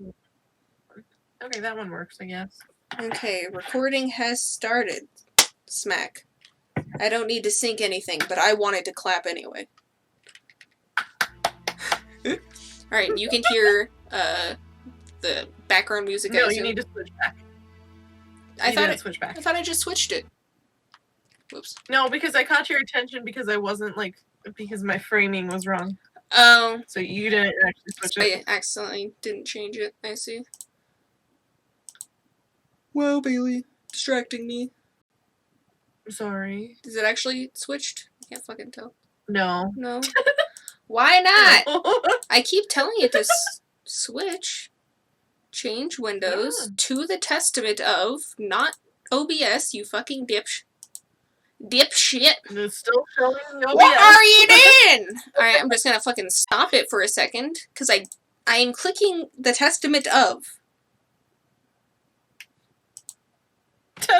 Okay, that one works, I guess. Okay, recording has started. Smack. I don't need to sync anything, but I wanted to clap anyway. Alright, you can hear the background music. No, you need to switch back. I thought I just switched it. Whoops. No, because I caught your attention because I wasn't like because my framing was wrong. Oh. So you didn't actually switch it. I accidentally didn't change it. I see. Whoa, Bailey. Distracting me. I'm sorry. Is it actually switched? I can't fucking tell. No. No. Why not? No. I keep telling it to switch. Change windows to the testament of, not OBS, you fucking dipshit. It's still showing OBS. What are you doing? Alright, I'm just gonna fucking stop it for a second, because I am clicking the testament of.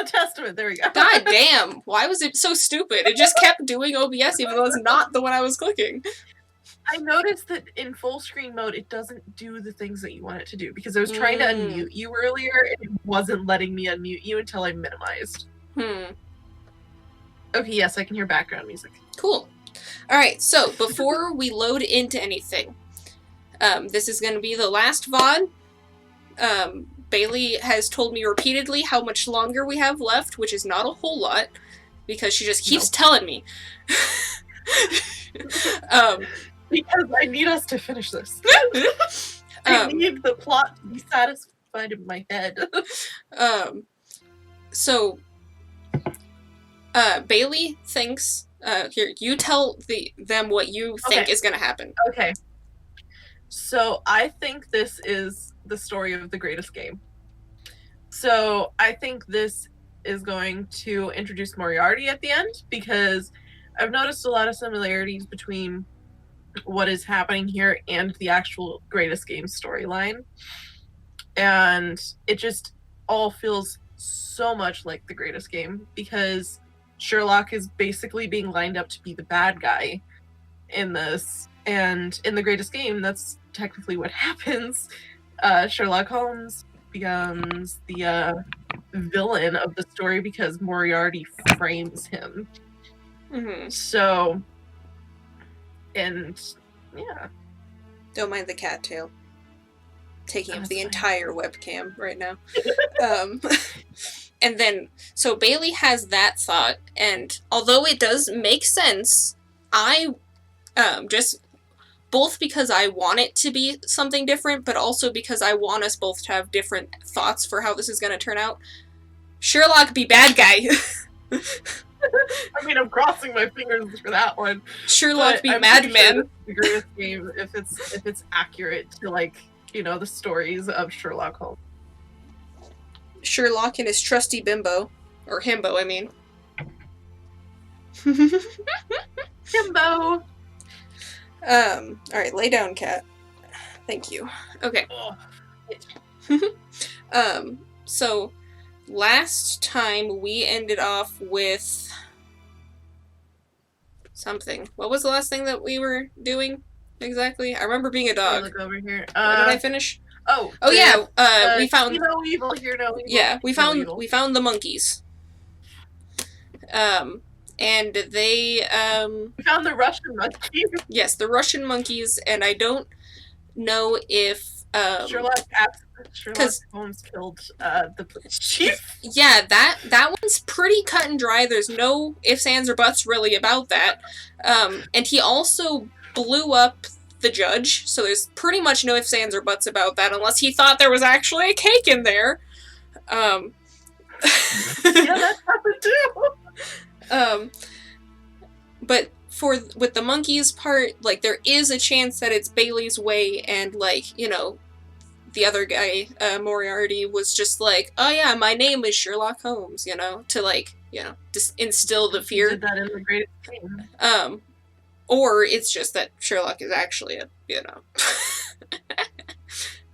Testament, there we go. God damn, why was it so stupid? It just kept doing OBS even though it's not the one I was clicking. I noticed that in full screen mode, it doesn't do the things that you want it to do, because I was trying to unmute you earlier, and it wasn't letting me unmute you until I minimized. Okay, yes, I can hear background music. Cool. Alright, so before we load into anything, this is going to be the last VOD. Bailey has told me repeatedly how much longer we have left, which is not a whole lot, because she just keeps telling me. Because I need us to finish this. I need the plot to be satisfied in my head. So, Bailey thinks, here, you tell them what you think is going to happen. Okay. So, I think this is the story of the greatest game. So, I think this is going to introduce Moriarty at the end, because I've noticed a lot of similarities between what is happening here and the actual greatest game storyline. And it just all feels so much like the greatest game, because Sherlock is basically being lined up to be the bad guy in this. And in the greatest game, that's technically what happens. Sherlock Holmes becomes the villain of the story because Moriarty frames him. So, and yeah. Don't mind the cattail. Taking up the entire webcam right now. And then, so Bailey has that thought, and although it does make sense, I just, both because I want it to be something different, but also because I want us both to have different thoughts for how this is going to turn out. Sherlock be bad guy. I mean, I'm crossing my fingers for that one. Sherlock be madman. Sure the greatest game if it's accurate to, like, you know, the stories of Sherlock Holmes. Sherlock and his trusty bimbo, or himbo, I mean. Himbo. Alright, lay down, cat. Thank you. Okay. So, last time we ended off with something. What was the last thing that we were doing exactly? I remember being a dog. Look over here. What did I finish? Oh yeah. We found. No evil, hear no evil. Yeah, we found the monkeys. And they we found the Russian monkeys. Yes, the Russian monkeys, and I don't know if Sherlock Holmes killed the police chief. Yeah, that one's pretty cut and dry. There's no ifs, ands, or buts really about that. And he also blew up the judge, so there's pretty much no ifs, ands, or buts about that, unless he thought there was actually a cake in there. Yeah, that happened too. But with the monkeys part, like, there is a chance that it's Bailey's way, and, like, you know, the other guy, Moriarty, was just like, oh yeah, my name is Sherlock Holmes, you know, to, like, you know, just instill the fear. He did that in the greatest game. Or it's just that Sherlock is actually a, you know.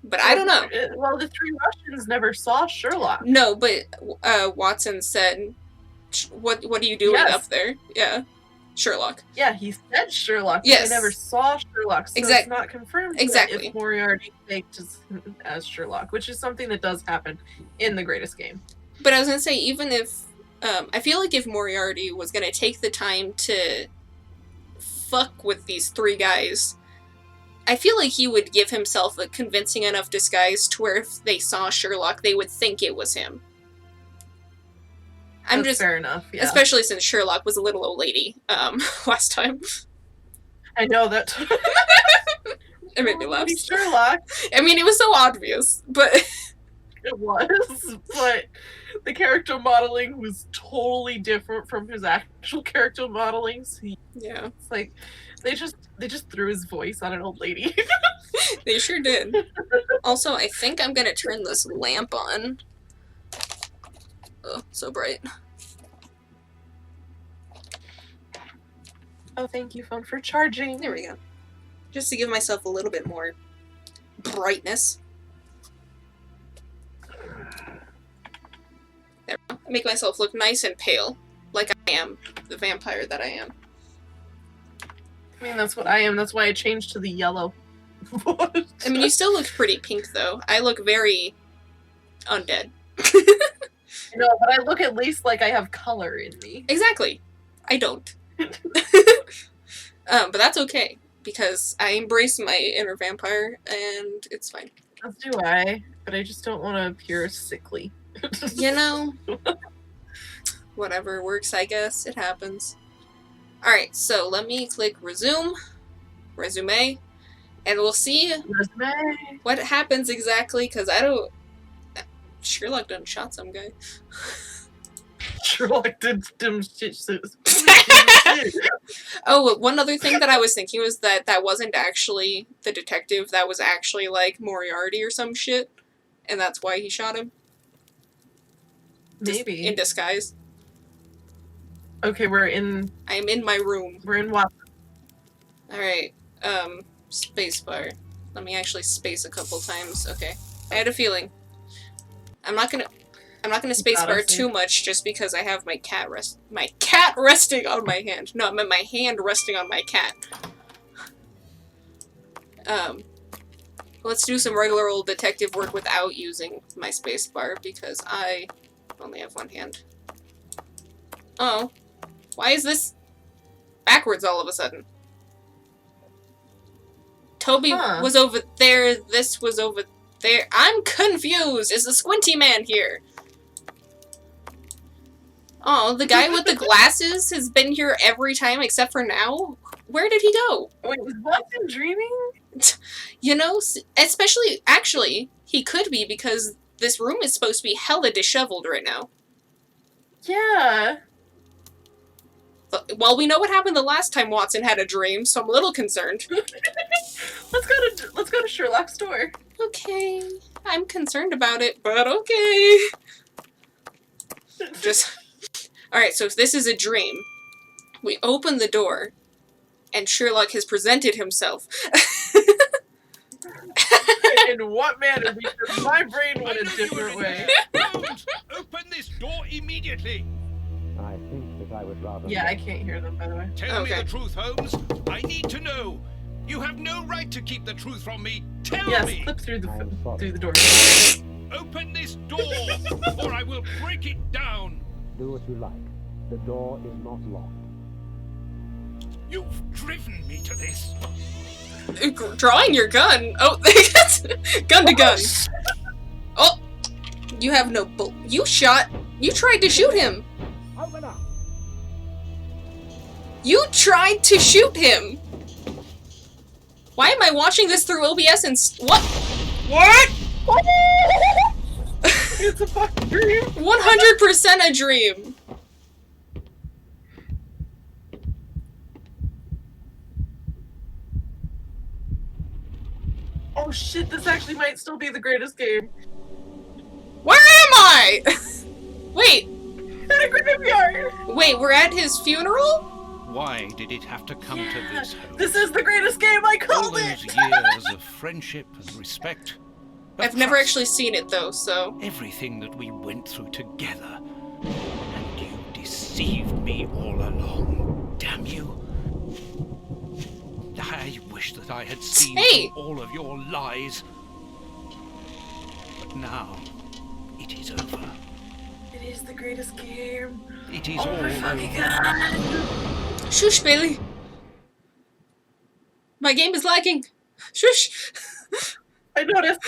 But I don't know. Well, the three Russians never saw Sherlock. No, but Watson said, what are you doing up there? Yeah. Sherlock. Yeah, he said Sherlock, but Yes. they never saw Sherlock, so it's not confirmed Exactly. if Moriarty faked as Sherlock, which is something that does happen in The Greatest Game. But I was gonna say, even if... I feel like if Moriarty was gonna take the time to fuck with these three guys, I feel like he would give himself a convincing enough disguise to where if they saw Sherlock, they would think it was him. That's fair enough, yeah. Especially since Sherlock was a little old lady last time. I know that. It made me laugh. Sherlock. I mean, it was so obvious, but... It was, but the character modeling was totally different from his actual character modeling. So yeah. It's like, they just threw his voice on an old lady. They sure did. Also, I think I'm gonna turn this lamp on. Oh, so bright. Oh, thank you, phone, for charging. There we go. Just to give myself a little bit more brightness. There. Make myself look nice and pale, like I am, the vampire that I am. I mean, that's what I am. That's why I changed to the yellow. I mean, you still look pretty pink, though. I look very undead. No, but I look at least like I have color in me. Exactly. I don't. But that's okay, because I embrace my inner vampire, and it's fine. As do I, but I just don't want to appear sickly. You know? Whatever works, I guess. It happens. Alright, so let me click resume, and we'll see what happens exactly, because I don't... Sherlock done shot some guy. Sherlock did some shit. Oh, one other thing that I was thinking was that wasn't actually the detective, that was actually, like, Moriarty or some shit, and that's why he shot him. Maybe. In disguise. Okay, I'm in my room. We're in what? Alright, spacebar. Let me actually space a couple times. Okay. I had a feeling. I'm not gonna spacebar too much just because I have my cat resting on my hand. No, I meant my hand resting on my cat. Let's do some regular old detective work without using my spacebar because I only have one hand. Oh. Why is this backwards all of a sudden? Toby was over there, this was over there. I'm confused! Is the squinty man here? Oh, the guy with the glasses has been here every time except for now? Where did he go? Wait, was Watson dreaming? You know, especially, actually, he could be because this room is supposed to be hella disheveled right now. Yeah. Well, we know what happened the last time Watson had a dream, so I'm a little concerned. Let's go to Sherlock's store. Okay. I'm concerned about it, but okay. Alright, so if this is a dream, we open the door, and Sherlock has presented himself. In what manner? Because my brain went a different way. Holmes, open this door immediately. I think that I would rather... Yeah, I can't hear them, by the way. Tell me the truth, Holmes. I need to know. You have no right to keep the truth from me. Tell me. Yes, slip through the door. Open this door, or I will break it down. Do what you like. The door is not locked. You've driven me to this. Drawing your gun? Oh, gun to gun. Oh, you have no bull. You tried to shoot him. Open up. You tried to shoot him. Why am I watching this through OBS and what? What? It's a fucking dream. 100% a dream. Oh shit, this actually might still be the greatest game. Where am I? Wait. In a graveyard. Wait, we're at his funeral? Why did it have to come to this, Holmes? This is the greatest game, I All called those it! years of friendship and respect. I've never actually seen it though, so... Everything that we went through together. And you deceived me all along. Damn you. I wish that I had seen Hey! through all of your lies. But now, it is over. It is the greatest game. It is Oh all my fucking over. god. Shush, Bailey. My game is lagging. Shush. I noticed.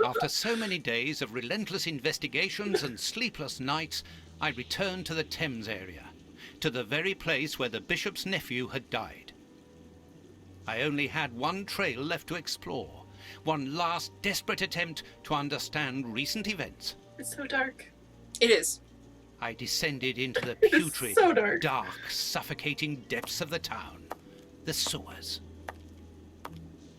After so many days of relentless investigations and sleepless nights, I returned to the Thames area, to the very place where the bishop's nephew had died. I only had one trail left to explore, one last desperate attempt to understand recent events. It's so dark. It is. I descended into the It is putrid, so dark. dark, suffocating depths of the town, the sewers.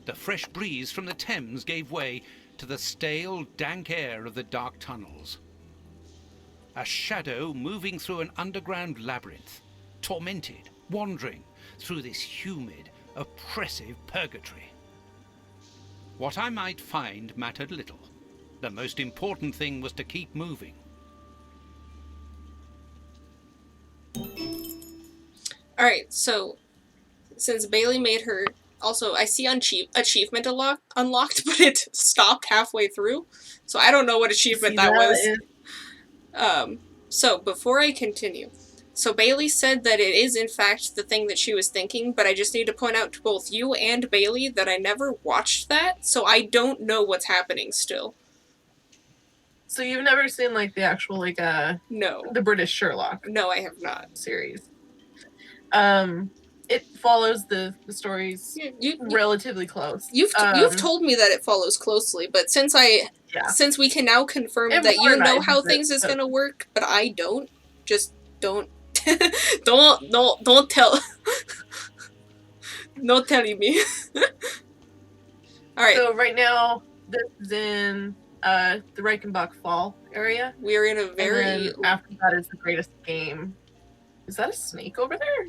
The fresh breeze from the Thames gave way to the stale, dank air of the dark tunnels. A shadow moving through an underground labyrinth, tormented, wandering through this humid, oppressive purgatory. What I might find mattered little. The most important thing was to keep moving. Alright, so since Bailey made her... Also, I see achievement unlocked, but it stopped halfway through. So I don't know what achievement that was. So before I continue, so Bailey said that it is in fact the thing that she was thinking, but I just need to point out to both you and Bailey that I never watched that, so I don't know what's happening still. So you've never seen like the actual like No. the British Sherlock No, I have not. series. It follows the stories relatively close. You've told me that it follows closely, but since we can now confirm It that you know modernizes how it, things is but- gonna work, but I don't, just don't don't tell no telling me. Alright, So right now this is in the Reichenbach Fall area. we're in a And very then after that is the greatest game. Is that a snake over there?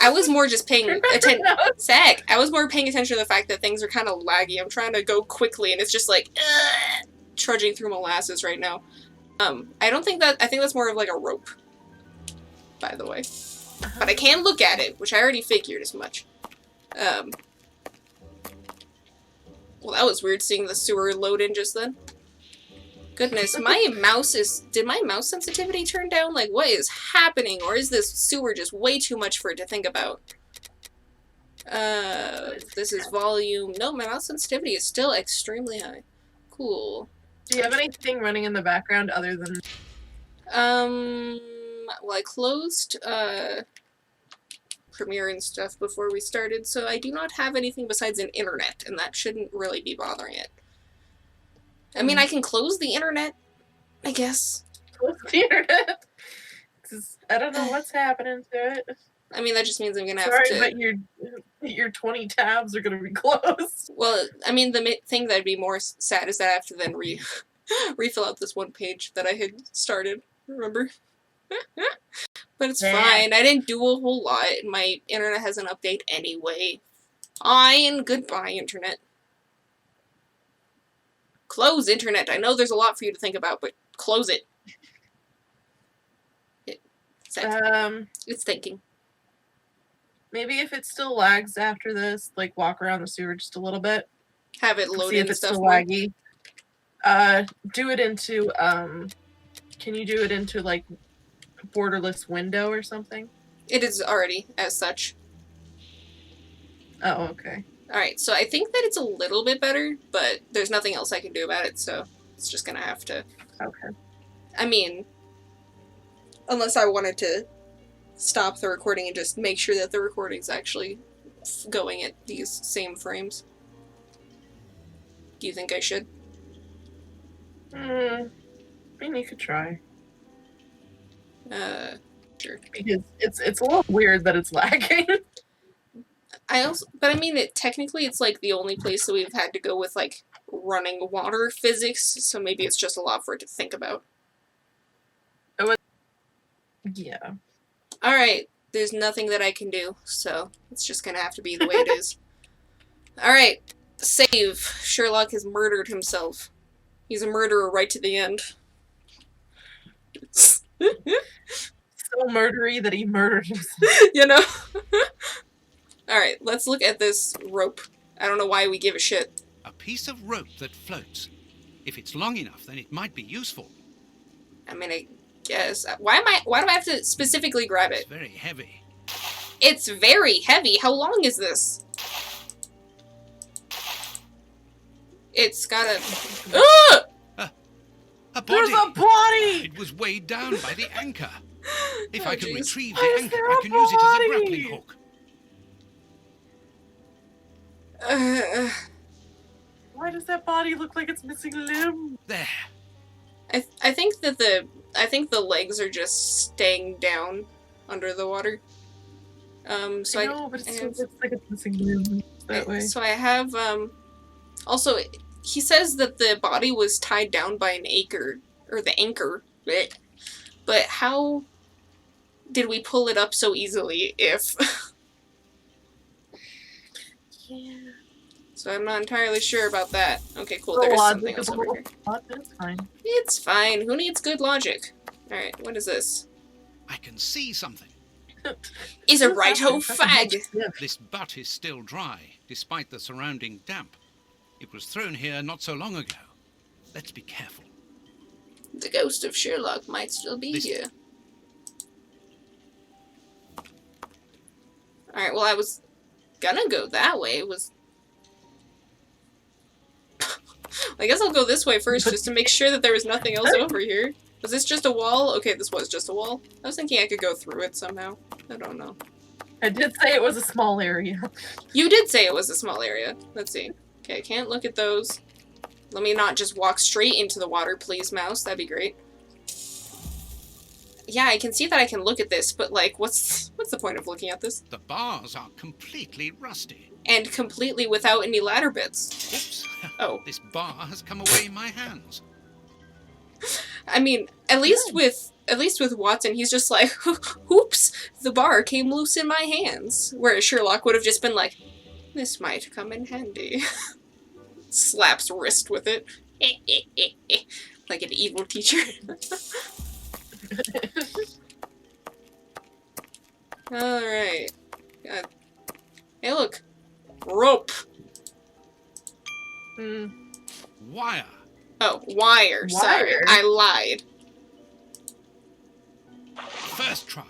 I was more just paying attention. No. Zach, I was more paying attention to the fact that things are kind of laggy. I'm trying to go quickly, and it's just like trudging through molasses right now. I don't think that. I think that's more of like a rope. By the way, but I can look at it, which I already figured as much. Well, that was weird seeing the sewer load in just then. Goodness, my mouse is... Did my mouse sensitivity turn down? Like, what is happening? Or is this sewer just way too much for it to think about? This is volume... No, my mouse sensitivity is still extremely high. Cool. Do you have anything running in the background other than... Well, I closed, Premiere and stuff before we started, so I do not have anything besides an internet, and that shouldn't really be bothering it. I mean, I can close the internet, I guess. close to the internet? 'Cause I don't know what's happening to it. I mean, that just means I'm gonna have Sorry, to... but your 20 tabs are gonna be closed. Well, I mean, the thing that'd be more sad is that I have to then refill out this one page that I had started, remember? But it's fine, I didn't do a whole lot. My internet has an update anyway. Fine, goodbye, internet. Close internet. I know there's a lot for you to think about, but close it. It's thinking. Maybe if it still lags after this, like walk around the sewer just a little bit. Have it load See if in it's stuff still more. laggy. Do it into can you do it into like borderless window or something? It is already as such. Oh, okay. Alright, so I think that it's a little bit better, but there's nothing else I can do about it, so it's just gonna have to... Okay. I mean, unless I wanted to stop the recording and just make sure that the recording's actually going at these same frames. Do you think I should? I mean, you could try. Sure. Because it's a little weird that it's lagging. But I mean, technically it's like the only place that we've had to go with like running water physics, so maybe it's just a lot for it to think about. Yeah. Alright, there's nothing that I can do, so it's just gonna have to be the way it is. Alright, save. Sherlock has murdered himself. He's a murderer right to the end. So murdery that he murdered himself. You know? Alright, let's look at this rope. I don't know why we give a shit. A piece of rope that floats. If it's long enough, then it might be useful. I mean, I guess. Why do I have to specifically grab It's it? very heavy. It's very heavy. How long is this? It's got a... A body! There's a body! It was weighed down by the anchor. If Oh, I can jeez. retrieve Why the is anchor, there I a can use it as a body? grappling hook. Why does that body look like it's missing a limb? There. I think that the legs are just staying down under the water. So I know, but it still looks like it's missing limbs that way. So I have also he says that the body was tied down by an anchor or the anchor. Blech. But how did we pull it up so easily if Yeah. So I'm not entirely sure about that. Okay, cool. The There's logic something of else the over whole here. plot, it's fine. It's fine. Who needs good logic? Alright, what is this? I can see something. Is a righto fag. This butt is still dry, despite the surrounding damp. It was thrown here not so long ago. Let's be careful. The ghost of Sherlock might still be This- here. Alright, well I was gonna go that way. I guess I'll go this way first just to make sure that there was nothing else over here. Was this just a wall? Okay, this was just a wall. I was thinking I could go through it somehow. I don't know. I did say it was a small area. You did say it was a small area. Let's see. Okay, I can't look at those. Let me not just walk straight into the water, please, mouse. That'd be great. Yeah, I can see that I can look at this, but like, what's the point of looking at this? The bars are completely rusty. And completely without any ladder bits. Oops. Oh. This bar has come away in my hands. I mean, at least with Watson, he's just like, oops, the bar came loose in my hands. Whereas Sherlock would have just been like, this might come in handy. Slaps wrist with it. Like an evil teacher. Alright. Hey, look. Rope. Wire. Oh, wire. Sorry, Wire? I lied. First try.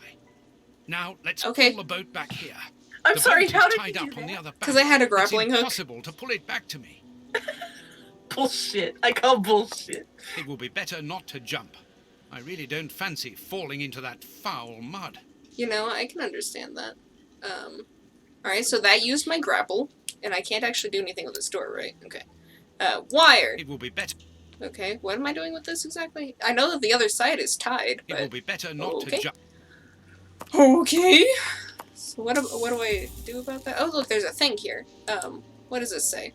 Now let's Okay. pull the boat back here. I'm The sorry, boat how is did tied you up do on the that? other bank. Because I had a grappling It's hook. impossible to pull it back to me. Bullshit. I call bullshit. It will be better not to jump. I really don't fancy falling into that foul mud. You know, I can understand that. Alright, so that used my grapple, and I can't actually do anything with this door, right? Okay. Wire. It will be better. Okay, what am I doing with this exactly? I know that the other side is tied, It will but... be better not Okay. to jump. Okay. So what do I do about that? Oh, look, there's a thing here. What does this say?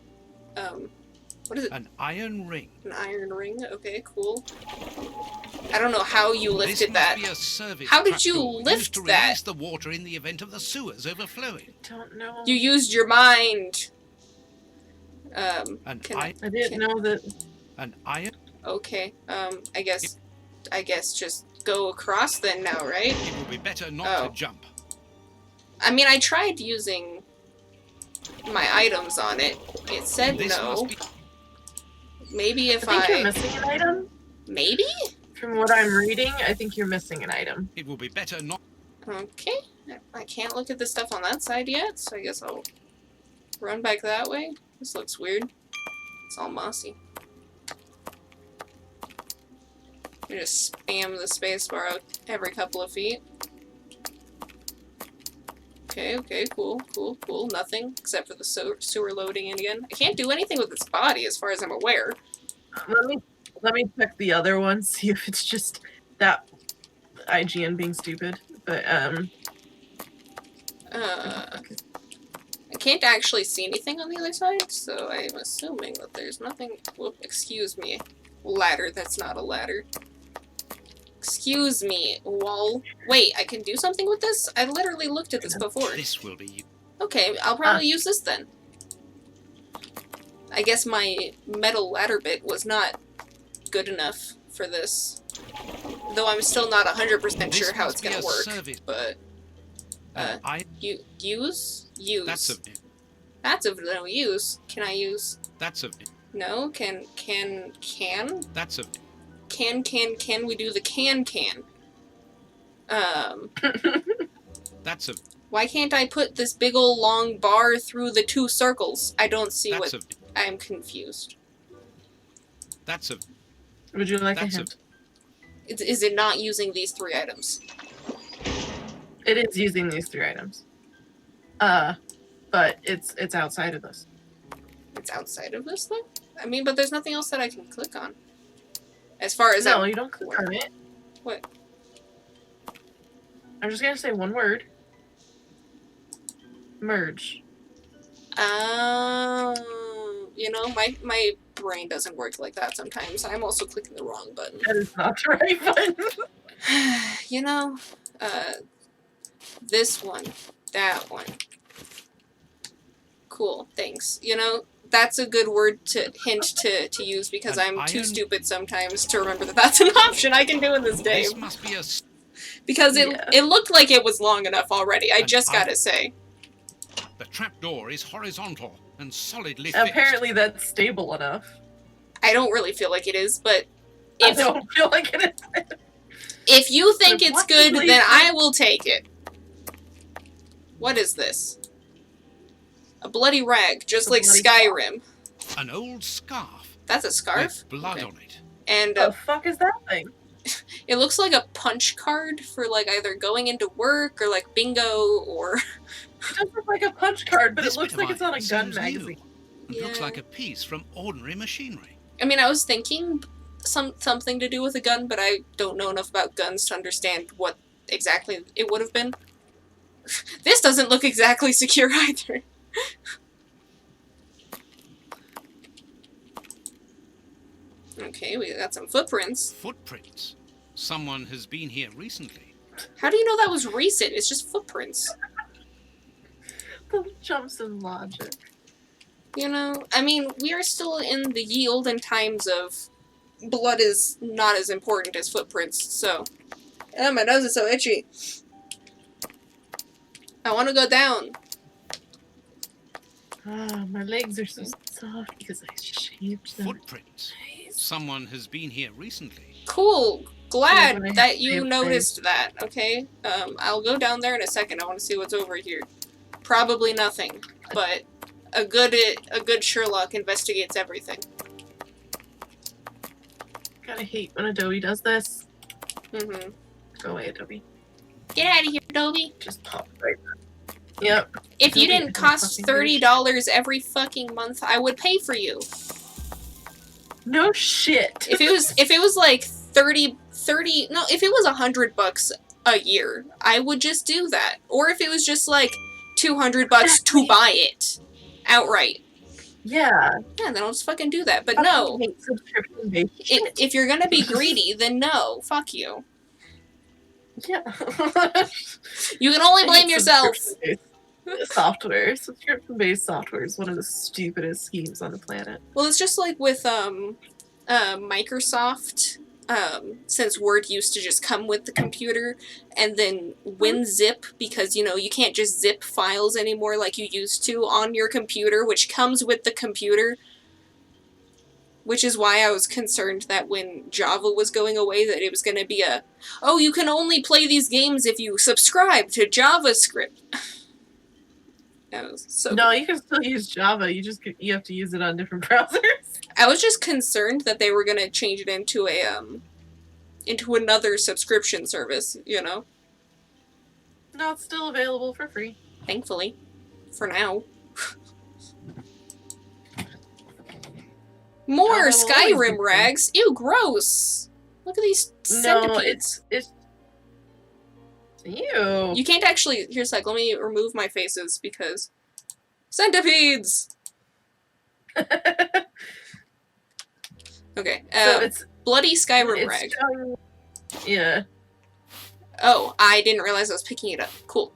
What is it? An iron ring. An iron ring? Okay, cool. I don't know how you This lifted must that. be a service How did trap you door lift used to that? release the water in the event of the sewers overflowing. Don't know. You used your mind. An Can I- I didn't know that. An iron. Okay. I guess just go across then now, right? It will be better not Oh. to jump. I mean, I tried using my items on it. It said This no. must be. Maybe if I think you're missing an item. Maybe? From what I'm reading, I think you're missing an item. It will be better not. Okay. I can't look at the stuff on that side yet, so I guess I'll run back that way. This looks weird. It's all mossy. You just spam the spacebar out every couple of feet. Okay, cool. Nothing, except for the sewer loading in again. I can't do anything with its body, as far as I'm aware. Let me check the other one, see if it's just that IGN being stupid. But I can't actually see anything on the other side, so I'm assuming that there's nothing. Whoop, excuse me. Ladder, that's not a ladder. Excuse me, wall. Wait, I can do something with this? I literally looked at this before. This will be. Okay, I'll probably use this then. I guess my metal ladder bit was not good enough for this. Though I'm still not 100% sure This how must it's be gonna a work, service. but... Use? Use. That's of no use. Can I use? That's a. No? Can? That's a. Can we do the can? That's a. Why can't I put this big ol' long bar through the 2 circles? I don't see That's what... I'm confused. That's a. Would you like a That's a. hint? Is it not using these 3 items? It is using these 3 items. But it's outside of this. It's outside of this thing? I mean, but there's nothing else that I can click on. As far as No, you don't click on it. What? I'm just gonna say one word. Merge. You know, my brain doesn't work like that sometimes. I'm also clicking the wrong button. That is not the right button. You know, this one, that one. Cool, thanks. You know, that's a good hint to use because I'm too stupid sometimes to remember that that's an option I can do in this game. This must be a. Because it looked like it was long enough already, I just gotta say. The trapdoor is horizontal and solidly fixed. Apparently that's stable enough. I don't really feel like it is, but I don't feel like it is. If you think But it's what good, is then it? I will take it. What is this? A bloody rag, just like bloody Skyrim. An old scarf. That's a scarf? With blood Okay. on it. And What the fuck is that thing? it looks like a punch card for like either going into work or like bingo or... It does look like a punch card, but This it looks bit of like it's on a iron gun seems new magazine. and looks Yeah. like a piece from ordinary machinery. I mean, I was thinking something to do with a gun, but I don't know enough about guns to understand what exactly it would have been. This doesn't look exactly secure either. Okay, we got some footprints. Footprints. Someone has been here recently. How do you know that was recent? It's just footprints. The jumps in logic. You know, I mean, we are still in the ye olden times of blood is not as important as footprints, so... Oh, my nose is so itchy. I want to go down. Ah, my legs are so soft because I shaved them. Footprints. Someone has been here recently. Cool. Glad Yeah, that you but I- noticed that, okay? I'll go down there in a second. I want to see what's over here. Probably nothing, but a good Sherlock investigates everything. Gotta hate when Adobe does this. Mm-hmm. Go away, Adobe. Get out of here, Adobe. Just pop right back. Yep. If you Adobe didn't is cost fucking $30 every fucking month, I would pay for you. No shit. If it was like 30 no, if it was $100 a year, I would just do that. Or if it was just like $200 to buy it outright. Yeah. Yeah, then I'll just fucking do that. But I no, hate subscription-based shit. if you're gonna be greedy, then no, fuck you. Yeah. You can only I blame hate yourself. subscription-based software. Subscription-based software is one of the stupidest schemes on the planet. Well, it's just like with Microsoft. Since Word used to just come with the computer, and then WinZip, because, you know, you can't just zip files anymore like you used to on your computer, which comes with the computer. Which is why I was concerned that when Java was going away, that it was going to be oh, you can only play these games if you subscribe to JavaScript. That was so No, you can still use Java. You have to use it on different browsers. I was just concerned that they were gonna change it into into another subscription service, you know? No, it's still available for free. Thankfully. For now. More Oh, Skyrim always be rags! Ew, gross! Look at these No, centipedes. it's ew. You can't actually... Here's like, let me remove my faces, because... Centipedes! Okay, So it's bloody Skyrim rag. Yeah. Oh, I didn't realize I was picking it up. Cool.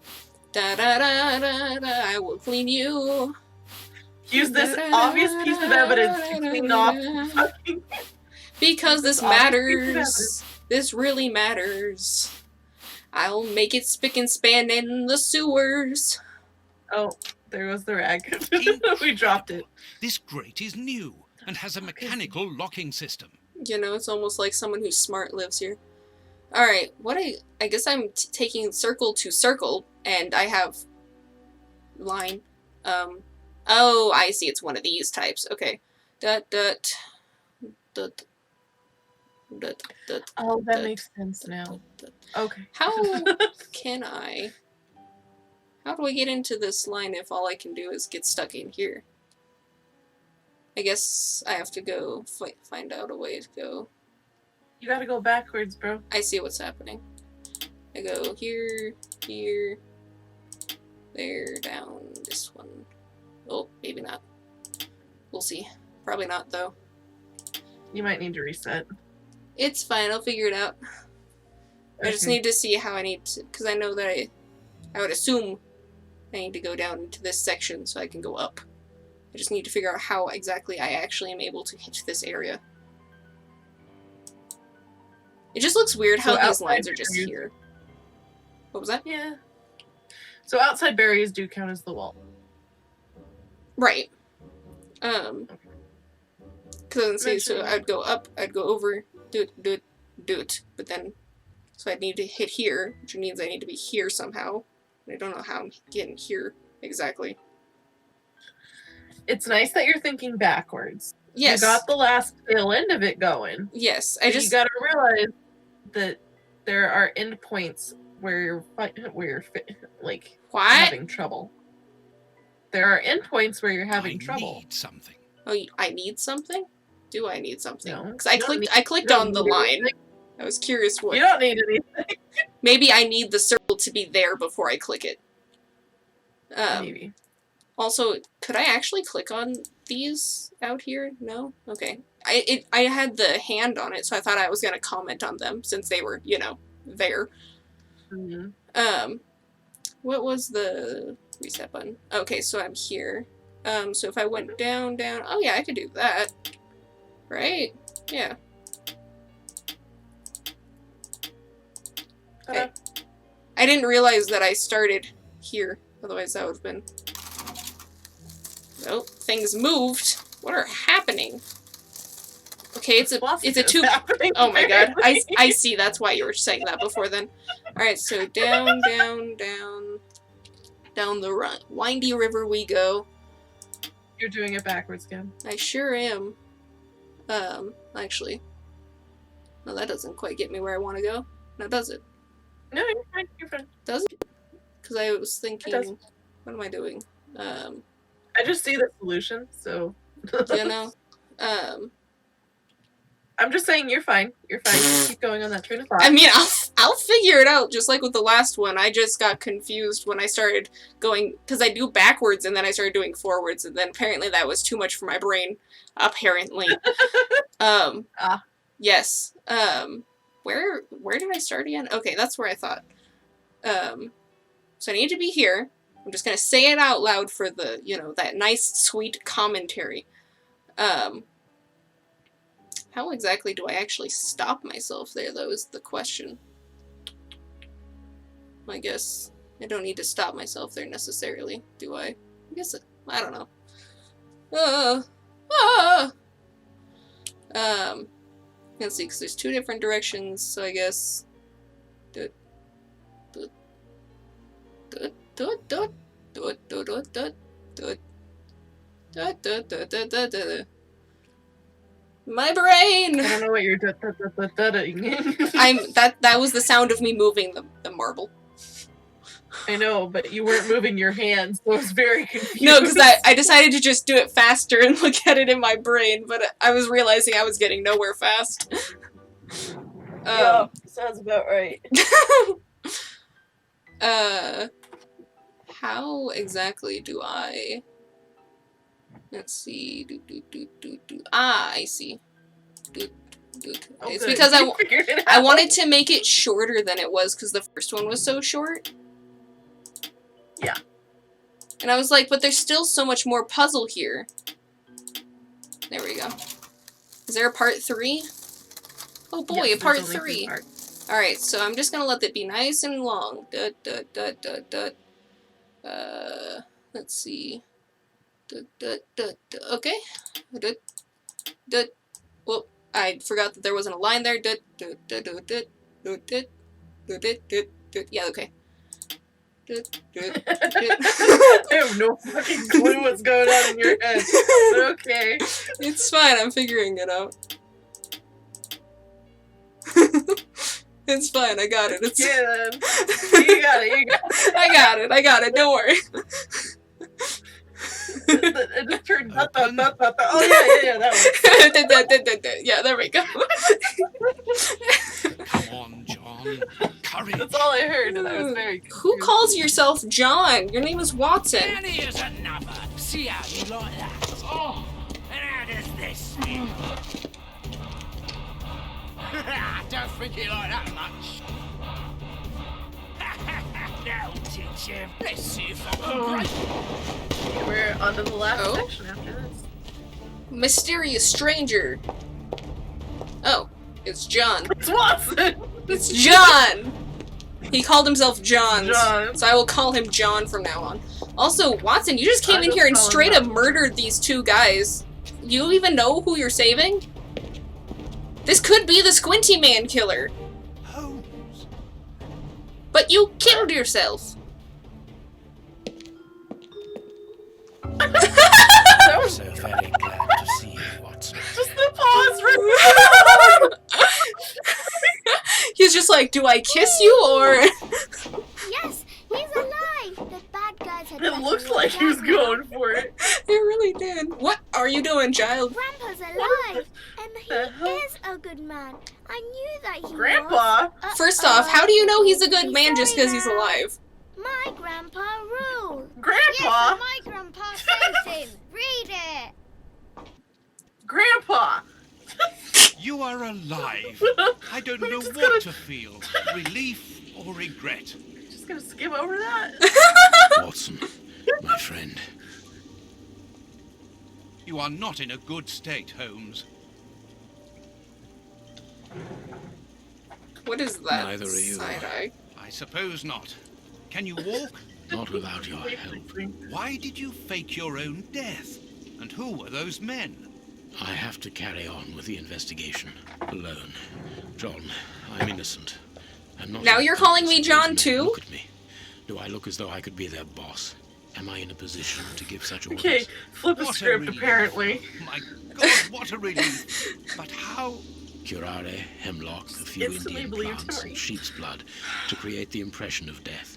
Da da da da da, I will clean you. Use this obvious piece of evidence to clean off the fucking... Because this obvious piece of matters. evidence. This really matters. I'll make it spick and span in the sewers. Oh, there goes the rag. We dropped it. This grate is new and has a mechanical locking system. You know, it's almost like someone who's smart lives here. Alright, I guess I'm taking circle to circle, and I have line. Oh, I see, it's one of these types. Okay. Dot, dot, dot, dot, dot, Oh, that dot, makes sense now. dot. Okay. How can I... How do I get into this line if all I can do is get stuck in here? I guess I have to go find out a way to go. You gotta go backwards, bro. I see what's happening. I go here, here, there, down, this one. Oh, maybe not. We'll see. Probably not, though. You might need to reset. It's fine, I'll figure it out. I just Okay. need to see how I need to, because I know that I would assume I need to go down into this section so I can go up. I just need to figure out how exactly I actually am able to hit this area. It just looks weird how So these outside lines are just barriers- here. What was that? Yeah. So outside barriers do count as the wall. Right. Because so I'd go up, I'd go over, do it, but then, so I'd need to hit here, which means I need to be here somehow. I don't know how I'm getting here exactly. It's nice that you're thinking backwards. Yes. You got the last tail end of it going. Yes. You gotta realize that there are endpoints where you're like What? having trouble. There are endpoints where you're having trouble. Need something. Oh, I need something? Do I need something? No, Because I you don't clicked. need- I clicked you don't on the need line. anything. I was curious what. You don't need anything. Maybe I need the circle to be there before I click it. Maybe. Also, could I actually click on these out here? No? Okay. I had the hand on it, so I thought I was going to comment on them since they were, you know, there. Mm-hmm. What was the reset button? Okay, so I'm here. So if I went down, oh yeah, I could do that. Right? Yeah. Okay. I didn't realize that I started here. Otherwise that would have been... Oh, things moved. What are happening? Okay, it's a two... Oh my god, I see, that's why you were saying that before then. Alright, so down, down, down. Down the windy river we go. You're doing it backwards again. I sure am. Actually. No, that doesn't quite get me where I want to go. Now does it? No, you're fine. You're fine. Does it? Because I was thinking, does. what am I doing? I just see the solution, so. You know? I'm just saying you're fine. You're fine. Just keep going on that train of thought. I mean, I'll figure it out, just like with the last one. I just got confused when I started going, because I do backwards and then I started doing forwards, and then apparently that was too much for my brain. Apparently. Yes. Where did I start again? Okay, that's where I thought. So I need to be here. I'm just gonna say it out loud for the, you know, that nice, sweet commentary. How exactly do I actually stop myself there, though, is the question. I guess I don't need to stop myself there necessarily, do I? I guess, I don't know. Let's see, because there's two different directions, so I guess... Do it. My brain! I don't know what you're that was the sound of me moving the marble. I know, but you weren't moving your hands, so I was very confused. No, because I decided to just do it faster and look at it in my brain, but I was realizing I was getting nowhere fast. Yeah, sounds about right. How exactly do I... Let's see. Ah, I see. It's good. because You figured it I out. wanted to make it shorter than it was because the first one was so short. Yeah. And I was like, but there's still so much more puzzle here. There we go. Is there a part 3? Oh boy, Yes, a part there's only 3. parts. Alright, so I'm just gonna let it be nice and long. Let's see. Okay. Whoop. I forgot that there wasn't a line there. Yeah, okay. I have no fucking clue what's going on in your head. But okay. It's fine, I'm figuring it out. It's fine, I got it. It's... Yeah, then. You got it, you got it. I got it, don't worry. It just turned oh yeah, that one. Yeah, there we go. Come on, John. Courage. That's all I heard, and I was very confused. Who calls yourself John? Your name is Watson. And here's another. See how you like that? Oh, and how does this feel? Don't think you like that much. That'll teach him. Let's see if I can break. We're on to the last Oh. section after this. Mysterious stranger. Oh, it's John. It's Watson! It's John! He called himself John. John. So I will call him John from now on. Also, Watson, you just came I in just here and call him straight up John. murdered these two guys. You even know who you're saving? This could be the Squinty Man killer. Holmes. But you killed yourself. That was So very glad to see you, Watson. just the pause for He's just like, do I kiss you or... Yes, he's alive. The bad guys had It better looked watch like he was out now. going for it. It really did. What are you doing, child? Grandpa's alive, and he the hell? is a good man. I knew that he was. Grandpa? First off, how do you know he's a good He's man just because sorry he's now. alive? My grandpa ruled. Grandpa? Yes, my grandpa saved him. Read it. Grandpa! You are alive. I don't know just what gonna- to feel. Relief or regret. Just gonna skim over that? Watson, my friend. You are not in a good state, Holmes. What is that? Neither are you. Side eye. I suppose not. Can you walk? Not without your help. Why did you fake your own death? And who were those men? I have to carry on with the investigation alone. John, I'm innocent. I'm not. Now you're calling me John, These men too? Look at me. Do I look as though I could be their boss? Am I in a position to give such orders? Okay, flip a What a script relief. apparently. My God, what a relief. But how? Curare, hemlock, a few Instantly Indian believed plants, him. and sheep's blood to create the impression of death.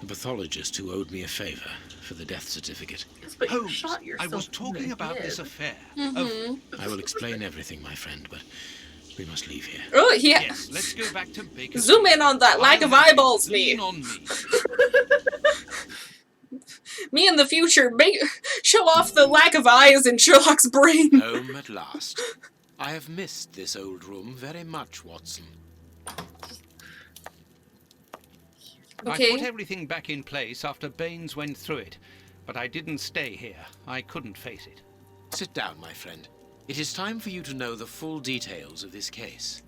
A pathologist who owed me a favor for the death certificate. Yes, but you Holmes, shot I yourself was in talking the about this head. affair. I will explain everything, my friend, but we must leave here. Oh, yeah. Yes, let's go back to Baker. Zoom in on that lack of eyeballs, Lean me. on me. Me in the future, show off the lack of eyes in Sherlock's brain. Home at last. I have missed this old room very much, Watson. I Okay. put everything back in place after Baines went through it, but I didn't stay here. I couldn't face it. Sit down, my friend. It is time for you to know the full details of this case.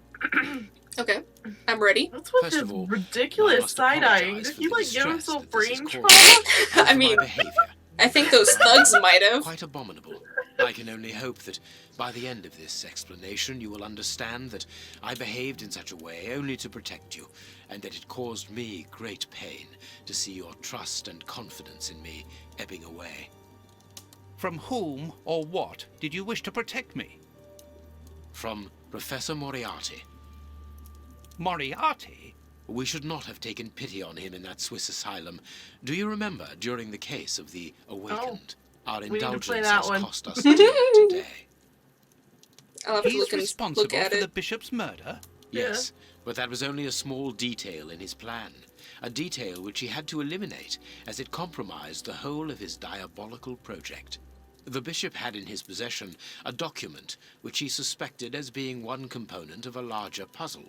Okay, I'm ready. What's with First his of all, I ridiculous must side-eyeing? apologize Did for he the like give distress himself that this has brain caused trauma? both I my mean, behavior. I think those thugs might have. Quite abominable. I can only hope that by the end of this explanation you will understand that I behaved in such a way only to protect you, and that it caused me great pain to see your trust and confidence in me ebbing away. From whom or what did you wish to protect me? From Professor Moriarty. Moriarty? We should not have taken pity on him in that Swiss asylum. Do you remember, during the case of the Awakened, our need to play indulgence that has one. cost us dear today? I'll have to He's look responsible at for the it. bishop's murder? Yes, but that was only a small detail in his plan. A detail which he had to eliminate, as it compromised the whole of his diabolical project. The bishop had in his possession a document which he suspected as being one component of a larger puzzle.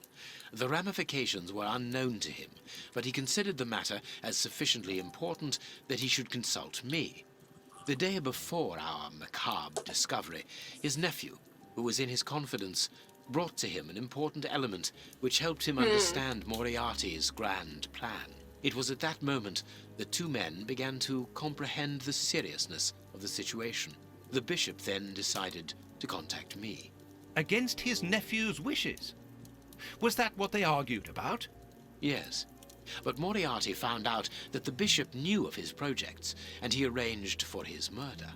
The ramifications were unknown to him, but he considered the matter as sufficiently important that he should consult me. The day before our macabre discovery, his nephew, who was in his confidence, brought to him an important element which helped him understand Moriarty's grand plan. It was at that moment the two men began to comprehend the seriousness of the situation. The bishop then decided to contact me. Against his nephew's wishes? Was that what they argued about? Yes, but Moriarty found out that the bishop knew of his projects, and he arranged for his murder.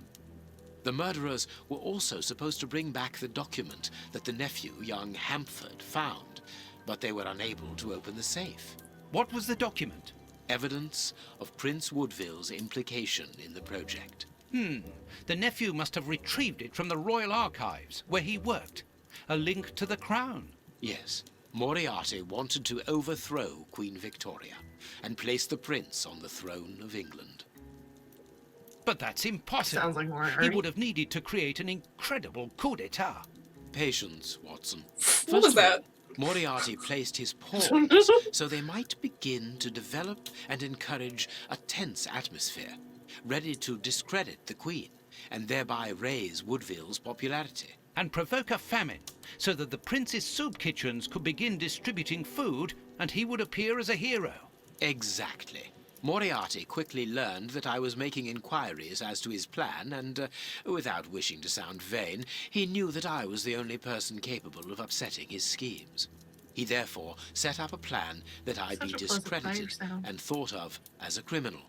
The murderers were also supposed to bring back the document that the nephew, young Hampford, found, but they were unable to open the safe. What was the document? Evidence of Prince Woodville's implication in the project. The nephew must have retrieved it from the Royal Archives, where he worked. A link to the crown. Yes, Moriarty wanted to overthrow Queen Victoria and place the prince on the throne of England. But that's impossible. Sounds like Moriarty. He would have needed to create an incredible coup d'etat. Patience, Watson. What was that? Moriarty placed his pawns so they might begin to develop and encourage a tense atmosphere, ready to discredit the Queen and thereby raise Woodville's popularity. And provoke a famine, so that the prince's soup kitchens could begin distributing food and he would appear as a hero. Exactly. Moriarty quickly learned that I was making inquiries as to his plan, and, without wishing to sound vain, he knew that I was the only person capable of upsetting his schemes. He therefore set up a plan that I be Such a pleasant discredited fire sound. and thought of as a criminal.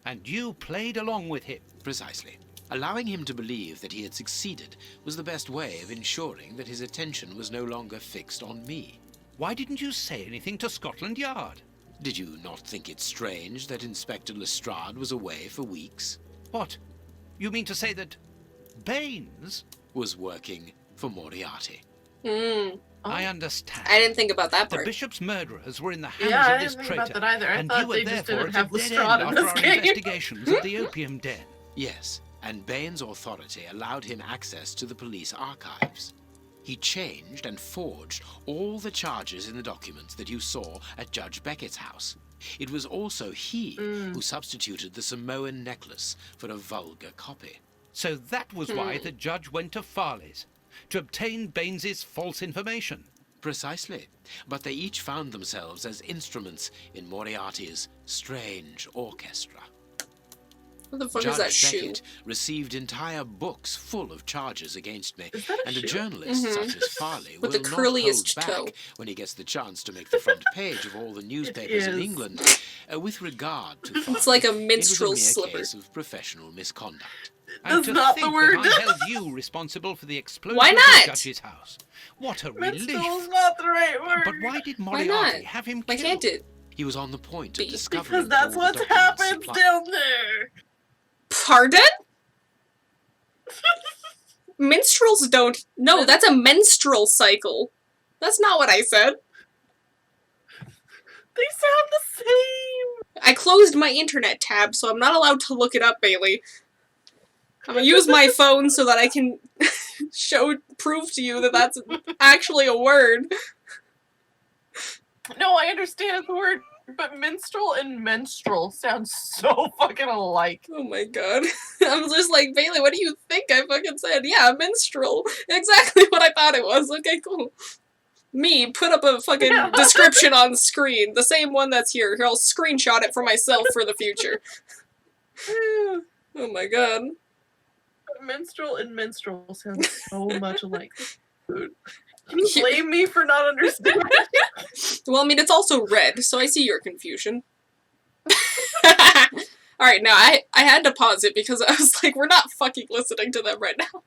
And you played along with him. Precisely. Allowing him to believe that he had succeeded was the best way of ensuring that his attention was no longer fixed on me. Why didn't you say anything to Scotland Yard? Did you not think it strange that Inspector Lestrade was away for weeks? What? You mean to say that Baines? Was working for Moriarty. I understand. I didn't think about that The part. bishop's murderers were in the hands Yeah, I of this didn't think about traitor, that either. I and thought you were they just therefore didn't at have a dead Lestrade end in after this our game. investigations of the opium den. Yes, and Baines' authority allowed him access to the police archives. He changed and forged all the charges in the documents that you saw at Judge Beckett's house. It was also he who substituted the Samoan necklace for a vulgar copy. So that was why the judge went to Farley's, to obtain Baines's false information. Precisely, but they each found themselves as instruments in Moriarty's strange orchestra. What the fuck Judge is that shoe? Beckett received entire books full of charges against me, Is that a and a shoe? journalist such as Farley With will the not curliest hold toe. back when he gets the chance to make the front page of all the newspapers in is. England. With regard to Farley, It's like a it was a minstrel's mere slipper. case of professional misconduct. And That's to not think the word. that I held you responsible for the explosion Why of not? the judge's house. What a relief. Minstrel's not the right word. But why did Why Moriarty not? have him Why killed? can't it? He was on the point of Be- discovering Because that's all the what documents happens supplied- down there. Pardon? Minstrels don't. No, that's a menstrual cycle. That's not what I said. They sound the same. I closed my internet tab, so I'm not allowed to look it up, Bailey. I'm gonna use my phone so that I can prove to you that that's actually a word. No, I understand the word, but minstrel and menstrual sound so fucking alike. Oh my god. I'm just like, Bailey, what do you think I fucking said? Yeah, minstrel. Exactly what I thought it was. Okay, cool. Me, put up a fucking description on screen. The same one that's here. Here, I'll screenshot it for myself for the future. Oh my god. Minstrel and menstrual sound so much alike. Dude. Can you blame me for not understanding? Well, I mean, it's also red, so I see your confusion. Alright, now, I had to pause it because I was like, we're not fucking listening to them right now.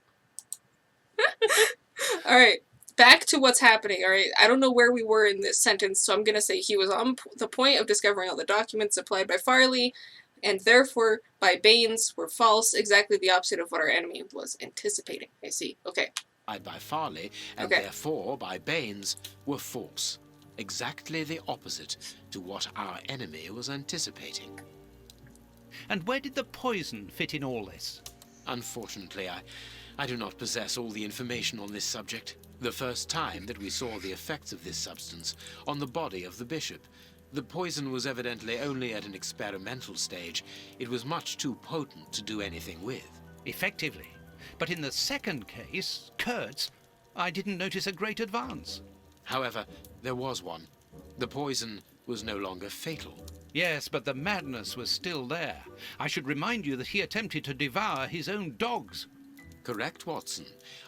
Alright, back to what's happening, alright? I don't know where we were in this sentence, so I'm gonna say he was on the point of discovering all the documents supplied by Farley, and therefore, by Baines, were false, exactly the opposite of what our enemy was anticipating. I see, okay. by Farley, and Okay. therefore by Baines, were false. Exactly the opposite to what our enemy was anticipating. And where did the poison fit in all this? Unfortunately, I do not possess all the information on this subject. The first time that we saw the effects of this substance on the body of the bishop, the poison was evidently only at an experimental stage. It was much too potent to do anything with. Effectively. But in the second case, Kurtz, I didn't notice a great advance. However, there was one. The poison was no longer fatal. Yes, but the madness was still there. I should remind you that he attempted to devour his own dogs. Correct, Watson.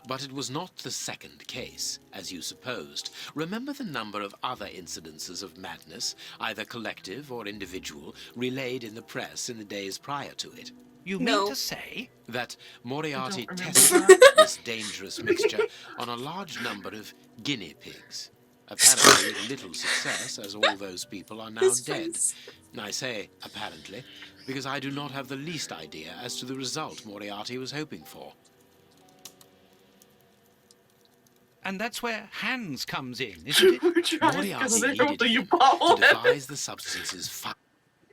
But it was not the second case, as you supposed. Remember the number of other incidences of madness, either collective or individual, relayed in the press in the days prior to it? You No. mean to say? That Moriarty I don't remember tested this dangerous mixture on a large number of guinea pigs. Apparently with little success, as all those people are now His dead. face. I say apparently, because I do not have the least idea as to the result Moriarty was hoping for. And that's where Hans comes in, isn't it? We're trying Moriarty to needed you him bottle to devise the substances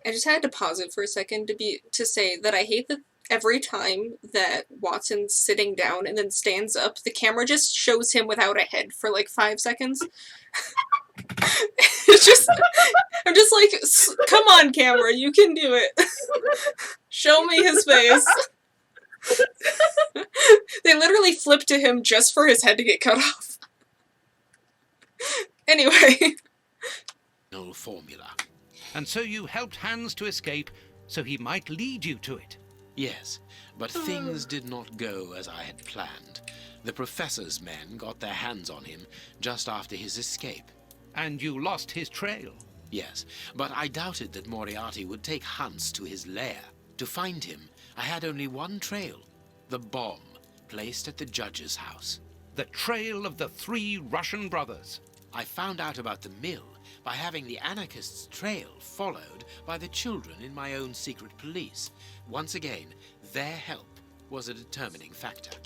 I just had to pause it for a second to say that I hate that every time that Watson's sitting down and then stands up, the camera just shows him without a head for like 5 seconds. It's just, I'm just like, come on, camera, you can do it. Show me his face. They literally flip to him just for his head to get cut off. Anyway. formula. And so you helped Hans to escape, so he might lead you to it. Yes, but things did not go as I had planned. The professor's men got their hands on him just after his escape. And you lost his trail. Yes, but I doubted that Moriarty would take Hans to his lair. To find him, I had only one trail, the bomb placed at the judge's house. The trail of the 3 Russian brothers. I found out about the mill by having the anarchists' trail followed by the children in my own secret police. Once again, their help was a determining factor.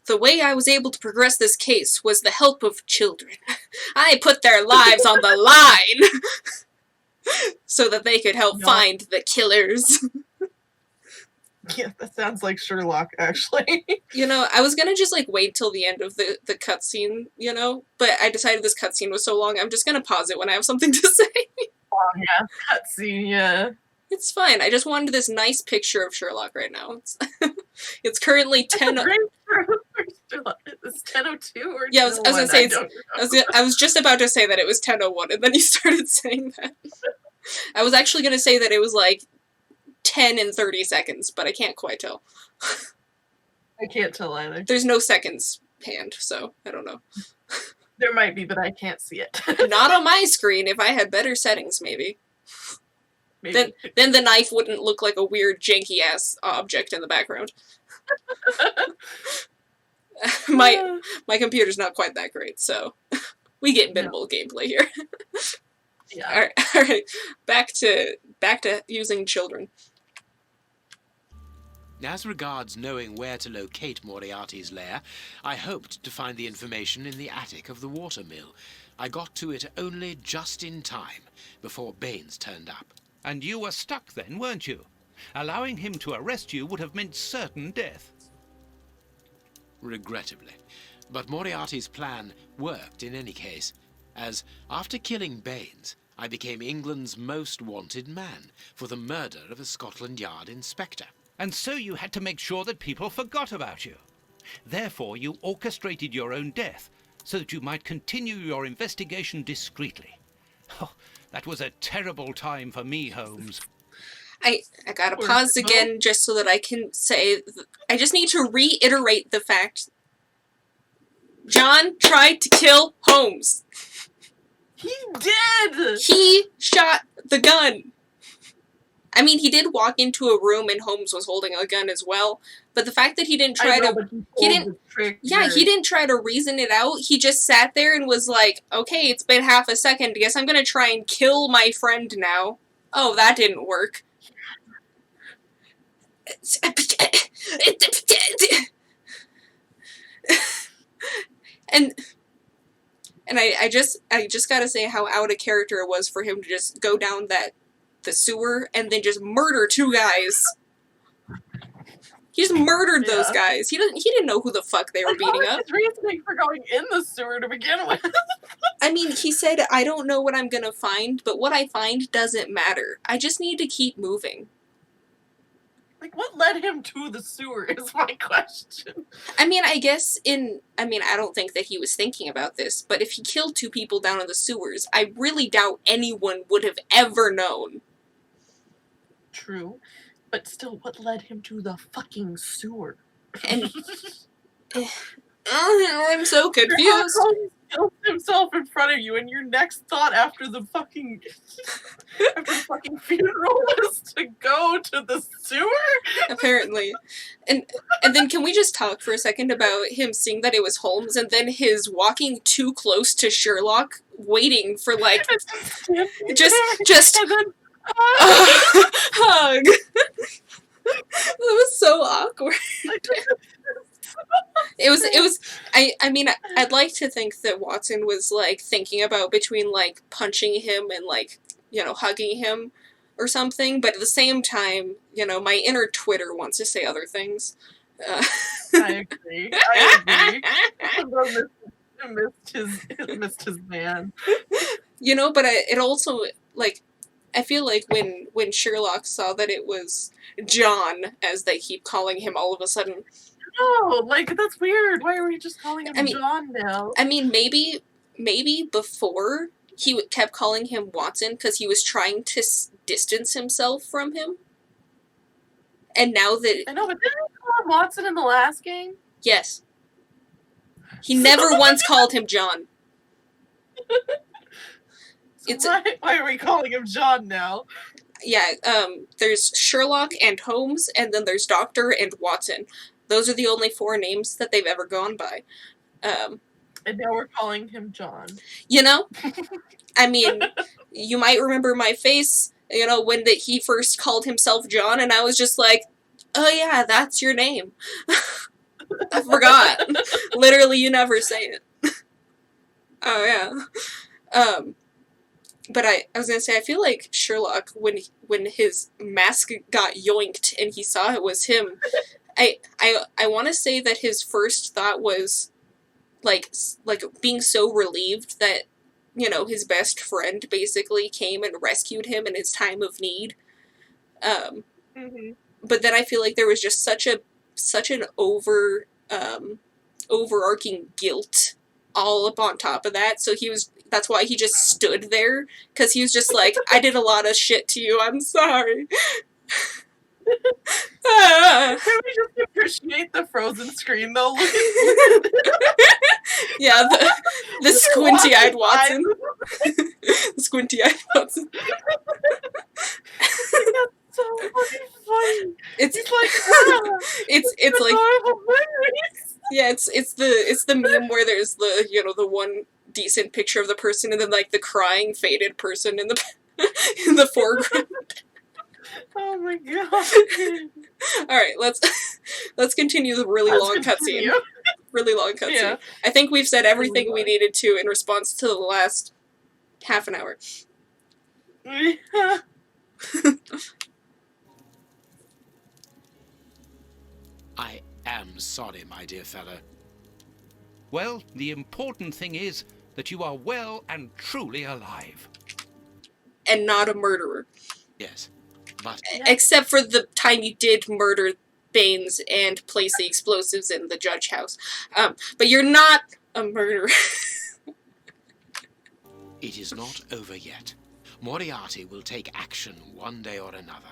The way I was able to progress this case was the help of children. I put their lives on the line so that they could help find the killers. Yeah, that sounds like Sherlock, actually. You know, I was gonna just, like, wait till the end of the cutscene, you know? But I decided this cutscene was so long, I'm just gonna pause it when I have something to say. Oh, yeah, cutscene, yeah. It's fine. I just wanted this nice picture of Sherlock right now. It's currently 10... It's 10:02 or Yeah, I was gonna 10:01? say, I I was just about to say that it was 10:01, and then you started saying that. I was actually gonna say that it was, like, 10 and 30 seconds, but I can't quite tell. I can't tell either. There's no seconds panned, so I don't know. There might be, but I can't see it. Not on my screen. If I had better settings, maybe. Maybe. Then the knife wouldn't look like a weird janky-ass object in the background. My computer's not quite that great, so we get minimal gameplay here. Yeah. All right. Back to using children. As regards knowing where to locate Moriarty's lair, I hoped to find the information in the attic of the water mill. I got to it only just in time, before Baines turned up. And you were stuck then, weren't you? Allowing him to arrest you would have meant certain death. Regrettably. But Moriarty's plan worked in any case, as after killing Baines, I became England's most wanted man for the murder of a Scotland Yard inspector. And so you had to make sure that people forgot about you. Therefore, you orchestrated your own death, so that you might continue your investigation discreetly. Oh, that was a terrible time for me, Holmes. I gotta pause again just so that I can say... I just need to reiterate the fact... John tried to kill Holmes. He did! He shot the gun. I mean, he did walk into a room and Holmes was holding a gun as well, but the fact that he didn't try he didn't try to reason it out. He just sat there and was like, okay, it's been half a second. Guess I'm gonna try and kill my friend now. Oh, that didn't work. And I just gotta say how out of character it was for him to just go down the sewer and then just murder 2 guys. He just murdered those guys. He didn't know who the fuck they were beating up. His reasoning for going in the sewer to begin with. I mean, he said, I don't know what I'm gonna find, but what I find doesn't matter. I just need to keep moving. Like, what led him to the sewer is my question. I mean, I don't think that he was thinking about this, but if he killed 2 people down in the sewers, I really doubt anyone would have ever known. True. But still, what led him to the fucking sewer? And I'm so confused. Holmes kills himself in front of you, and your next thought after the fucking funeral was to go to the sewer? Apparently. And then can we just talk for a second about him seeing that it was Holmes, and then his walking too close to Sherlock, waiting for, like, just And then, hug. It was so awkward. It was I mean, I'd like to think that Watson was, like, thinking about between, like, punching him and, like, you know, hugging him or something, but at the same time, you know, my inner Twitter wants to say other things. I agree. Missed his man. You know, but it also, like, I feel like when Sherlock saw that it was John, as they keep calling him all of a sudden. No, like, that's weird. Why are we just calling him I mean- John now? I mean, maybe before he kept calling him Watson because he was trying to distance himself from him. And now that... I know, but didn't he call him Watson in the last game? Yes. He never once called him John. So why are we calling him John now? Yeah, there's Sherlock and Holmes, and then there's Doctor and Watson. Those are the only 4 names that they've ever gone by. And now we're calling him John. You know? I mean, you might remember my face, you know, when he first called himself John, and I was just like, oh yeah, that's your name. I forgot. Literally, you never say it. Oh yeah. But I was gonna say, I feel like Sherlock, when his mask got yoinked and he saw it was him, I want to say that his first thought was, like being so relieved that, you know, his best friend basically came and rescued him in his time of need. But then I feel like there was just such an overarching guilt all up on top of that. So that's why he just stood there, because he was just like, I did a lot of shit to you, I'm sorry. Can we just appreciate the frozen screen though? Look at Yeah, the squinty-eyed Watson. The squinty-eyed Watson. That's so fucking funny. It's He's like, it's like, horrible memories. yeah, it's the meme where there's the, you know, the one decent picture of the person and then, like, the crying faded person in the foreground. Oh my god. All right, let's continue the really long cutscene. Really long cutscene. Yeah. I think we've said everything we needed to in response to the last half an hour. Yeah. I am sorry, my dear fellow. Well, the important thing is that you are well and truly alive. And not a murderer. Yes, but Except for the time you did murder Baines and place the explosives in the judge house. But you're not a murderer. it is not over yet. Moriarty will take action one day or another.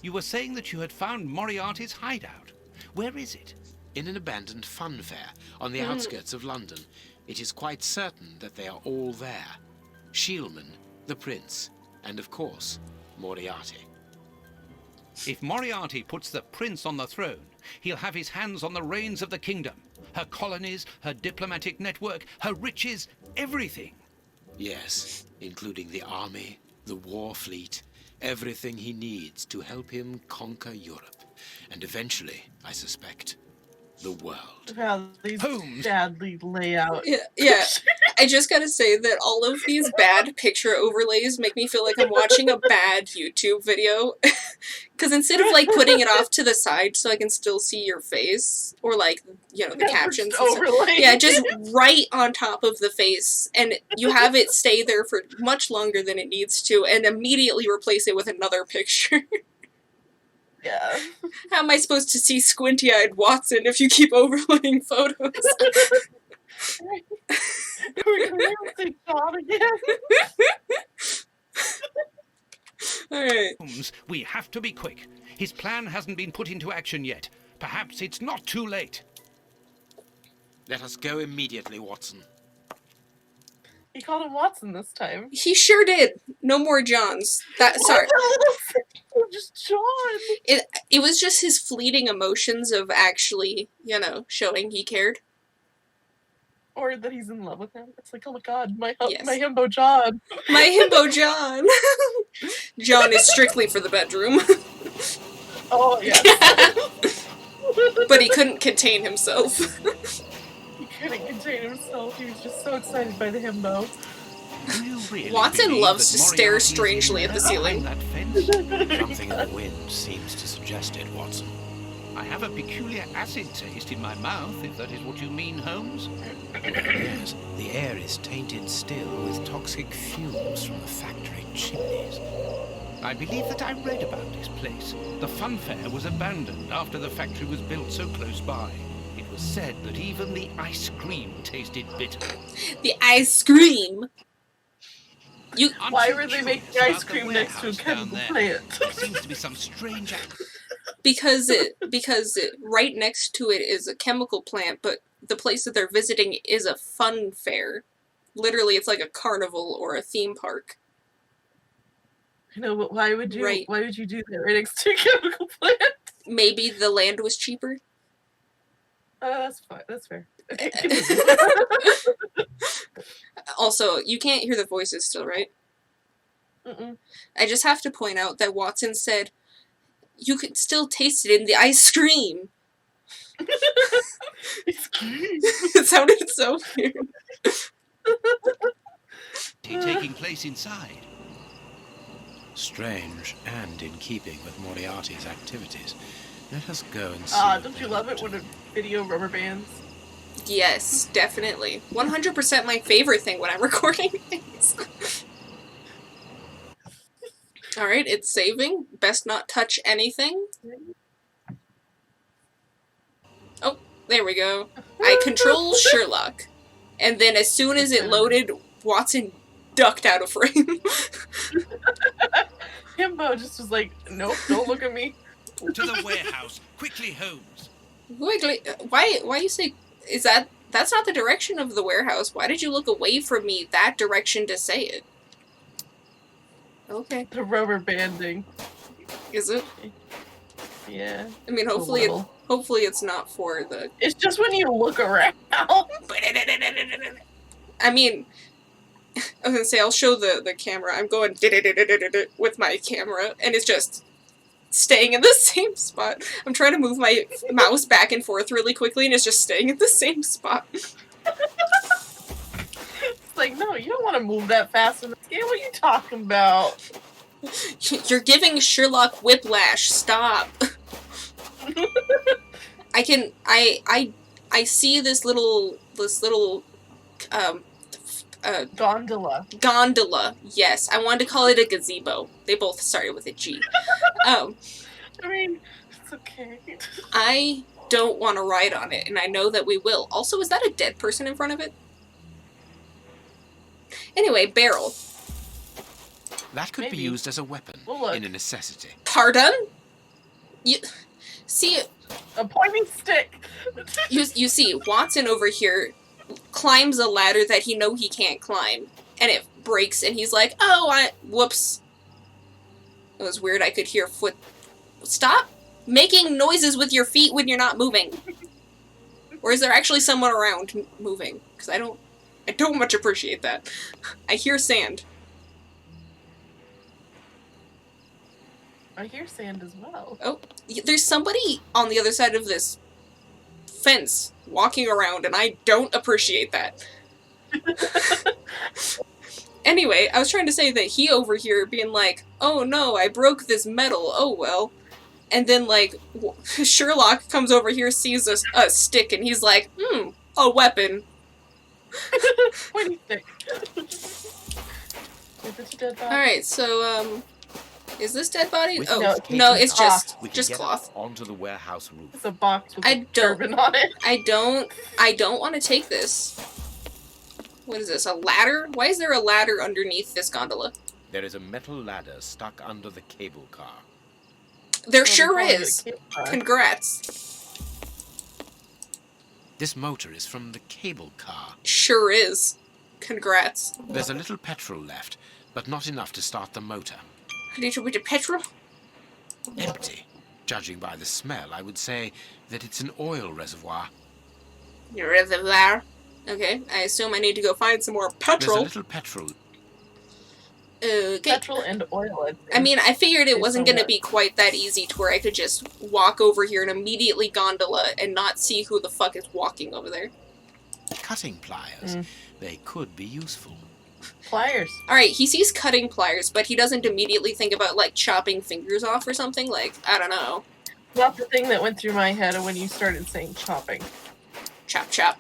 You were saying that you had found Moriarty's hideout. Where is it? In an abandoned fun fair on the outskirts of London. It is quite certain that they are all there. Shielman, the prince, and of course, Moriarty. If Moriarty puts the prince on the throne, he'll have his hands on the reins of the kingdom. Her colonies, her diplomatic network, her riches, everything. Yes, including the army, the war fleet, everything he needs to help him conquer Europe. And eventually, I suspect, the world. Wow, these Holmes. badly layout. Yeah. I just gotta say that all of these bad picture overlays make me feel like I'm watching a bad YouTube video. Because instead of, like, putting it off to the side so I can still see your face, or, like, you know, the captions and stuff. Overlay. Yeah, just right on top of the face, and you have it stay there for much longer than it needs to, and immediately replace it with another picture. Yeah. How am I supposed to see squinty-eyed Watson if you keep overlaying photos? We're gonna see John again. Alright. Holmes, we have to be quick. His plan hasn't been put into action yet. Perhaps it's not too late. Let us go immediately, Watson. He called him Watson this time. He sure did. No more Johns. Sorry. Just John. It was just his fleeting emotions of actually, showing he cared. Or that he's in love with him. It's like, oh my god, my Yes. himbo John. My himbo John. John is strictly for the bedroom. Oh, yeah. But he couldn't contain himself. He couldn't contain himself. He was just so excited by the himbo. Do you really Watson believe loves that to stare Moriarty is strangely at the ceiling. behind that fence? Something in the wind seems to suggest it, Watson. I have a peculiar acid taste in my mouth, if that is what you mean, Holmes. Yes, the air is tainted still with toxic fumes from the factory chimneys. I believe that I read about this place. The fun fair was abandoned after the factory was built so close by. It was said that even the ice cream tasted bitter. The ice cream. Aren't Why you were they curious making about ice the cream next to a warehouse down chemical there? plant? There seems to be some strange Because right next to it is a chemical plant, but the place that they're visiting is a fun fair. Literally, it's like a carnival or a theme park. I know, but why would you? Right. Why would you do that right next to a chemical plant? Maybe the land was cheaper. That's fine. That's fair. Okay. Also, you can't hear the voices still, right? Mm-mm. I just have to point out that Watson said, you could still taste it in the ice cream. It sounded so weird. taking place inside. Strange and in keeping with Moriarty's activities. Let us go and see. Don't you love it when a video rubber bands? Yes, definitely. 100% my favorite thing when I'm recording things. Alright, it's saving. Best not touch anything. Oh, there we go. I control Sherlock. And then as soon as it loaded, Watson ducked out of frame. Himbo just was like, nope, don't look at me. To the warehouse. Quickly, Holmes. Wiggly, why you say, that's not the direction of the warehouse. Why did you look away from me that direction to say it? Okay. The rubber banding. Is it? Yeah. I mean, a hopefully little. it's not for the... It's just when you look around. I mean, I was gonna say, I'll show the camera. I'm going with my camera, and it's just staying in the same spot. I'm trying to move my mouse back and forth really quickly, and it's just staying in the same spot. It's like, no, you don't want to move that fast in this game. What are you talking about? You're giving Sherlock whiplash. Stop. I see this little gondola. Yes, I wanted to call it a gazebo. They both started with a G. I mean, it's okay. I don't want to ride on it, and I know that we will. Also, is that a dead person in front of it? Anyway, barrel. That could Maybe. be used as a weapon Well, look. in a necessity. Pardon? You see, A pointing stick. you see, Watson over here climbs a ladder that he can't climb, and it breaks, and he's like, "Oh, whoops." It was weird. I could hear foot. Stop making noises with your feet when you're not moving. Or is there actually someone around moving? Because I don't much appreciate that. I hear sand. I hear sand as well. Oh, there's somebody on the other side of this fence walking around, and I don't appreciate that. Anyway, I was trying to say that he over here being like, "Oh no, I broke this metal, oh well." And then, like, Sherlock comes over here, sees a stick, and he's like, a weapon. Pointing stick. Is it a dead body? Alright, so, Is this dead body? With Oh, No, no, it's just We can just get cloth. up onto the warehouse roof. It's a box with I a don't- turban on it. I don't want to take this. What is this, a ladder? Why is there a ladder underneath this gondola? There is a metal ladder stuck under the cable car. There Oh, sure they call it a is. cable car. Congrats. This motor is from the cable car. Sure is. Congrats. There's a little petrol left, but not enough to start the motor. A little bit of petrol? Empty. Judging by the smell, I would say that it's an oil reservoir. Your reservoir. Okay, I assume I need to go find some more There's a petrol. little petrol. Okay. Petrol and oil. I mean, I figured it It's wasn't so going to what? be quite that easy to where I could just walk over here and immediately gondola and not see who the fuck is walking over there. Cutting pliers. Mm. They could be useful. Pliers. Alright, he sees cutting pliers, but he doesn't immediately think about, like, chopping fingers off or something. Like, I don't know. Not the thing that went through my head when you started saying chopping. Chop, chop.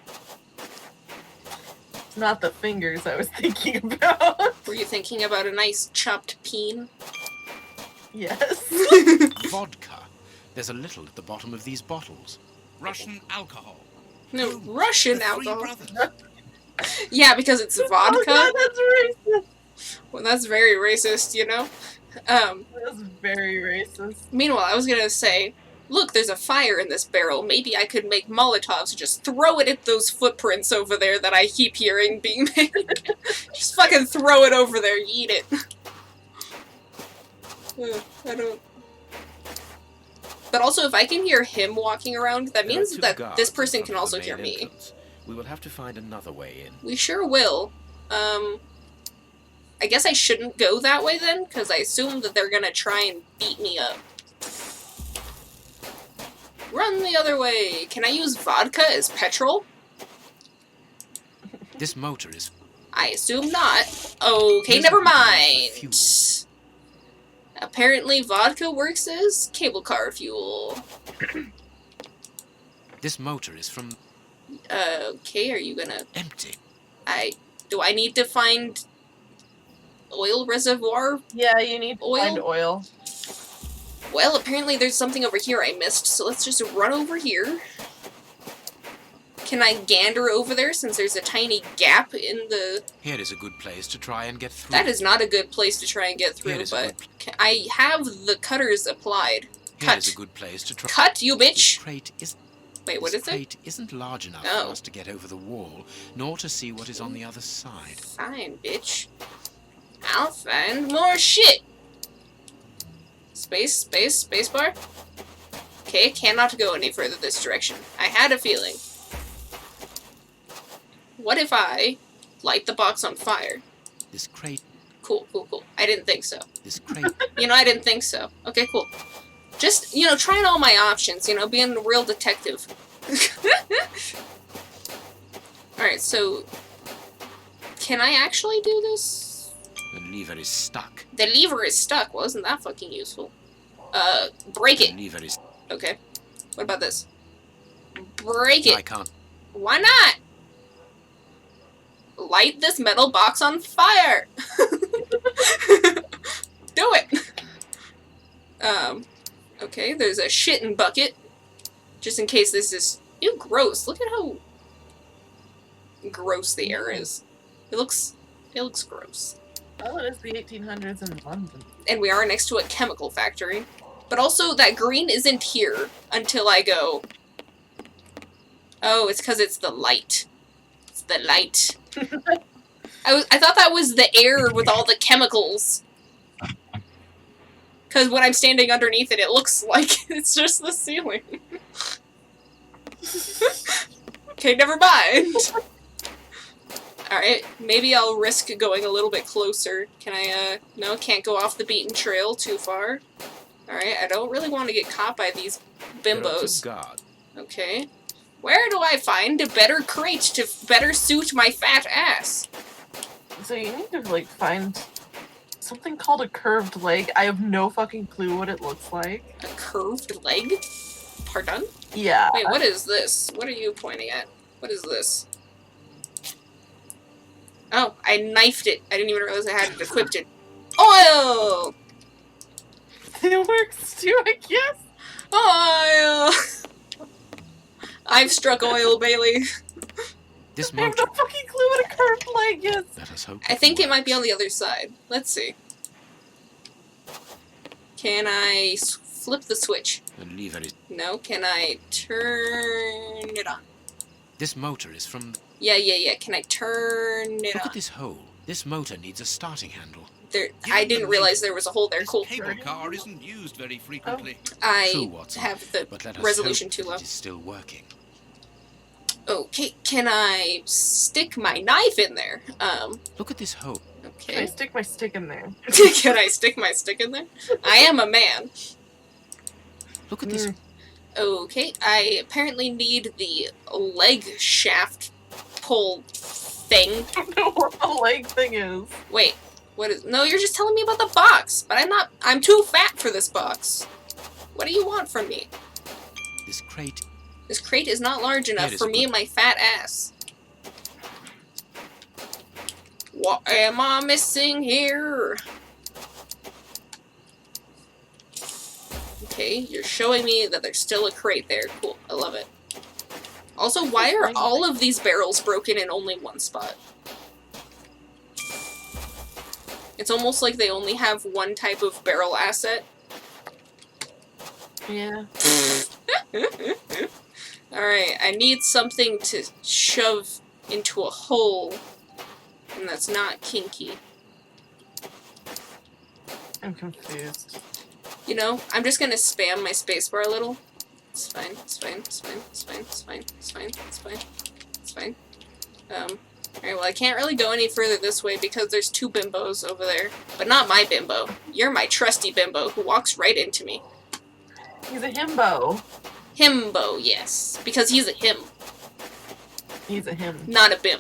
Not the fingers I was thinking about. Were you thinking about a nice chopped peen? Yes. Vodka. There's a little at the bottom of these bottles. Russian alcohol. No, Holmes, Russian the Three alcohol. Brothers. Yeah, because it's Oh vodka. god, that's racist. Well, that's very racist, you know? That's very racist. Meanwhile, I was gonna say, look, there's a fire in this barrel. Maybe I could make Molotovs and just throw it at those footprints over there that I keep hearing being made. Just fucking throw it over there, eat it. I don't... But also, if I can hear him walking around, that There are means two that guards this in person front can of also the hear main me. entrance. We will have to find another way in. We sure will. I guess I shouldn't go that way then, because I assume that they're gonna try and beat me up. Run the other way! Can I use vodka as petrol? This motor is... I assume not. Okay, Here's never what we mind. can use Apparently vodka works as cable car fuel. This motor is from... Okay, are you gonna... empty. Do I need to find oil reservoir? Yeah, you need to Oil? find oil. Well, apparently there's something over here I missed, so let's just run over here. Can I gander over there since there's a tiny gap in the... Here is a good place to try and get through. That is not a good place to try and get through, Here is a but good... I have the cutters applied. Here Cut. is a good place to try... Cut, you This bitch! crate is... Wait, what this is it? crate isn't large enough Oh. for us to get over the wall, nor to see what is on the other side. Fine, bitch. I'll find more shit! Space bar? Okay, cannot go any further this direction. I had a feeling. What if I light the box on fire? This crate... Cool. I didn't think so. This crate... You know, I didn't think so. Okay, cool. Just, you know, trying all my options, you know, being a real detective. Alright, so... Can I actually do this? The lever is stuck. The lever is stuck. Well, isn't that fucking useful? Break The it. lever is... Okay. What about this? Break it. I can't... Why not? Light this metal box on fire! Do it! Okay, there's a shitting bucket. Just in case this is... Ew, gross. Look at how gross the air is. It looks gross. Oh, it is the 1800s in London. And we are next to a chemical factory. But also, that green isn't here until I go... Oh, it's because it's the light. It's the light. I thought that was the air with all the chemicals. Because when I'm standing underneath it, it looks like it's just the ceiling. Okay, never mind. Alright, maybe I'll risk going a little bit closer. Can I, no, can't go off the beaten trail too far. Alright, I don't really want to get caught by these There are two bimbos. guards. Okay. Where do I find a better crate to better suit my fat ass? So you need to, like, find something called a curved leg. I have no fucking clue what it looks like. A curved leg? Pardon? Yeah. Wait, what is this? What are you pointing at? What is this? Oh, I knifed it. I didn't even realize I had it equipped. Oil! It works too, I guess. Oh, I've struck oil, Bailey. This I have motor. no fucking clue what a curved leg is. Let us hope. I think it might be on the other side. Let's see. Can I flip the switch? And lever is. No. Can I turn it on? This motor is from. Yeah. Can I turn it Look on? at this hole. This motor needs a starting handle. There, I didn't realize there was a hole there. This Cool. cable car isn't used very frequently. True, I Watson, have the but let us resolution hope too low. It is still working. Okay, can I stick my knife in there? Look at this hole. Can I Okay. stick my stick in there? Can I stick my stick in there? I am a man. Look at this. Okay, I apparently need the leg shaft pull thing. I don't know what the leg thing is. Wait, what is... No, you're just telling me about the box, but I'm too fat for this box. What do you want from me? This crate. This crate is not large enough That is for a me good- and my fat ass. What am I missing here? Okay, you're showing me that there's still a crate there. Cool, I love it. Also, why are all of these barrels broken in only one spot? It's almost like they only have one type of barrel asset. Yeah. Alright, I need something to shove into a hole, and that's not kinky. I'm confused. You know, I'm just gonna spam my spacebar a little. It's fine, it's fine, it's fine, it's fine, it's fine, it's fine, it's fine, it's fine. Alright, well I can't really go any further this way because there's two bimbos over there. But not my bimbo. You're my trusty bimbo who walks right into me. He's a himbo. Himbo, yes. Because he's a him, He's a him. not a bim.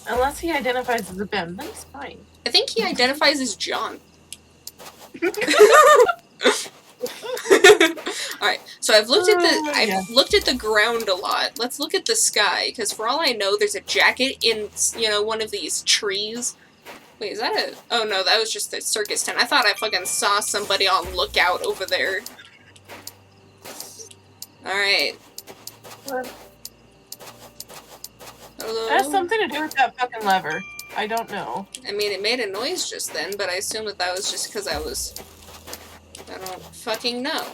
Unless he identifies as a bim, then he's fine. I think he identifies as John. Alright, so I've looked at Yeah. looked at the ground a lot. Let's look at the sky, because for all I know, there's a jacket in, you know, one of these trees. Wait, is that a... Oh no, that was just the circus tent. I thought I fucking saw somebody on lookout over there. Alright. What? Hello? It has something to do with that fucking lever. I don't know. I mean, it made a noise just then, but I assume that that was just because I was... I don't fucking know.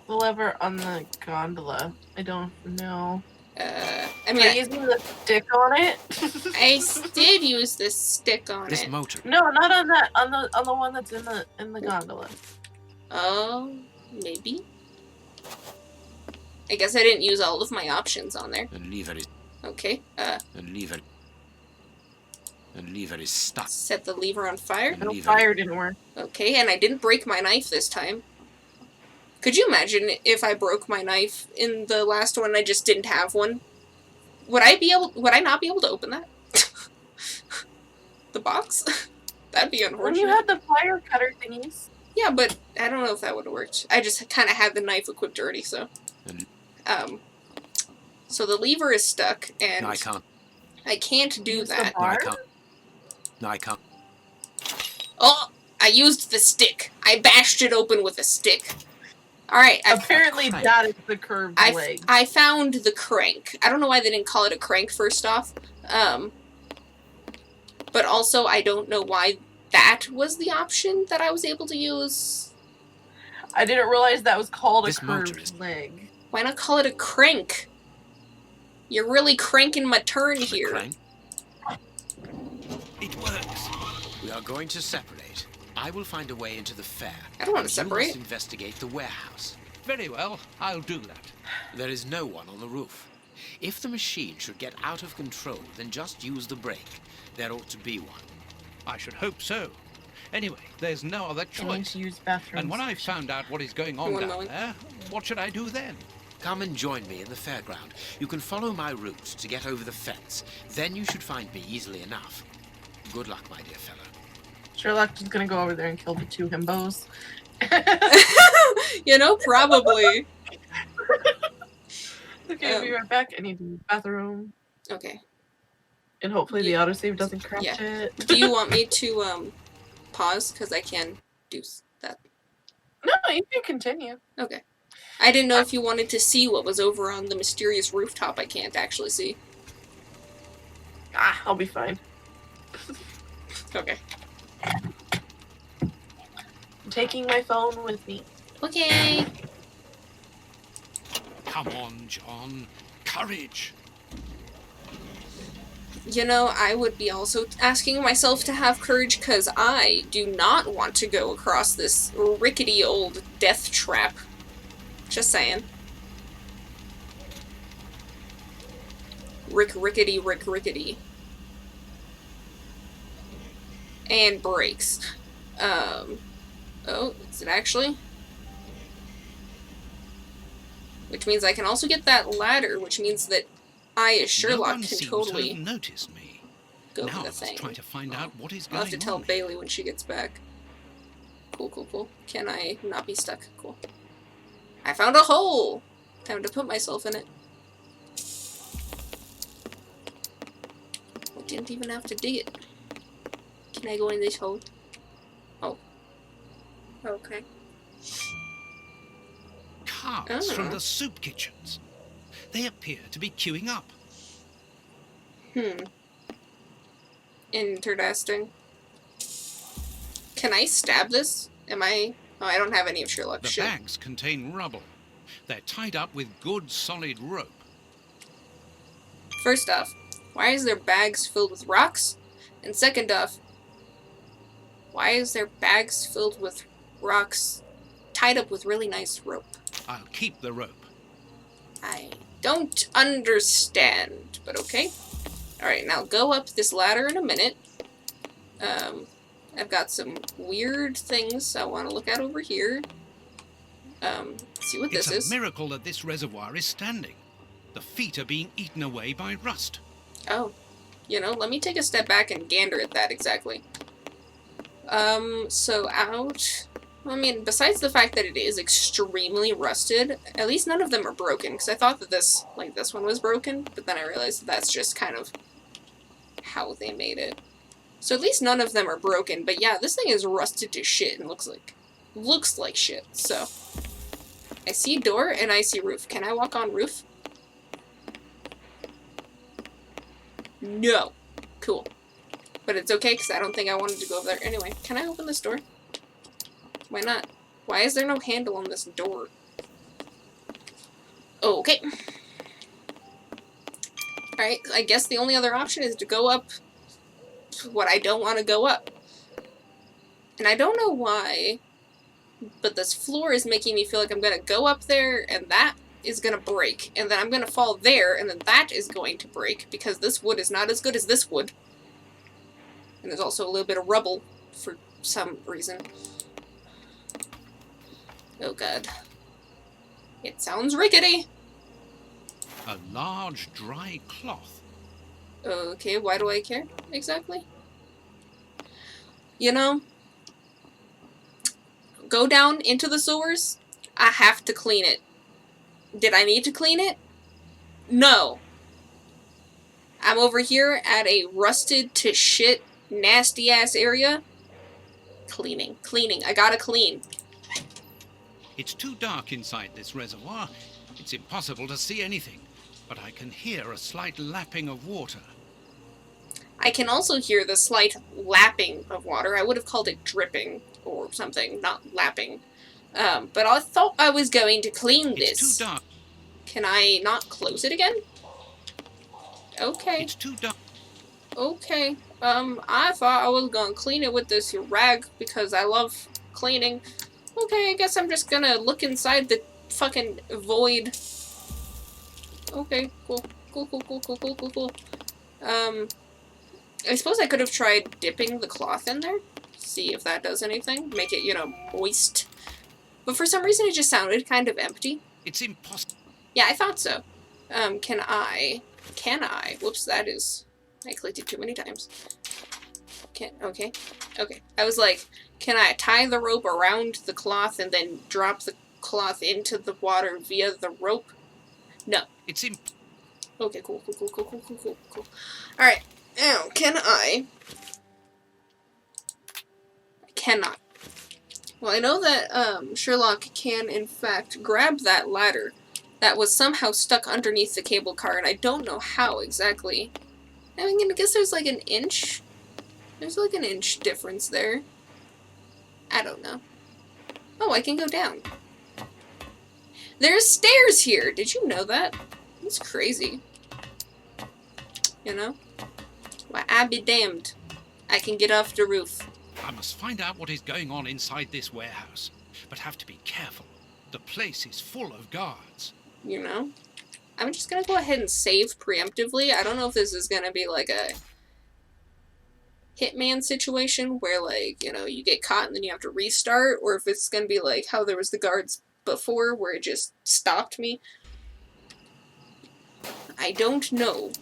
The lever on the gondola. I don't know. I mean, Are you using the stick on it? I did use this stick on This it. motor. No, not on that. On the one that's in the gondola. Oh, maybe. I guess I didn't use all of my options on there. And lever is. Okay, And lever. And lever is stuck. set the lever on fire. And No, lever. fire didn't work. Okay, and I didn't break my knife this time. Could you imagine if I broke my knife in the last one and I just didn't have one? Would I not be able to open that? The box? That'd be When unfortunate. you had the fire cutter thingies. Yeah, but I don't know if that would have worked. I just kind of had the knife equipped already, so. So the lever is stuck, and No, I can't. I can't do Use the that. No, I bar? can't. No, I can't. Oh, I used the stick. I bashed it open with a stick. Alright, Apparently Right. that is the curved leg. I found the crank. I don't know why they didn't call it a crank first off. But also, I don't know why that was the option that I was able to use. I didn't realize that was called a This motor curved is- leg. Why not call it a crank? You're really cranking my turn The here. crank. It works. We are going to separate. I will find a way into the fair. I don't want and to You separate. must investigate the warehouse. Very well, I'll do that. There is no one on the roof. If the machine should get out of control, then just use the brake. There ought to be one. I should hope so. Anyway, there's no other I need choice. to use bathrooms. And when I've found out what is going on One down moment. there, what should I do then? Come and join me in the fairground. You can follow my route to get over the fence. Then you should find me easily enough. Good luck, my dear fellow. Sherlock is gonna go over there and kill the two himbos. You know, probably. Okay, I'll be right back. I need to use the bathroom. Okay. And hopefully the autosave doesn't crash Yeah. it. Do you want me to, pause because I can do that. No, you can continue. Okay. I didn't know if you wanted to see what was over on the mysterious rooftop I can't actually see. Ah, I'll be fine. Okay. I'm taking my phone with me. Okay. Come on, John. Courage. You know, I would be also asking myself to have courage because I do not want to go across this rickety old death trap. Just saying. Rickety. And breaks. Oh, is it actually? Which means I can also get that ladder, which means that I, as Sherlock, no one can seems to totally have noticed me. go Now for the let's thing. try to find out what is I'll going have to tell on. Bailey when she gets back. Cool. Can I not be stuck? Cool. I found a hole! Time to put myself in it. I didn't even have to dig it. Can I go in this hole? Oh. Okay. Carts from the soup kitchens. They appear to be queuing up. Interesting. Can I stab this? Am I... Oh, I don't have any of Sherlock's The shit. bags contain rubble. They're tied up with good solid rope. First off, why is there bags filled with rocks? And second off, why is there bags filled with rocks tied up with really nice rope? I'll keep the rope. I don't understand, but okay. Alright, now go up this ladder in a minute. I've got some weird things I want to look at over here. See what this is. It's a miracle that this reservoir is standing. The feet are being eaten away by rust. Oh. You know, let me take a step back and gander at that exactly. So out... I mean, besides the fact that it is extremely rusted, at least none of them are broken, because I thought that this one was broken, but then I realized that that's just kind of how they made it. So at least none of them are broken, but yeah, this thing is rusted to shit and looks like shit, so. I see door and I see roof. Can I walk on roof? No. Cool. But it's okay, because I don't think I wanted to go over there. Anyway, can I open this door? Why not? Why is there no handle on this door? Okay. Alright, I guess the only other option is to go up what I don't want to go up. And I don't know why, but this floor is making me feel like I'm going to go up there, and that is going to break. And then I'm going to fall there, and then that is going to break, because this wood is not as good as this wood. And there's also a little bit of rubble for some reason. Oh god. It sounds rickety! A large dry cloth. Okay, why do I care, exactly? You know, go down into the sewers, I have to clean it. Did I need to clean it? No. I'm over here at a rusted to shit, nasty ass area. Cleaning. I gotta clean. It's too dark inside this reservoir. It's impossible to see anything, but I can hear a slight lapping of water. I can also hear the slight lapping of water. I would have called it dripping or something, not lapping. But I thought I was going to clean this. It's too dark. Can I not close it again? Okay. It's too dark. Okay. I thought I was gonna clean it with this rag because I love cleaning. Okay, I guess I'm just gonna look inside the fucking void. Okay, cool. Cool. I suppose I could have tried dipping the cloth in there. See if that does anything. Make it, you know, moist. But for some reason it just sounded kind of empty. It's impossible. Yeah, I thought so. Can I? Whoops, that is... I clicked it too many times. Okay. I was like, can I tie the rope around the cloth and then drop the cloth into the water via the rope? No. It's Okay, cool. Alright, now, can I cannot. Well, I know that Sherlock can, in fact, grab that ladder that was somehow stuck underneath the cable car, and I don't know how exactly. I mean, I guess there's like an inch. There's like an inch difference there. I don't know. Oh, I can go down. There's stairs here! Did you know that? That's crazy. You know? Well, I be damned. I can get off the roof. I must find out what is going on inside this warehouse, but have to be careful. The place is full of guards. You know? I'm just gonna go ahead and save preemptively. I don't know if this is gonna be like a Hitman situation where, like, you know, you get caught and then you have to restart, or if it's gonna be like how there was the guards before where it just stopped me. I don't know.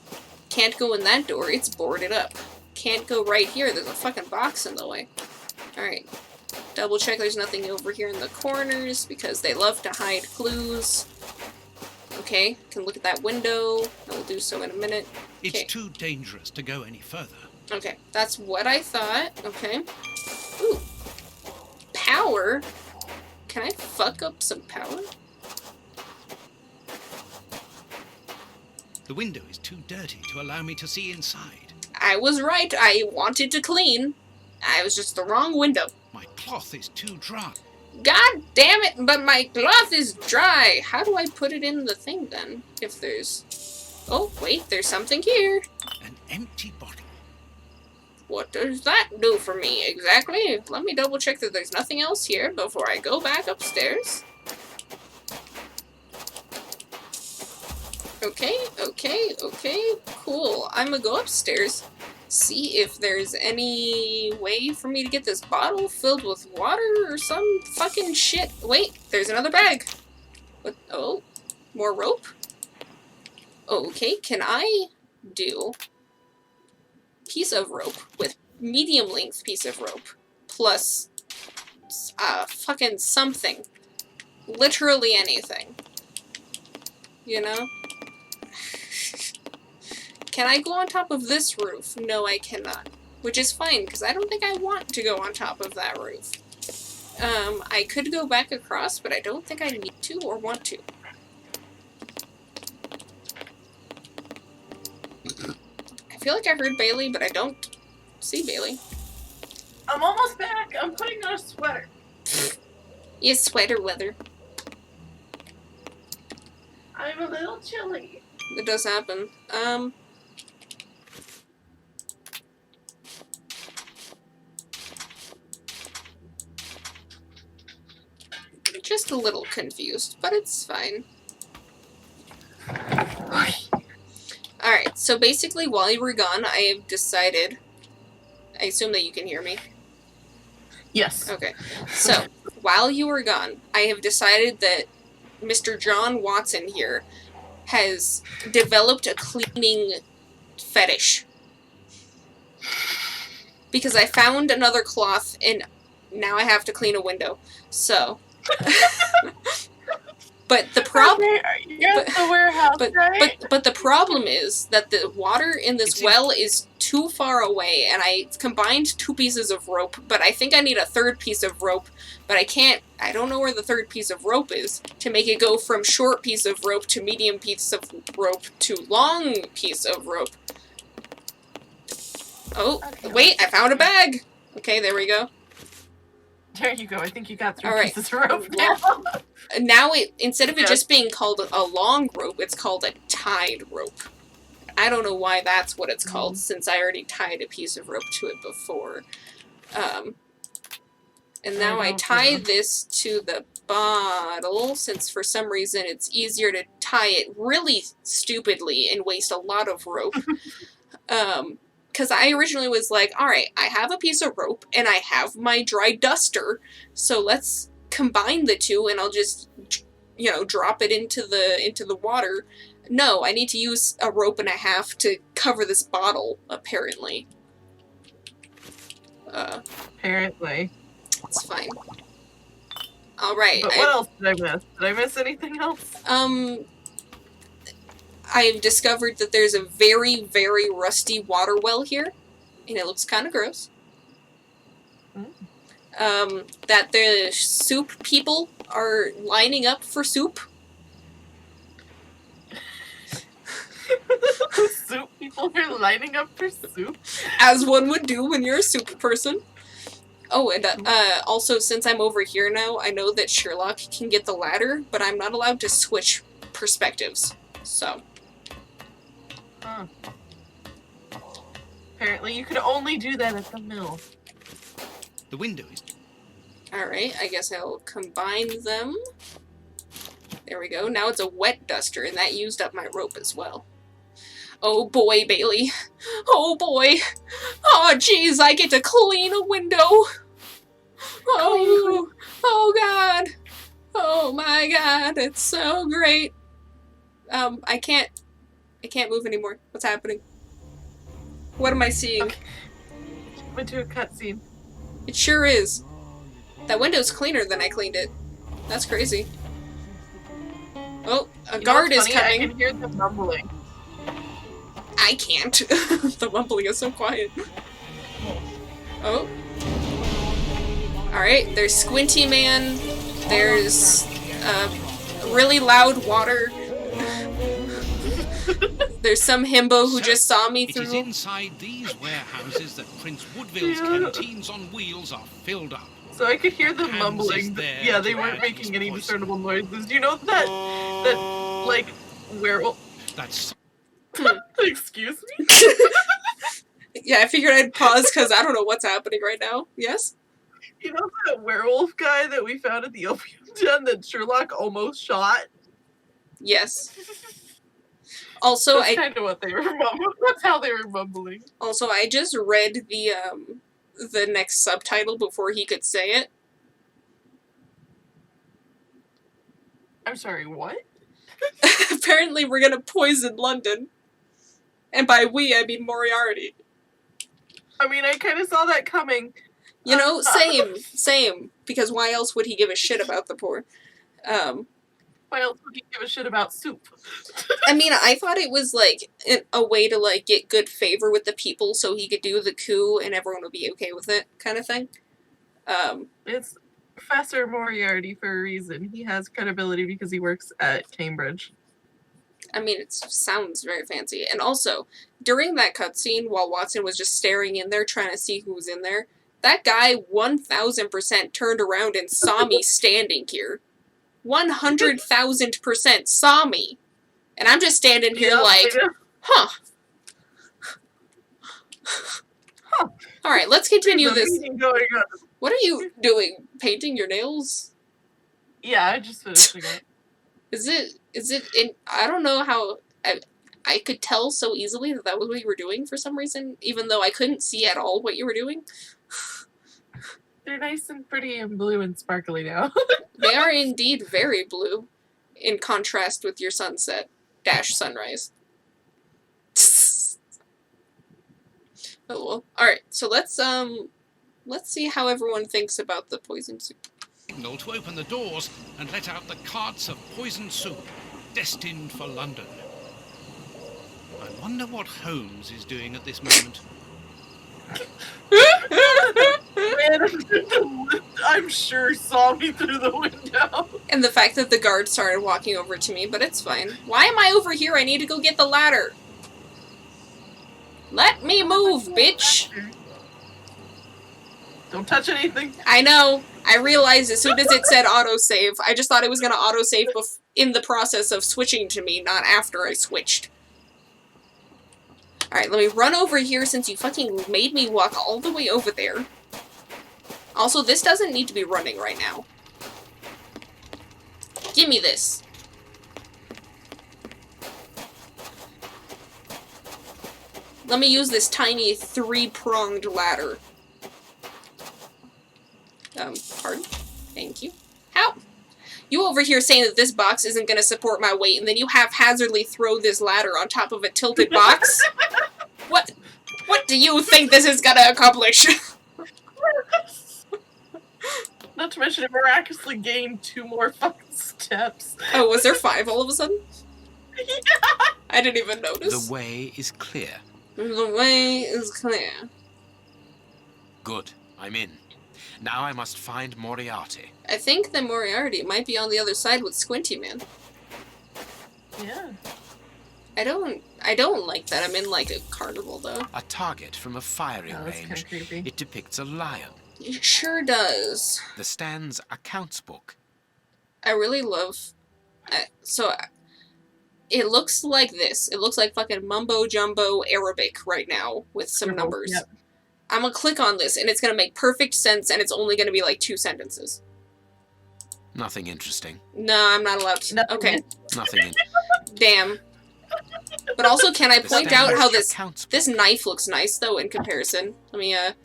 Can't go in that door, it's boarded up. Can't go right here, there's a fucking box in the way. Alright. Double check there's nothing over here in the corners, because they love to hide clues. Okay, can look at that window. I will do so in a minute. It's too dangerous to go any further. Okay, that's what I thought. Okay. Ooh. Power? Can I fuck up some power? The window is too dirty to allow me to see inside. I was right. I wanted to clean. I was just the wrong window. My cloth is too dry. God damn it, but my cloth is dry. How do I put it in the thing then? If there's... Oh, wait, there's something here. An empty bottle. What does that do for me exactly? Let me double check that there's nothing else here before I go back upstairs. Okay, cool. I'm gonna go upstairs, see if there's any way for me to get this bottle filled with water or some fucking shit. Wait, there's another bag. What? Oh, more rope? Okay, can I do piece of rope with medium length piece of rope plus fucking something. Literally anything. You know? Can I go on top of this roof? No, I cannot. Which is fine, because I don't think I want to go on top of that roof. I could go back across, but I don't think I need to or want to. I feel like I heard Bailey, but I don't see Bailey. I'm almost back. I'm putting on a sweater. Yes, sweater weather. I'm a little chilly. It does happen. Just a little confused, but it's fine. Alright, so basically while you were gone, I have decided... I assume that you can hear me. Yes. Okay. So, while you were gone, I have decided that Mr. John Watson here has developed a cleaning fetish. Because I found another cloth and now I have to clean a window. So... But the problem, You're at the warehouse, right? but the problem is that the water in this well is too far away, and I combined 2 pieces of rope. But I think I need a 3rd piece of rope, but I can't. I don't know where the 3rd piece of rope is to make it go from short piece of rope to medium piece of rope to long piece of rope. Oh, wait! I found a bag. Okay, there we go. There you go. I think you got 3 All right. pieces of rope now. Now, instead of it just being called a long rope, it's called a tied rope. I don't know why that's what it's called, since I already tied a piece of rope to it before. And now I tie this to the bottle, since for some reason it's easier to tie it really stupidly and waste a lot of rope. Because I originally was like, alright, I have a piece of rope, and I have my dry duster, so let's combine the two, and I'll just, you know, drop it into the water. No, I need to use a rope and a half to cover this bottle, apparently. Apparently. It's fine. Alright. But what else did I miss? Did I miss anything else? I've discovered that there's a very, very rusty water well here, and it looks kind of gross. that the soup people are lining up for soup. Soup people are lining up for soup. As one would do when you're a soup person. Oh, and also, since I'm over here now, I know that Sherlock can get the ladder, but I'm not allowed to switch perspectives, so. Huh. Apparently you could only do that at the mill. The window is... Alright, I guess I'll combine them. There we go. Now it's a wet duster, and that used up my rope as well. Oh boy, Bailey. Oh boy. Oh jeez, I get to clean a window. Oh, oh god. Oh my god, it's so great. I can't move anymore. What's happening? What am I seeing? Okay. Went to a cutscene. It sure is. That window's cleaner than I cleaned it. That's crazy. Oh, a guard is coming. I can hear them mumbling. I can't. The mumbling is so quiet. Oh. Alright, there's Squinty Man. There's really loud water. There's some himbo who just saw me through. It is inside these warehouses that Prince Woodville's canteens on wheels are filled up. So I could hear them Hans mumbling. is there Yeah, they to weren't add making his any poison. discernible noises. Do you know that like werewolf? That's... Excuse me. Yeah, I figured I'd pause because I don't know what's happening right now. Yes? You know that werewolf guy that we found at the opium den that Sherlock almost shot? Yes. Also, That's kind of what they were mumbling. That's how they were mumbling. Also, I just read the next subtitle before he could say it. I'm sorry, what? Apparently we're gonna poison London. And by we, I mean Moriarty. I mean, I kind of saw that coming. You know, same. Because why else would he give a shit about the poor? Why else would he give a shit about soup? I mean, I thought it was, like, a way to, like, get good favor with the people so he could do the coup and everyone would be okay with it, kind of thing. It's Professor Moriarty for a reason. He has credibility because he works at Cambridge. I mean, it sounds very fancy. And also, during that cutscene, while Watson was just staring in there trying to see who was in there, that guy 1000% turned around and saw me standing here. 100,000% saw me. And I'm just standing here like, huh. Alright, let's continue this. What are you doing? Painting your nails? Yeah, I just finished it. Is it in, I don't know how, I could tell so easily that that was what you were doing for some reason, even though I couldn't see at all what you were doing. They're nice and pretty and blue and sparkly now. They are indeed very blue, in contrast with your sunset / sunrise. Oh well. Alright, so let's see how everyone thinks about the poison soup. Signal to open the doors and let out the carts of poisoned soup, destined for London. I wonder what Holmes is doing at this moment. I'm sure saw me through the window. And the fact that the guard started walking over to me, but it's fine. Why am I over here? I need to go get the ladder. Let me move, bitch! Don't touch anything. I know. I realized as soon as it said autosave, I just thought it was going to autosave in the process of switching to me, not after I switched. Alright, let me run over here since you fucking made me walk all the way over there. Also, this doesn't need to be running right now. Give me this. Let me use this tiny 3-pronged ladder. Pardon? Thank you. How? You over here saying that this box isn't going to support my weight, and then you haphazardly throw this ladder on top of a tilted box? What do you think this is going to accomplish? Not to mention it miraculously gained 2 more fucking steps. Oh, was there 5 all of a sudden? Yeah. I didn't even notice. The way is clear. The way is clear. Good. I'm in. Now I must find Moriarty. I think the Moriarty might be on the other side with Squinty Man. Yeah. I don't like that I'm in, like, a carnival, though. A target from a firing Oh, that's kind range. of creepy. It depicts a lion. It sure does. The stand's accounts book. I really love... it looks like this. It looks like fucking mumbo-jumbo Arabic right now with some numbers. Yep. I'm gonna click on this, and it's gonna make perfect sense, and it's only gonna be, like, 2 sentences. Nothing interesting. No, I'm not allowed to. Nothing Okay. Nothing in Damn. But also, can I The point out how stand's accounts book. this knife looks nice, though, in comparison? Let me, it-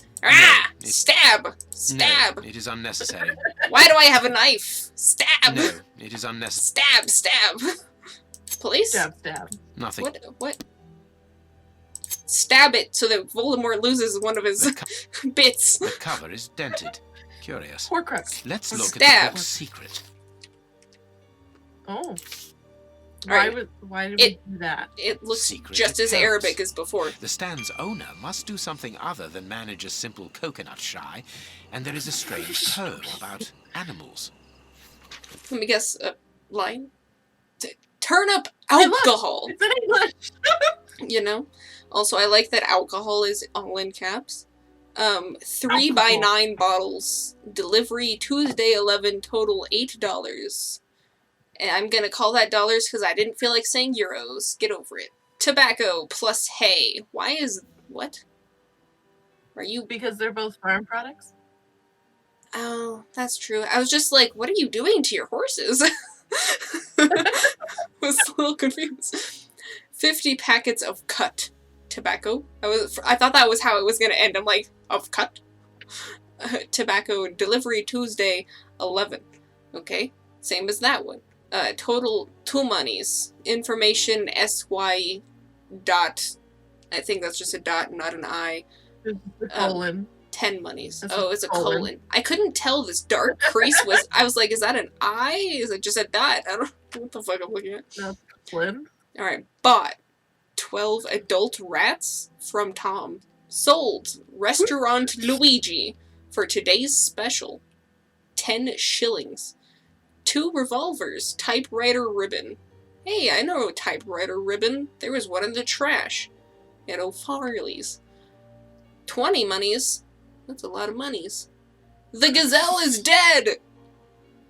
Stab! Stab! No, it is unnecessary. Why do I have a knife? Stab! No, it is unnecessary. Stab! Police? Stab, stab. Nothing. What? Stab it so that Voldemort loses one of his The, bits. the cover is dented. Curious. Horcrux. Let's look at Stab. the book's secret. Oh. Alright. Why did we do that? It looks Secret just as accounts. Arabic as before. The stand's owner must do something other than manage a simple coconut shy, and there is a strange poem about animals. Let me guess, line? Turnip alcohol! It's in English. You know? Also, I like that alcohol is all in caps. 3 by Alcohol. 9 bottles. Delivery Tuesday 11, total $8. And I'm gonna call that dollars because I didn't feel like saying euros. Get over it. Tobacco plus hay. Why is... what? Are you... Because they're both farm products. Oh, that's true. I was just like, what are you doing to your horses? Was a little confused. 50 packets of cut tobacco. I thought that was how it was gonna end. I'm like, of cut? Tobacco delivery Tuesday 11. Okay, same as that one. Total 2 monies. Information SY dot. I think that's just a dot, not an I. It's the colon. 10 monies. That's Oh, a it's a colon. colon. I couldn't tell this dark crease was... I was like, is that an I? Is it just a dot? I don't know what the fuck I'm looking at. Colon. Alright, bought 12 adult rats from Tom. Sold Restaurant Luigi for today's special. 10 shillings. 2 revolvers, typewriter ribbon. Hey, I know a typewriter ribbon. There was one in the trash. At O'Farley's. 20 monies. That's a lot of monies. The gazelle is dead!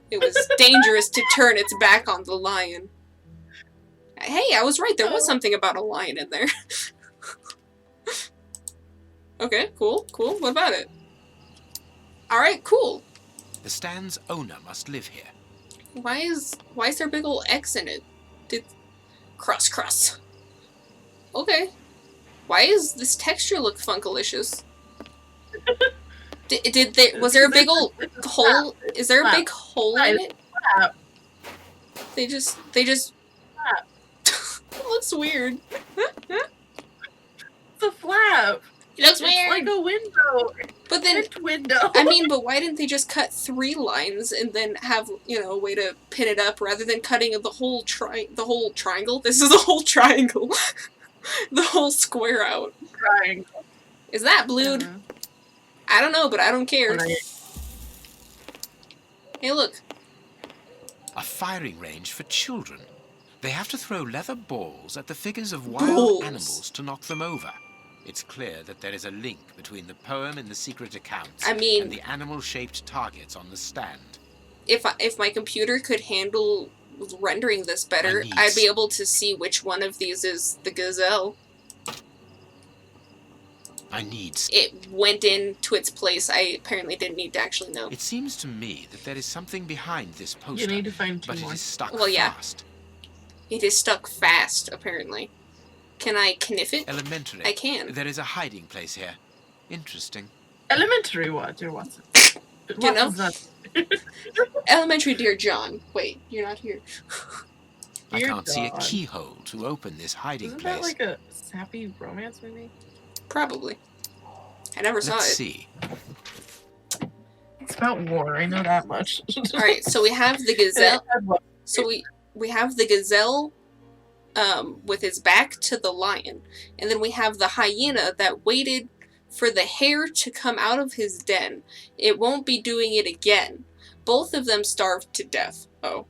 It was dangerous to turn its back on the lion. Hey, I was right. There was something about a lion in there. Okay, cool. What about it? Alright, cool. The stand's owner must live here. Why is there a big ol' X in it? Cross. Okay. Why is this texture look funkalicious? Was there a big ol' hole? Is there a big hole in it? They just it looks weird. It's a flap. It looks It's weird. like a window. But then, It's window. I mean, but why didn't they just cut 3 lines and then have, a way to pin it up rather than cutting the whole triangle? This is a whole triangle. The whole square out. Triangle. Is that blued? I don't know, but I don't care. Right. Hey, look. A firing range for children. They have to throw leather balls at the figures of wild Balls. animals to knock them over. It's clear that there is a link between the poem in the secret accounts I mean- and the animal-shaped targets on the stand. If my computer could handle rendering this better, I'd be able to see which one of these is the gazelle. It went into its place. I apparently didn't need to actually know. It seems to me that there is something behind this poster, You need to find 2 but it more. is stuck Well, yeah. fast. It is stuck fast, apparently. Can I kniff it? Elementary. I can. There is a hiding place here. Interesting. Elementary what or what's it? You know? What's that? Elementary Dear John. Wait, you're not here. I Dear can't see a God. keyhole to open this hiding Isn't place. that like a sappy romance movie? Probably. I never saw Let's it. see. It's about war, I know that much. Alright, so we have the gazelle. So we have the gazelle with his back to the lion. And then we have the hyena that waited for the hare to come out of his den. It won't be doing it again. Both of them starved to death. Oh.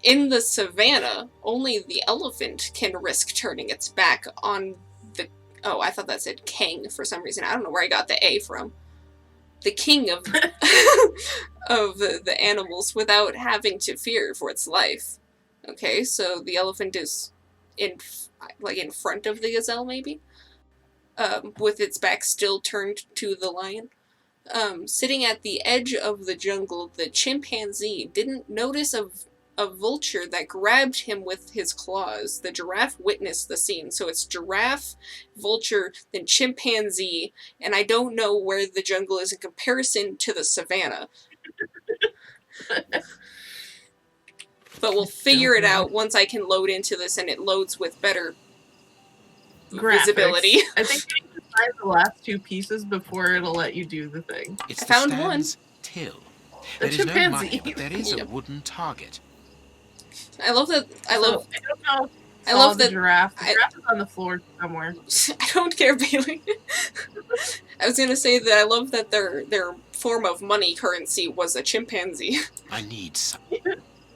In the savannah, only the elephant can risk turning its back on the... Oh, I thought that said king for some reason. I don't know where I got the A from. The king of, of the animals without having to fear for its life. Okay, so the elephant is in front of the gazelle, maybe? With its back still turned to the lion. Sitting at the edge of the jungle, the chimpanzee didn't notice a vulture that grabbed him with his claws. The giraffe witnessed the scene. So it's giraffe, vulture, then chimpanzee, and I don't know where the jungle is in comparison to the savannah. But we'll figure it out once I can load into this and it loads with better visibility. I think you need to find the last two pieces before it'll let you do the thing. It's I found the one. stand's till. The There is no chimpanzee. money, but there is Yeah. a wooden target. I love that. I don't know. I love the that- giraffe. The giraffe is on the floor somewhere. I don't care, Bailey. I was gonna say that I love that their form of money currency was a chimpanzee. I need some.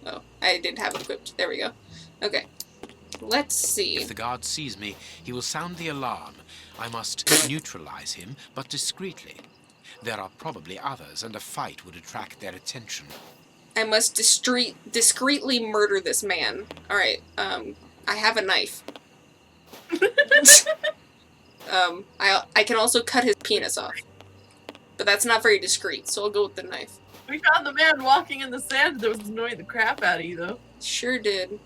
Oh, I didn't have it equipped. There we go. Okay. Let's see. If the guard sees me, he will sound the alarm. I must neutralize him, but discreetly. There are probably others, and a fight would attract their attention. I must discreetly murder this man. Alright, I have a knife. I can also cut his penis off. But that's not very discreet, so I'll go with the knife. We found the man walking in the sand that was annoying the crap out of you, though. Sure did.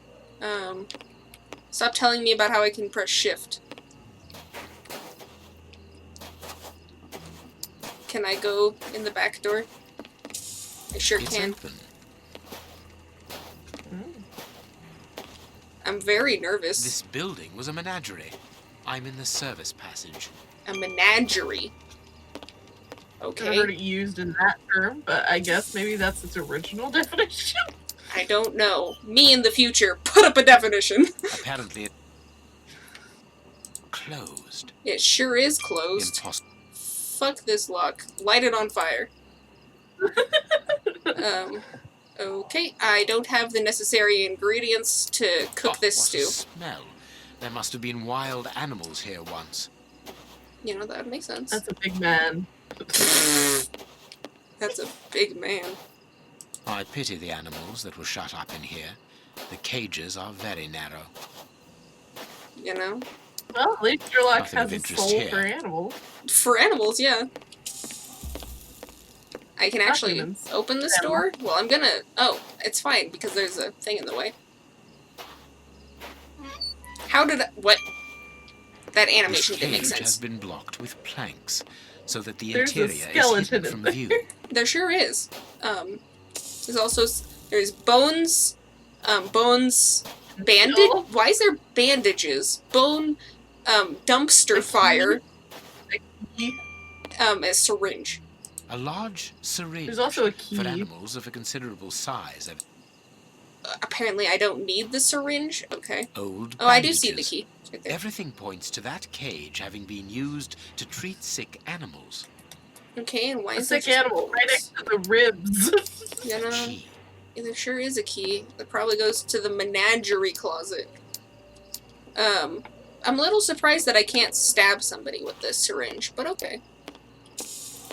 Stop telling me about how I can press shift. Can I go in the back door? I sure It's can. open. I'm very nervous. This building was a menagerie. I'm in the service passage. A menagerie. I Okay. heard it used in that term, but I guess maybe that's its original definition. I don't know. Me in the future, put up a definition. Apparently it... closed. It sure is closed. Impossible. Fuck this lock. Light it on fire. Okay. I don't have the necessary ingredients to cook this what stew. a smell. There must have been wild animals here once. You know, that would make sense. That's a big man. That's a big man. I pity the animals that were shut up in here. The cages are very narrow. You know? Well, at least Sherlock Nothing of has a interest soul here. for animals. For animals, yeah. I can actually humans. open this door? Well, I'm gonna... Oh, it's fine, because there's a thing in the way. How did I... What? That This animation didn't make cage has sense. been blocked with planks, so that the There's a interior is skeleton hidden in from view. There sure is. There's also... There's bones... bones... Bandage? Why is there bandages? Bone... dumpster fire... a syringe. A large syringe There's also a key. for animals of a considerable size. Apparently I don't need the syringe. Okay. Old Oh, I do see the bandages. key. It's right there. Everything points to that cage having been used to treat sick animals. Okay, and why A is there sick just animal right next to the ribs. You know, Key. yeah, there sure is a key. That probably goes to the menagerie closet. I'm a little surprised that I can't stab somebody with this syringe, but okay.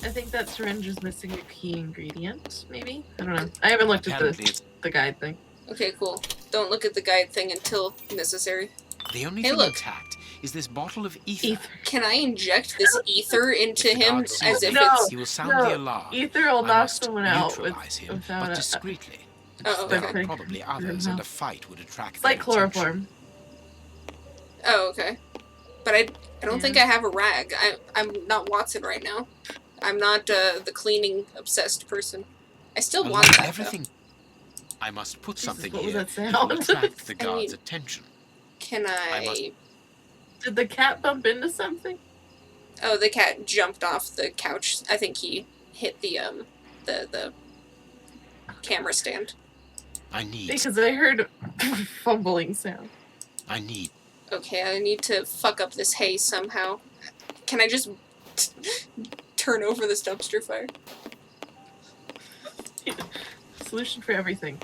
I think that syringe is missing a key ingredient, maybe? I don't know. I haven't looked at Apparently it's the guide thing. Okay, cool. Don't look at the guide thing until necessary. the only Hey, thing look. intact is this bottle of ether. Ether. Can I inject this ether into If the him guard sees as me, if No. it's... he will sound No. the alarm. Ether will I knock must someone out neutralize him, without but a- discreetly. Oh, There okay. are probably others, and a fight would attract It's like their attention. chloroform. Oh, okay. But I don't Yeah. think I have a rag. I'm not Watson right now. I'm not the cleaning obsessed person. I still want Along that everything. I must put Jesus, something what was here that that sound? will attract the I guard's mean- attention. though. Can I must- I... Did the cat bump into something? Oh, the cat jumped off the couch. I think he hit the camera stand. I need. Because I heard fumbling sound. I need. Okay, I need to fuck up this hay somehow. Can I just turn over this dumpster fire? Solution for everything.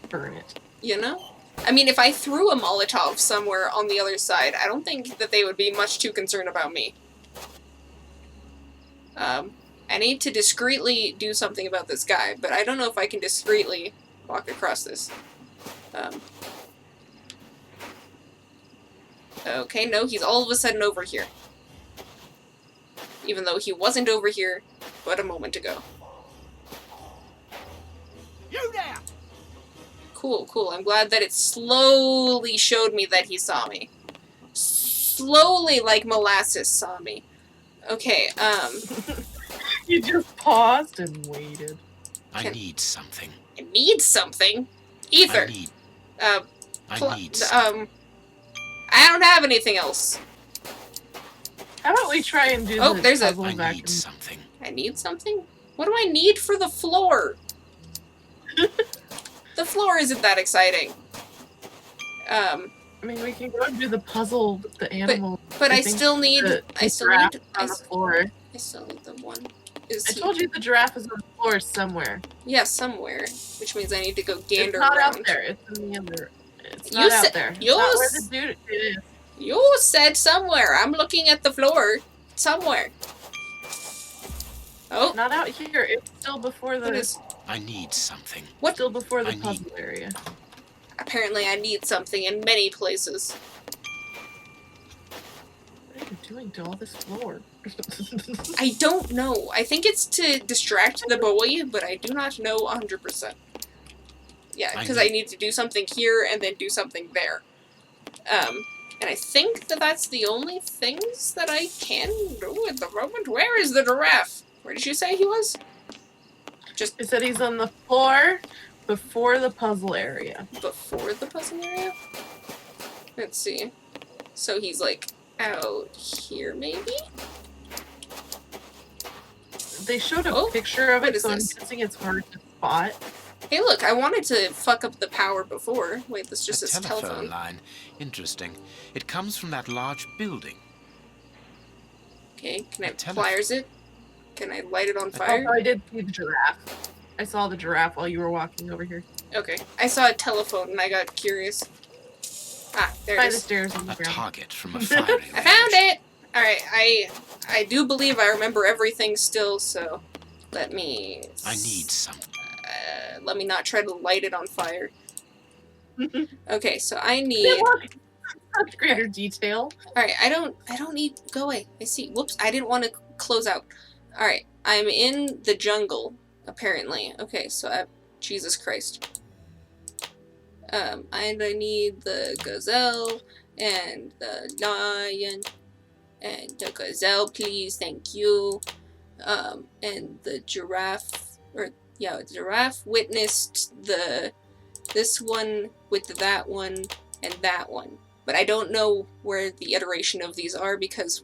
Burn it. You know? I mean, if I threw a Molotov somewhere on the other side, I don't think that they would be much too concerned about me. I need to discreetly do something about this guy, but I don't know if I can discreetly walk across this. Okay, no, he's all of a sudden over here. Even though he wasn't over here but a moment ago. You there! Cool, cool. I'm glad that it slowly showed me that he saw me. Slowly, like molasses saw me. Okay, You just paused and waited. I need something. I need something. Ether. I need something. I don't have anything else. How about we try and do Oh, the there's a- puzzle I back need in- something. I need something? What do I need for the floor? The floor isn't that exciting. I mean, we can go and do the puzzle with the animal. But I think still need, the I still giraffe need, is on the floor. I still need the one. I told you the giraffe is on the floor somewhere. Yeah, somewhere. Which means I need to go It's gander not around. out there. It's in the other. It's You not said- out there. It's you not where s- the dude it is. You said somewhere. I'm looking at the floor. Somewhere. Oh, Not out here. It's still before the. what is... I need something. Still before the I need- puzzle area. Apparently I need something in many places. What are you doing to all this floor? I don't know. I think it's to distract the boy, but I do not know 100%. Yeah, because I need to do something here and then do something there. And I think that that's the only things that I can do at the moment. Where is the giraffe? Where did you say he was? Just It said he's on the floor before the puzzle area. before the puzzle area? Let's see. So he's like out here, maybe? They showed a Oh, picture of what it, is so this? I'm guessing it's hard to spot. Hey, look, I wanted to fuck up the power before. Wait, that's just A his telephone telephone. line. Interesting. It comes from that large building. Okay, can I A telephone. pliers it? Can I light it on Also, fire? I did see the giraffe. I saw the giraffe while you were walking over here. Okay, I saw a telephone and I got curious. Ah, there By it the is. stairs on the A ground. target from a firing range. I found it! Alright, I do believe I remember everything still, so let me... I need something. let me not try to light it on fire. Okay, so I They need... look such greater detail. Alright, I don't need... Go away. I see. Whoops, I didn't want to close out. Alright, I'm in the jungle, apparently. Okay, so Jesus Christ. And I need the gazelle and the lion and the gazelle, please, thank you. And the giraffe, or yeah, the giraffe witnessed this one with that one and that one. But I don't know where the iteration of these are because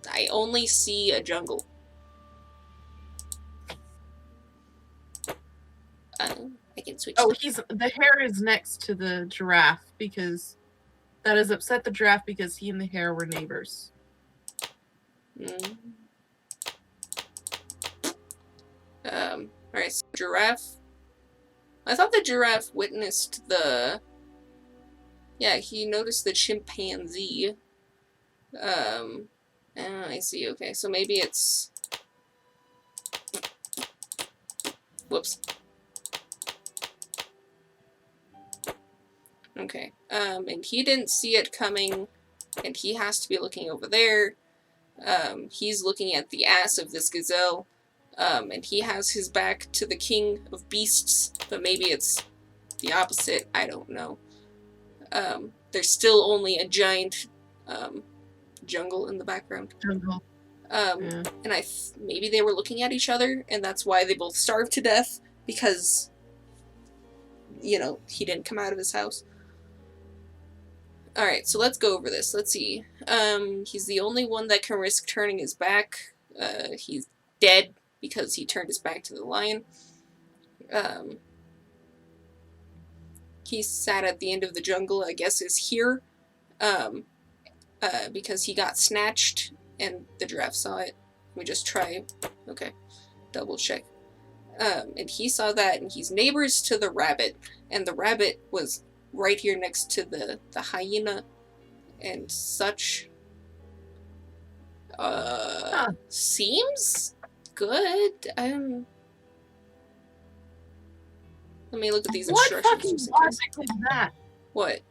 I only see a jungle. I can switch. Oh, the hare is next to the giraffe because that has upset the giraffe because he and the hare were neighbors. Mm. Alright, so giraffe. I thought the giraffe witnessed the... Yeah, he noticed the chimpanzee. I see, okay, so maybe it's... Whoops. Okay, and he didn't see it coming, and he has to be looking over there. He's looking at the ass of this gazelle, and he has his back to the king of beasts, but maybe it's the opposite, I don't know. There's still only a giant, jungle in the background. Jungle. Yeah. And maybe they were looking at each other, and that's why they both starved to death, because, you know, he didn't come out of his house. Alright, so let's go over this. Let's see. He's the only one that can risk turning his back. He's dead because he turned his back to the lion. He sat at the end of the jungle, I guess is here. because he got snatched and the giraffe saw it. We just try, okay, double check. And he saw that, and he's neighbors to the rabbit, and the rabbit was right here next to the hyena and such. Seems good. Let me look at these instructions. What fucking logic is that? What?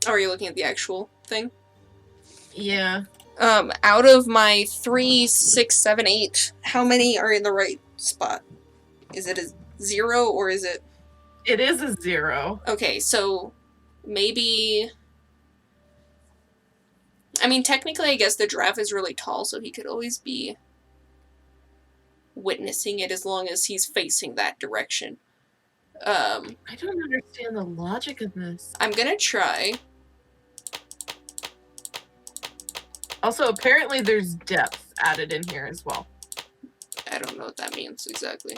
Oh, are you looking at the actual thing? Yeah. Out of my 3, 6, 7, 8, how many are in the right spot? Is it a 0 or is it? It is a 0. Okay, so maybe. I mean, technically, I guess the giraffe is really tall, so he could always be witnessing it as long as he's facing that direction. I don't understand the logic of this. I'm gonna try. Also, apparently there's depth added in here as well. I don't know what that means exactly.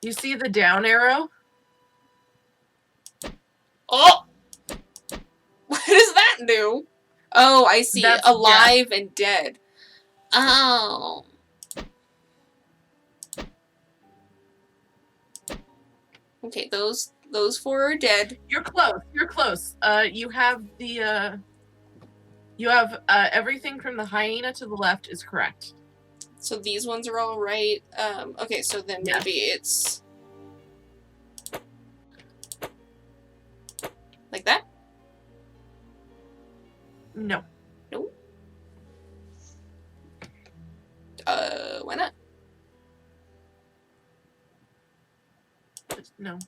You see the down arrow? Oh! What does that do? Oh, I see. That's Alive and dead. Oh. Okay, those 4 are dead. You're close. You're close. You have the everything from the hyena to the left is correct. So these ones are all right. Okay, so then maybe it's like that? No. Nope. Why not? No.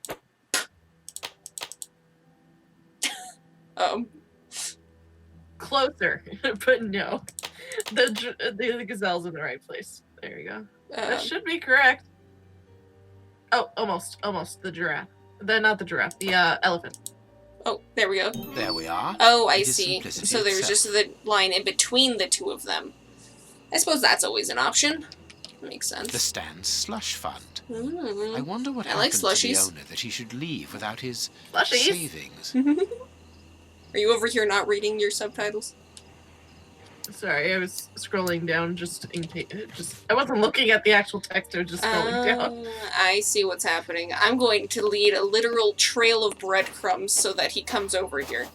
Closer, but no. The gazelle's in the right place. There you go. That should be correct. Oh, almost. The giraffe. Not the giraffe. The elephant. Oh, there we go. There we are. Oh, I It is see. simplicity So there's itself. just the line in between the two of them. I suppose that's always an option. Makes sense. The Stan's slush fund. Mm. I wonder what I like happened to the slushies. owner that he should leave without his Slushies? savings. Are you over here not reading your subtitles? Sorry, I was scrolling down just in case. I wasn't looking at the actual text. I was just scrolling down. I see what's happening. I'm going to lead a literal trail of breadcrumbs so that he comes over here.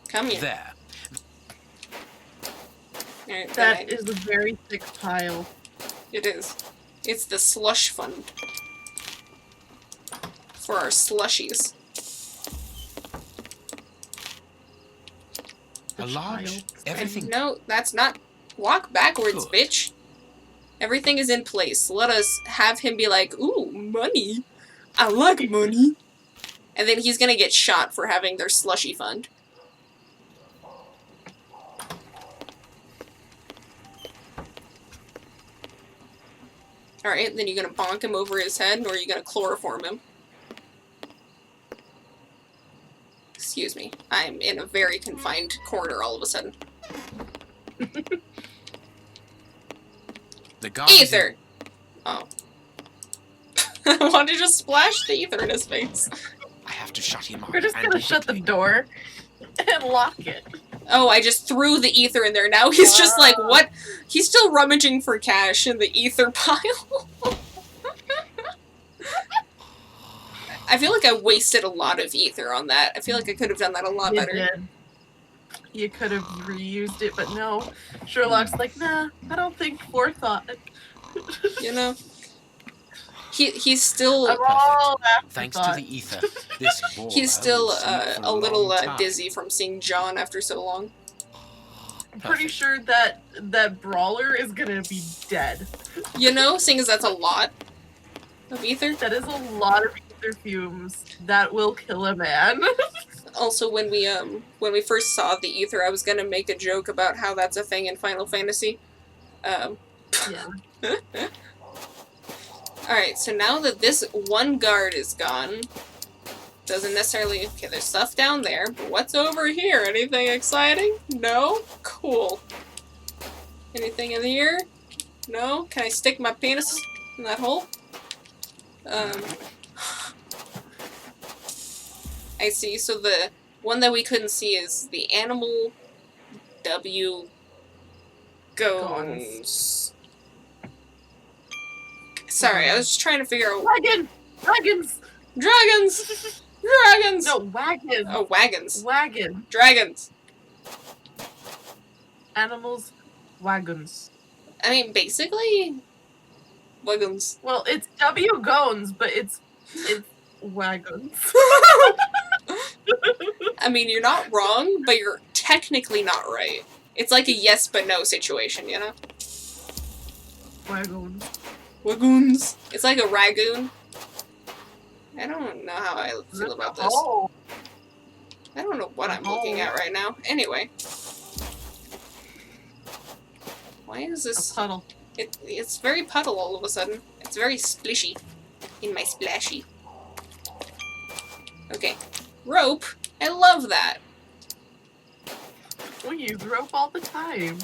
Come here. There. Alright, That is a very thick pile. It is. It's the slush fund. For our slushies. A large. child. Everything. No, that's not. Walk backwards, Good. bitch. Everything is in place. Let us have him be like, ooh, money. I like money. And then he's gonna get shot for having their slushy fund. Alright, then you're gonna bonk him over his head, or are you gonna chloroform him? Excuse me. I'm in a very confined corner all of a sudden. The guard is in- Ether! Oh. I wanted to just splash the ether in his face. I have to shut him up. We're just and gonna shut the quickly. door and lock it. Oh, I just threw the ether in there. Now he's just like, what? He's still rummaging for cash in the ether pile. I feel like I wasted a lot of ether on that. I feel like I could have done that a lot You better. did. You could have reused it, but no. Sherlock's like, nah, I don't think forethought. You know? He's still... I'm all Thanks to afterthought. the ether, this boar He's still will sleep for a little long time. dizzy from seeing John after so long. I'm pretty sure that brawler is gonna be dead. You know, seeing as that's a lot of ether. That is a lot of ether fumes that will kill a man. Also, when we first saw the ether, I was gonna make a joke about how that's a thing in Final Fantasy. Yeah. Alright, so now that this one guard is gone, doesn't necessarily... Okay, there's stuff down there, but what's over here? Anything exciting? No? Cool. Anything in here? No? Can I stick my penis in that hole? I see, so One that we couldn't see is the animal W goes. Sorry, I was just trying to figure out. Dragons! Dragons! Dragons! No, wagons. Oh, wagons. Wagon. Dragons. Animals, wagons. I mean, basically, wagons. Well, it's W gones, but it's wagons. I mean, you're not wrong, but you're technically not right. It's like a yes but no situation, you know? Wagons. Wagoons. It's like a ragoon. I don't know how I feel about this. Oh, I don't know what I'm looking at right now. Anyway. Why is a this... puddle. It's very puddle all of a sudden. It's very splishy. In my splashy. Okay. Rope. I love that. We use rope all the time.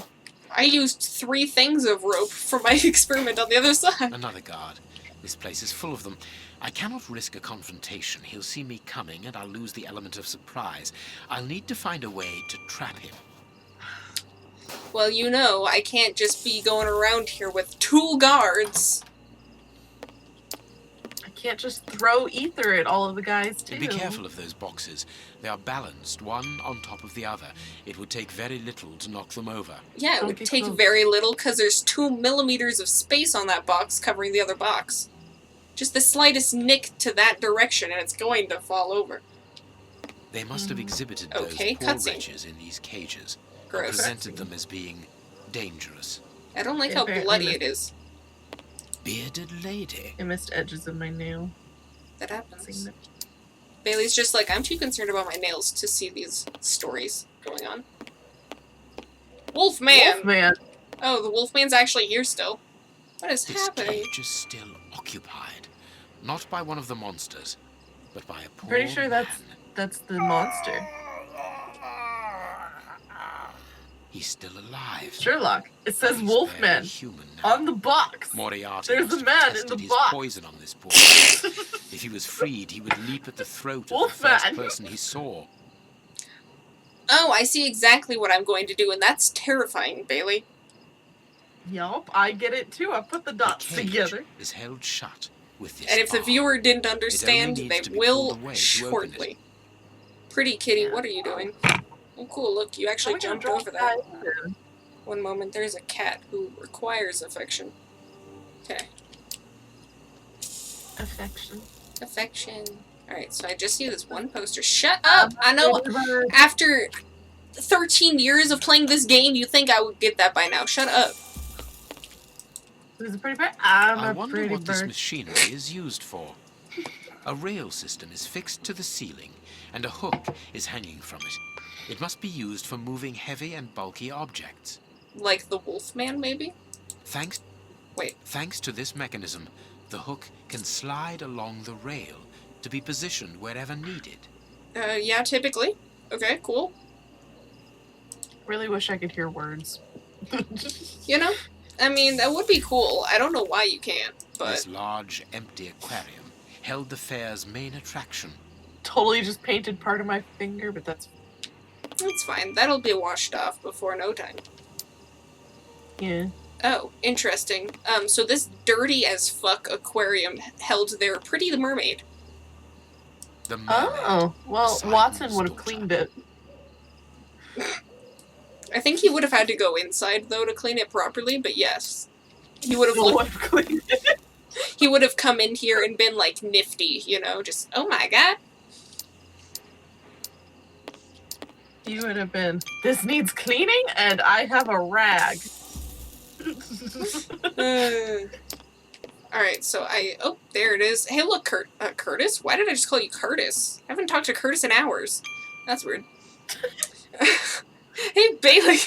I used 3 things of rope for my experiment on the other side. Another guard. This place is full of them. I cannot risk a confrontation. He'll see me coming, and I'll lose the element of surprise. I'll need to find a way to trap him. Well, you know, I can't just be going around here with 2 guards. I can't just throw ether at all of the guys, too. Be careful of those boxes. They are balanced, one on top of the other. It would take very little to knock them over. Yeah, it would Okay, take cool. very little because there's 2 millimeters of space on that box covering the other box. Just the slightest nick to that direction and it's going to fall over. They must have exhibited Okay, those poor cutscene. wretches in these cages. Gross. Presented them as being dangerous. I don't like how Apparently bloody missed- it is. Bearded lady. I missed edges of my nail. That happens. Seen it. Bailey's just like, I'm too concerned about my nails to see these stories going on. Wolfman! Wolfman. Oh, the Wolfman's actually here still. What is This happening? cage is still occupied. Not by one of the monsters, but by a poor Pretty sure man. that's the monster. He's still alive. Sherlock. It says He's Wolfman barely human now. on the box. Moriarty There's must a have man in tested the his box. poison on this poor man. If he was freed, he would leap at the throat of the Wolfman. first person he saw. Oh, I see exactly what I'm going to do, and that's terrifying, Bailey. Yup, I get it too. I put the dots The cage together. is held shut with this And if the bar. viewer didn't understand, needs they to be will pulled away to shortly. Pretty kitty, Yeah. what are you doing? Oh, cool, look, you actually I'm gonna jumped drop over that. in. One moment, there's a cat who requires affection. Okay. Affection. Affection. Alright, so I just see this one poster. Shut up! I know Bird. after 13 years of playing this game, you think I would get that by now. Shut up. Who's a pretty bird? I'm I a wonder pretty what this bird. machinery is used for. A rail system is fixed to the ceiling, and a hook is hanging from it. It must be used for moving heavy and bulky objects. Like the Wolfman, maybe? Thanks Wait. Thanks to this mechanism, the hook can slide along the rail to be positioned wherever needed. Yeah, typically. Okay, cool. Really wish I could hear words. You know? I mean, that would be cool. I don't know why you can't, but... This large, empty aquarium held the fair's main attraction. Totally just painted part of my finger, but that's That's fine. That'll be washed off before no time. yeah. Oh, interesting. So this dirty as fuck aquarium held their Pretty the Mermaid. The mermaid, Oh, well, Poseidon's Watson would have daughter. cleaned it. I think he would have had to go inside, though, to clean it properly, but yes. He would have Well, looked, I've cleaned it. he would have come in here and been, like, nifty, you know? Just, oh my god. You would have been, this needs cleaning, and I have a rag. Alright, so oh, there it is. Hey, look, Curtis? Why did I just call you Curtis? I haven't talked to Curtis in hours. That's weird. Hey, Bailey.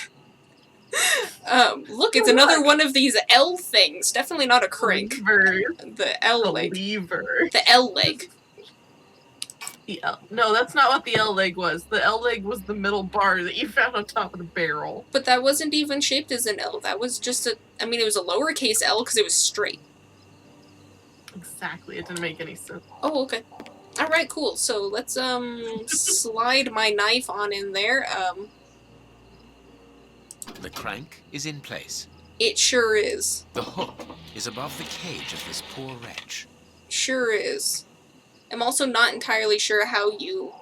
Look, it's another one of these L things. Definitely not a crank. Lever. The L leg. Lever. The L leg. The L. No, that's not what the L leg was. The L leg was the middle bar that you found on top of the barrel. But that wasn't even shaped as an L. That was just I mean, it was a lowercase L because it was straight. Exactly. It didn't make any sense. Oh, okay. Alright, cool. So let's, slide my knife on in there. The crank is in place. It sure is. The hook is above the cage of this poor wretch. Sure is. I'm also not entirely sure how you...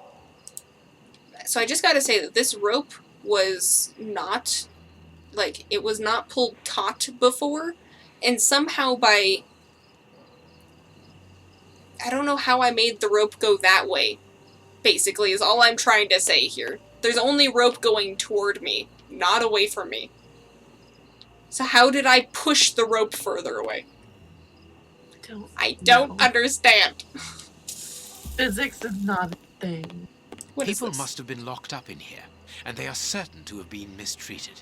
So I just gotta say that this rope was not... Like, it was not pulled taut before, and somehow by... I don't know how I made the rope go that way, basically, is all I'm trying to say here. There's only rope going toward me, not away from me. So how did I push the rope further away? I don't understand. Physics is not a thing. What is People this? must have been locked up in here, and they are certain to have been mistreated.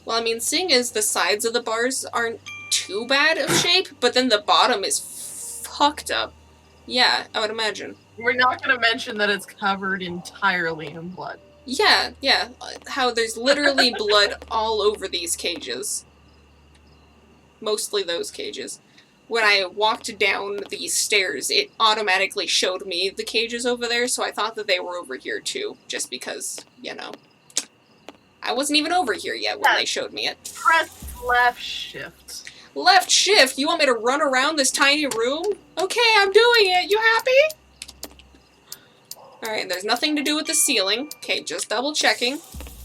Well, I mean, seeing as the sides of the bars aren't too bad of shape, but then the bottom is fucked up. Yeah, I would imagine. We're not going to mention that it's covered entirely in blood. Yeah, yeah. How there's literally blood all over these cages. Mostly those cages. When I walked down these stairs, it automatically showed me the cages over there, so I thought that they were over here too, just because, you know. I wasn't even over here yet when they showed me it. Press left shift. Left shift? You want me to run around this tiny room? Okay, I'm doing it. You happy? Alright, there's nothing to do with the ceiling. Okay, just double checking.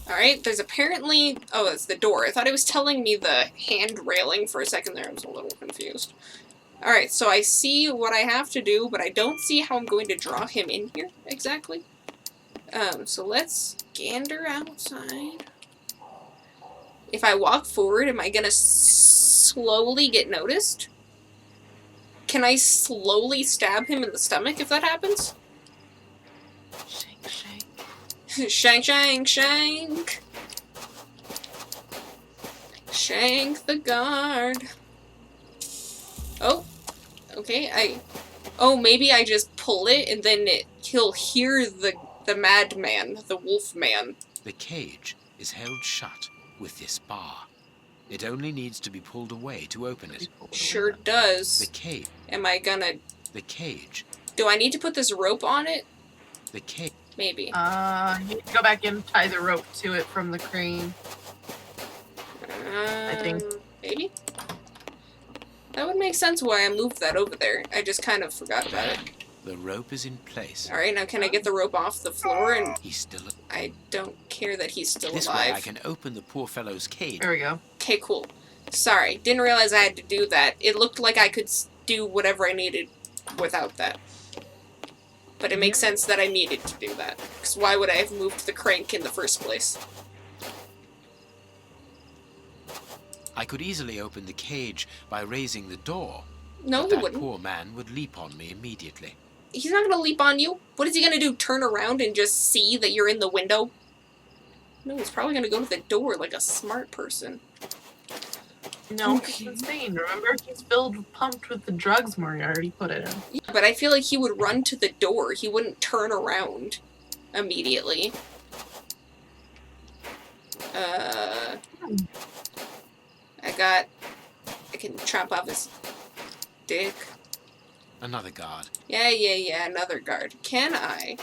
Alright, there's apparently... Oh, it's the door. I thought it was telling me the hand railing for a second there. I was a little confused. Alright, so I see what I have to do, but I don't see how I'm going to draw him in here exactly. So let's gander outside. If I walk forward, am I gonna slowly get noticed? Can I slowly stab him in the stomach if that happens? Shank, shank. Shank, shank, shank. Shank the guard. Oh, okay, oh, maybe I just pull it and then he'll hear the madman, the wolf man. The cage is held shut with this bar. It only needs to be pulled away to open it. Sure does. The cage. Am I gonna... The cage. Do I need to put this rope on it? The cage. Maybe. You need to go back and tie the rope to it from the crane. I think. Maybe? That would make sense why I moved that over there. I just kind of forgot about it. The rope is in place. Alright, now can I get the rope off the floor? And He's still... I don't care that he's still This way alive. I can open the poor fellow's cage. There we go. Okay, cool. Sorry, didn't realize I had to do that. It looked like I could do whatever I needed without that. But it makes sense that I needed to do that. Because why would I have moved the crank in the first place? I could easily open the cage by raising the door. No, but he that wouldn't. poor man would leap on me immediately. He's not gonna leap on you. What is he gonna do? Turn around and just see that you're in the window? No, he's probably gonna go to the door like a smart person. No, Okay. it's insane. Remember, he's pumped with the drugs Moriarty put it in. Yeah, but I feel like he would run to the door. He wouldn't turn around immediately. I can chop off his dick. Another guard. Yeah, another guard. Can I?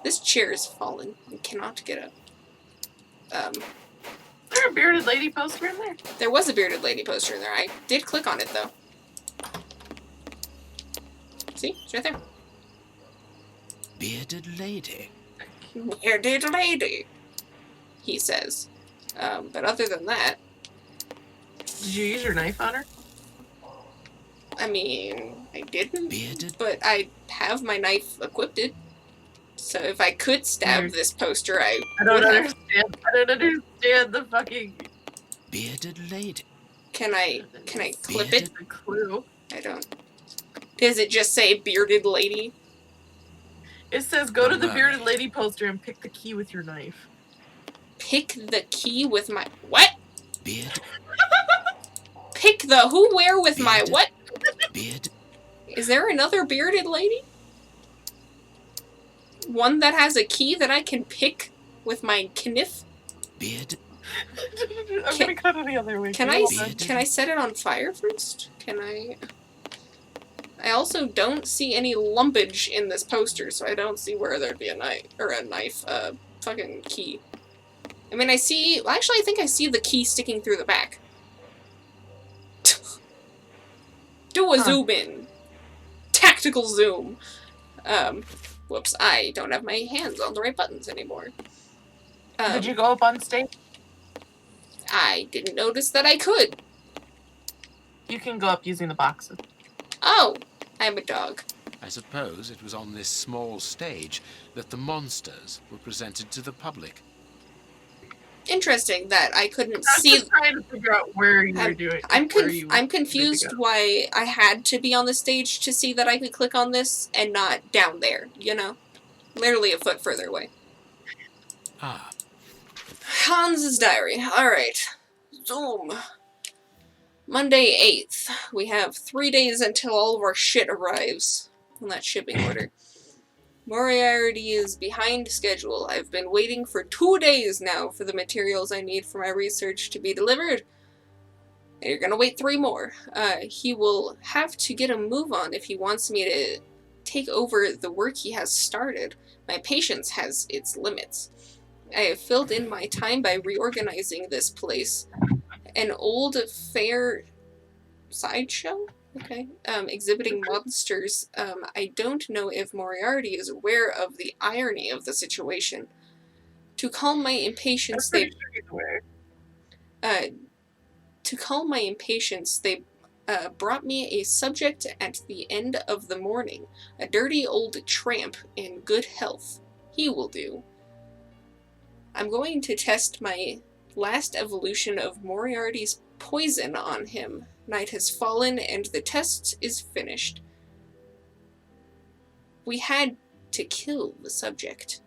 This chair is fallen. I cannot get up. Is there a bearded lady poster in there? There was a bearded lady poster in there. I did click on it, though. See? It's right there. Bearded lady. Bearded lady, he says. But other than that, Did you use your knife on her? I mean, I didn't. Bearded. But I have my knife equipped. So if I could stab Weird. this poster, I don't would have. understand. I don't understand the fucking Bearded lady. Can I clip it? the clue. I don't. Does it just say bearded lady? It says go to the Mermaid. bearded lady poster and pick the key with your knife. Pick the key with my what? Beard. Pick the who where with my Bearded. what? Beard. Is there another bearded lady? One that has a key that I can pick with my kniff? Beard. I'm gonna cut it the other way. Can Can I you hold on? can I set it on fire first? Can I? I also don't see any lumpage in this poster, so I don't see where there'd be a knife, fucking key. I mean, I see, well, actually I think I see the key sticking through the back. Do a zoom in. Tactical zoom. Whoops, I don't have my hands on the right buttons anymore. Did you go up on stage? I didn't notice that I could. You can go up using the boxes. Oh, I'm a dog. I suppose it was on this small stage that the monsters were presented to the public. Interesting that I couldn't I'm see. just trying to figure out where you were doing. I'm confused why I had to be on the stage to see that I could click on this and not down there, you know? Literally a foot further away. Ah. Hans's diary. Alright. Zoom. Monday 8th. We have 3 days until all of our shit arrives on that shipping order. Moriarty is behind schedule. I've been waiting for 2 days now for the materials I need for my research to be delivered. And you're gonna wait 3 more. He will have to get a move on if he wants me to take over the work he has started. My patience has its limits. I have filled in my time by reorganizing this place. An old fair sideshow? Okay. Exhibiting monsters. I don't know if Moriarty is aware of the irony of the situation. To calm my impatience, they brought me a subject at the end of the morning. A dirty old tramp in good health. He will do. I'm going to test my last evolution of Moriarty's poison on him. Night has fallen and the test is finished. We had to kill the subject. ...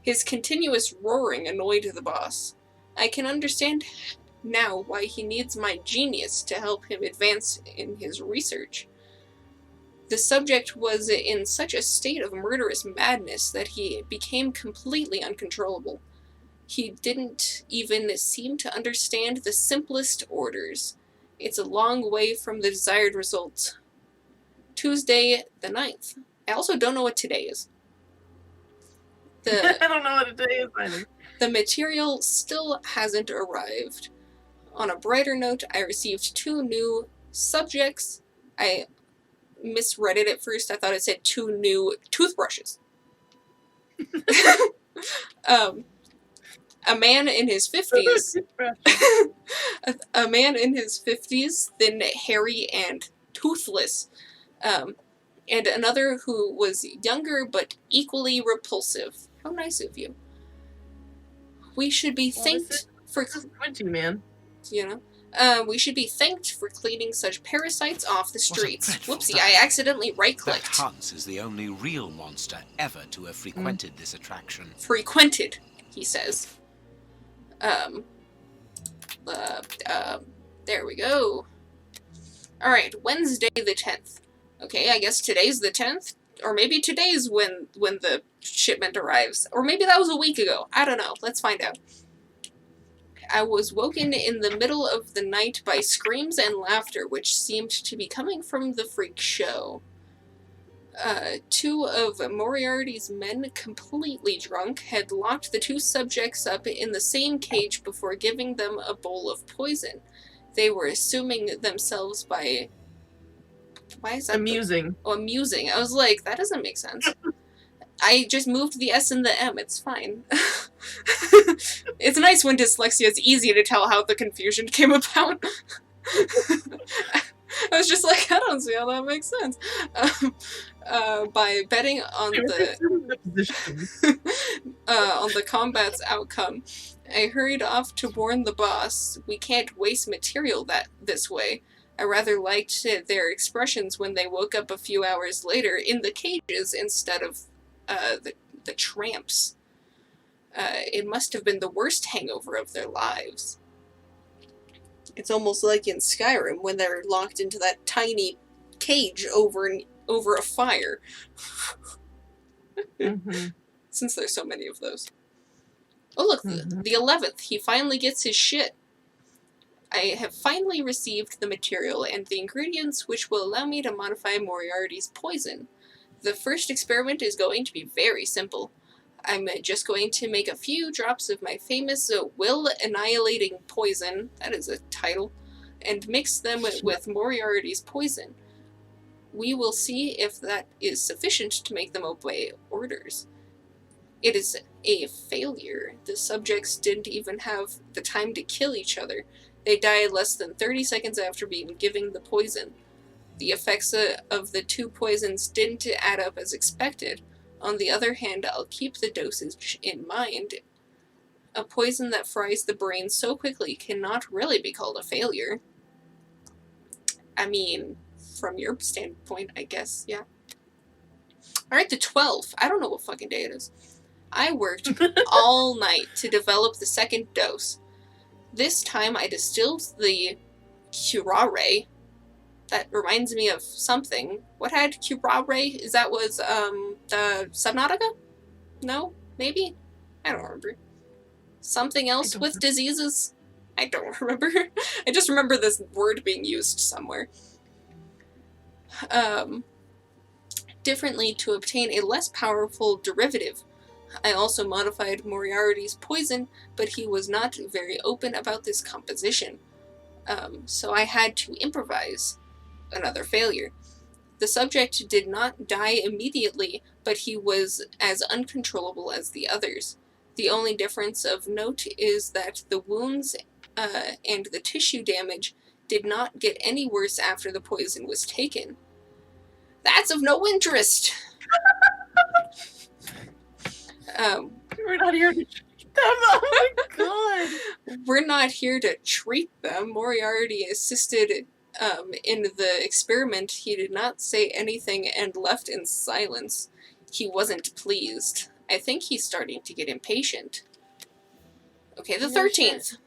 His continuous roaring annoyed the boss. I can understand now why he needs my genius to help him advance in his research. The subject was in such a state of murderous madness that he became completely uncontrollable. He didn't even seem to understand the simplest orders. It's a long way from the desired result. Tuesday the 9th. I also don't know what today is. I don't know what a day is either. The material still hasn't arrived. On a brighter note, I received 2 new subjects. I misread it at first. I thought it said 2 new toothbrushes. A man in his 50s. A man in his 50s, thin, hairy, and toothless. And another who was younger but equally repulsive. How nice of you. We should be thanked for... man. You know? We should be thanked for cleaning such parasites off the streets. Whoopsie, I accidentally right-clicked. That Hans is the only real monster ever to have frequented this attraction. Frequented, he says. There we go. Alright, Wednesday the 10th. Okay, I guess today's the 10th? Or maybe today's when the shipment arrives. Or maybe that was a week ago. I don't know. Let's find out. I was woken in the middle of the night by screams and laughter, which seemed to be coming from the freak show. 2 of Moriarty's men, completely drunk, had locked the 2 subjects up in the same cage before giving them a bowl of poison. They were assuming themselves by... Why is that? Amusing. Amusing. I was like, that doesn't make sense. I just moved the S and the M. It's fine. It's nice when dyslexia is easy to tell how the confusion came about. I was just like, I don't see how that makes sense. By betting on the combat's outcome, I hurried off to warn the boss. We can't waste material this way. I rather liked their expressions when they woke up a few hours later in the cages instead of the tramps. It must have been the worst hangover of their lives. It's almost like in Skyrim when they're locked into that tiny cage over a fire. Mm-hmm. Since there's so many of those. Oh look, the 11th. He finally gets his shit. I have finally received the material and the ingredients which will allow me to modify Moriarty's poison. The first experiment is going to be very simple. I'm just going to make a few drops of my famous will-annihilating poison, that is a title, and mix them with Moriarty's poison. We will see if that is sufficient to make them obey orders. It is a failure. The subjects didn't even have the time to kill each other. They died less than 30 seconds after being given the poison. The effects of the two poisons didn't add up as expected. On the other hand, I'll keep the dosage in mind. A poison that fries the brain so quickly cannot really be called a failure. I mean, from your standpoint, I guess, yeah. Alright, the 12th. I don't know what fucking day it is. I worked all night to develop the second dose. This time I distilled the curare. That reminds me of something. What had curare? Is that was, the Subnautica? No? Maybe? I don't remember. Something else with diseases? I don't remember. I just remember this word being used somewhere. Differently to obtain a less powerful derivative. I also modified Moriarty's poison, but he was not very open about this composition. So I had to improvise. Another failure. The subject did not die immediately, but he was as uncontrollable as the others. The only difference of note is that the wounds and the tissue damage did not get any worse after the poison was taken. That's of no interest! We're not here to treat them. Oh my god. We're not here to treat them. Moriarty assisted in the experiment. He did not say anything and left in silence. He wasn't pleased. I think he's starting to get impatient. Okay, the 13th.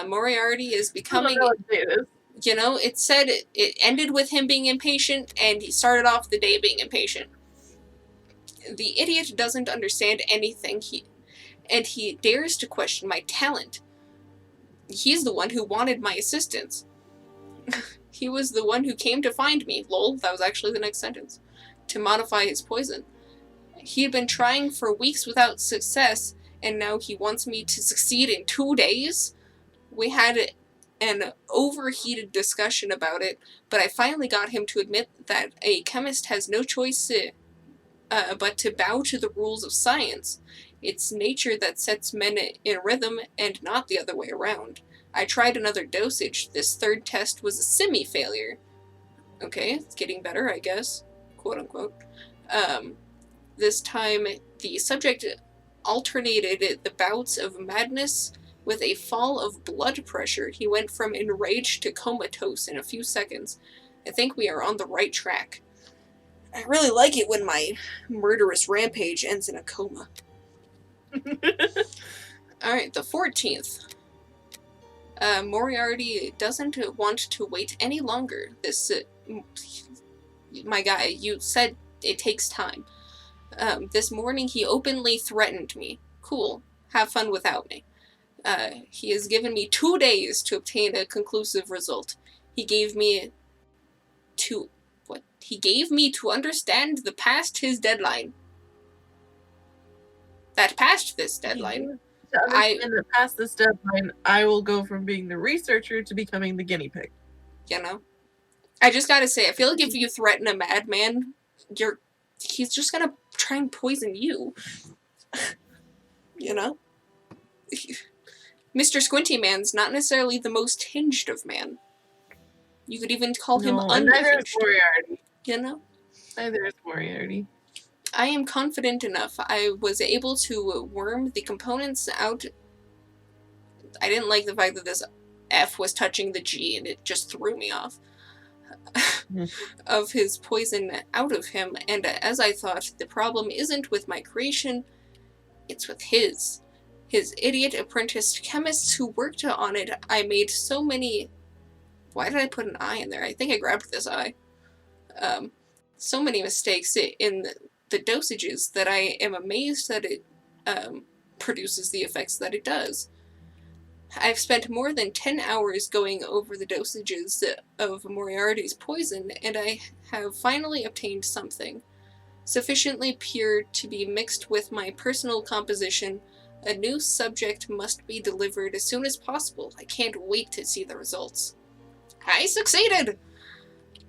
Moriarty is becoming... You know, it said it ended with him being impatient, and he started off the day being impatient. The idiot doesn't understand anything, and he dares to question my talent. He's the one who wanted my assistance. He was the one who came to find me, lol, that was actually the next sentence, to modify his poison. He had been trying for weeks without success, and now he wants me to succeed in 2 days? We had an overheated discussion about it, but I finally got him to admit that a chemist has no choice but to bow to the rules of science. It's nature that sets men in rhythm, and not the other way around. I tried another dosage. This third test was a semi-failure. Okay, it's getting better, I guess. Quote unquote. This time, the subject alternated the bouts of madness with a fall of blood pressure. He went from enraged to comatose in a few seconds. I think we are on the right track. I really like it when my murderous rampage ends in a coma. Alright, the 14th. Moriarty doesn't want to wait any longer. This, my guy, you said it takes time. This morning he openly threatened me. Cool. Have fun without me. He has given me 2 days to obtain a conclusive result. He gave me to understand the past his deadline. That past this deadline. To understand that past this deadline, I will go from being the researcher to becoming the guinea pig. You know? I just gotta say, I feel like if you threaten a madman, he's just gonna try and poison you. You know? Mr. Squinty Man's not necessarily the most hinged of man. You could even call him unhinged. Neither is Moriarty. You know? Neither is Moriarty. I am confident enough. I was able to worm the components out. I didn't like the fact that this F was touching the G, and it just threw me off. Of his poison out of him, and as I thought, the problem isn't with my creation, it's with his. His idiot apprenticed chemists who worked on it. I made so many... Why did I put an I in there? I think I grabbed this I. So many mistakes in the dosages that I am amazed that it produces the effects that it does. I've spent more than 10 hours going over the dosages of Moriarty's poison, and I have finally obtained something. Sufficiently pure to be mixed with my personal composition, a new subject must be delivered as soon as possible. I can't wait to see the results. I succeeded!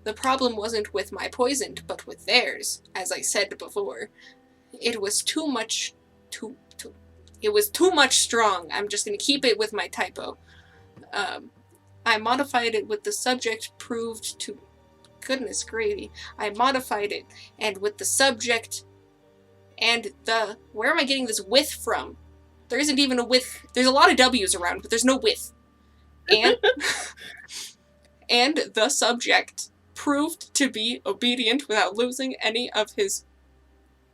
The problem wasn't with my poison, but with theirs, as I said before. It was too much strong. I'm just gonna keep it with my typo. I modified it with the subject proved to... Goodness gravy. I modified it, and with the subject and the... Where am I getting this with from? There isn't even a with. There's a lot of W's around, but there's no with. And... and the subject proved to be obedient without losing any of his...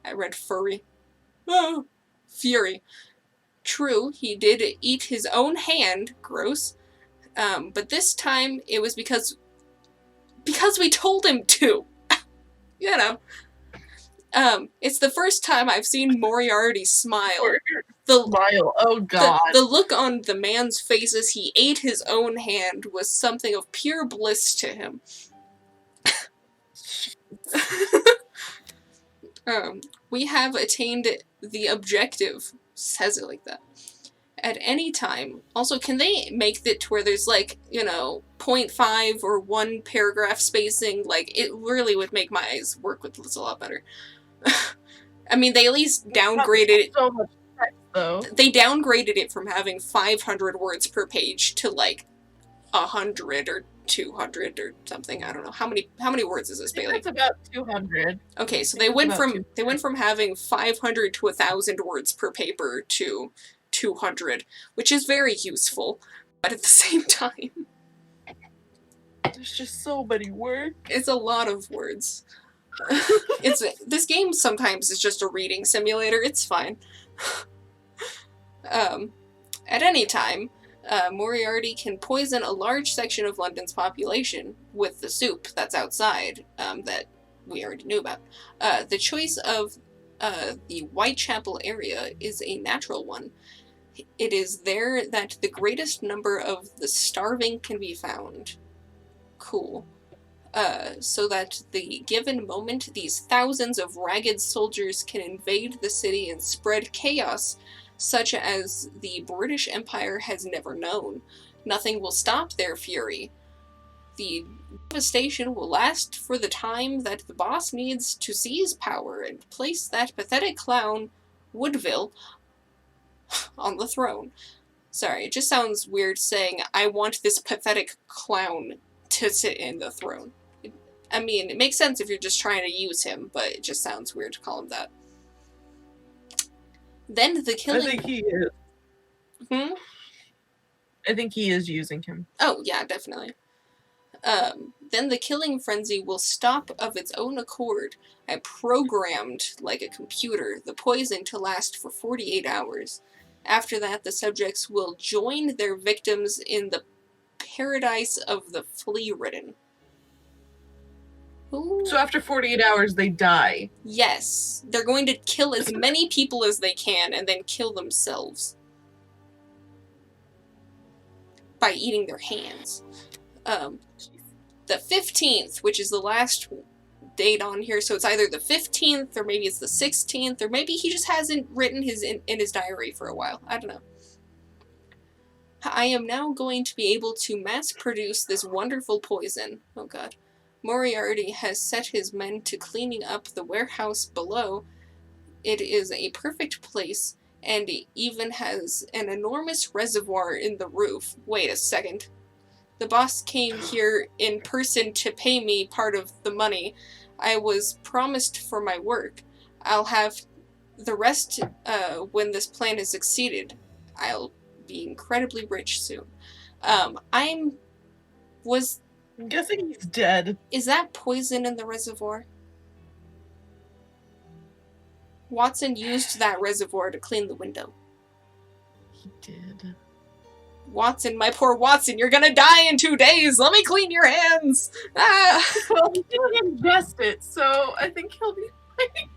I read furry. Oh, fury. True, he did eat his own hand, gross, but this time it was because we told him to. You know. It's the first time I've seen Moriarty smile. Smile, oh god. The look on the man's face as he ate his own hand was something of pure bliss to him. We have attained the objective. Says it like that. At any time. Also, can they make it to where there's like, 0.5 or 1 paragraph spacing? Like, it really would make my eyes work with this a lot better. I mean, they at least downgraded it. So much text, though. They downgraded it from having 500 words per page to like 100 or 200 or something. I don't know. How many words is this, Bailey? It's about 200. Okay, so they went from having 500 to 1,000 words per paper to 200, which is very useful, but at the same time, there's just so many words. It's a lot of words. This game sometimes is just a reading simulator. It's fine. At any time, Moriarty can poison a large section of London's population with the soup that's outside, that we already knew about. The choice of the Whitechapel area is a natural one. It is there that the greatest number of the starving can be found. Cool. So that the given moment, these thousands of ragged soldiers can invade the city and spread chaos such as the British Empire has never known. Nothing will stop their fury. The devastation will last for the time that the boss needs to seize power and place that pathetic clown, Woodville, on the throne. Sorry, it just sounds weird saying, I want this pathetic clown to sit in the throne. I mean, it makes sense if you're just trying to use him, but it just sounds weird to call him that. Then the killing... I think he is. I think he is using him. Oh, yeah, definitely. Then the killing frenzy will stop of its own accord. I programmed, like a computer, the poison to last for 48 hours. After that, the subjects will join their victims in the paradise of the flea-ridden. Ooh. So after 48 hours, they die. Yes. They're going to kill as many people as they can and then kill themselves. By eating their hands. The 15th, which is the last date on here, so it's either the 15th, or maybe it's the 16th, or maybe he just hasn't written in his diary for a while. I don't know. I am now going to be able to mass-produce this wonderful poison. Oh god. Moriarty has set his men to cleaning up the warehouse below. It is a perfect place, and it even has an enormous reservoir in the roof. Wait a second. The boss came here in person to pay me part of the money I was promised for my work. I'll have the rest when this plan has succeeded. I'll be incredibly rich soon. I'm guessing he's dead. Is that poison in the reservoir? Watson used that reservoir to clean the window. He did. Watson, my poor Watson, you're gonna die in 2 days! Let me clean your hands! Ah! Well, he didn't ingest it, so I think he'll be fine.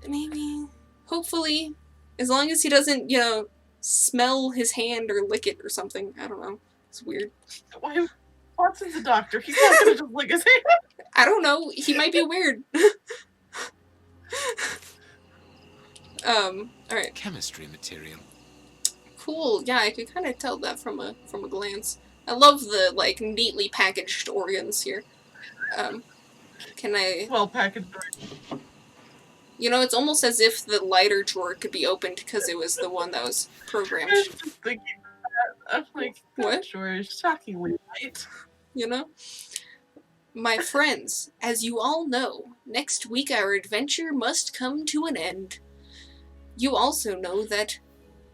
Maybe. Hopefully. As long as he doesn't, smell his hand or lick it or something. I don't know. It's weird. Why? Watson's a doctor. He's not gonna just lick his hand. I don't know. He might be weird. Alright. Chemistry material. Cool. Yeah, I could kind of tell that from a glance. I love the, like, neatly packaged organs here. Can I... Well packaged. You know, it's almost as if the lighter drawer could be opened because it was the one that was programmed. I was just thinking that. I'm like, What? Sure, is shockingly light. You know? My friends, as you all know, next week our adventure must come to an end. You also know that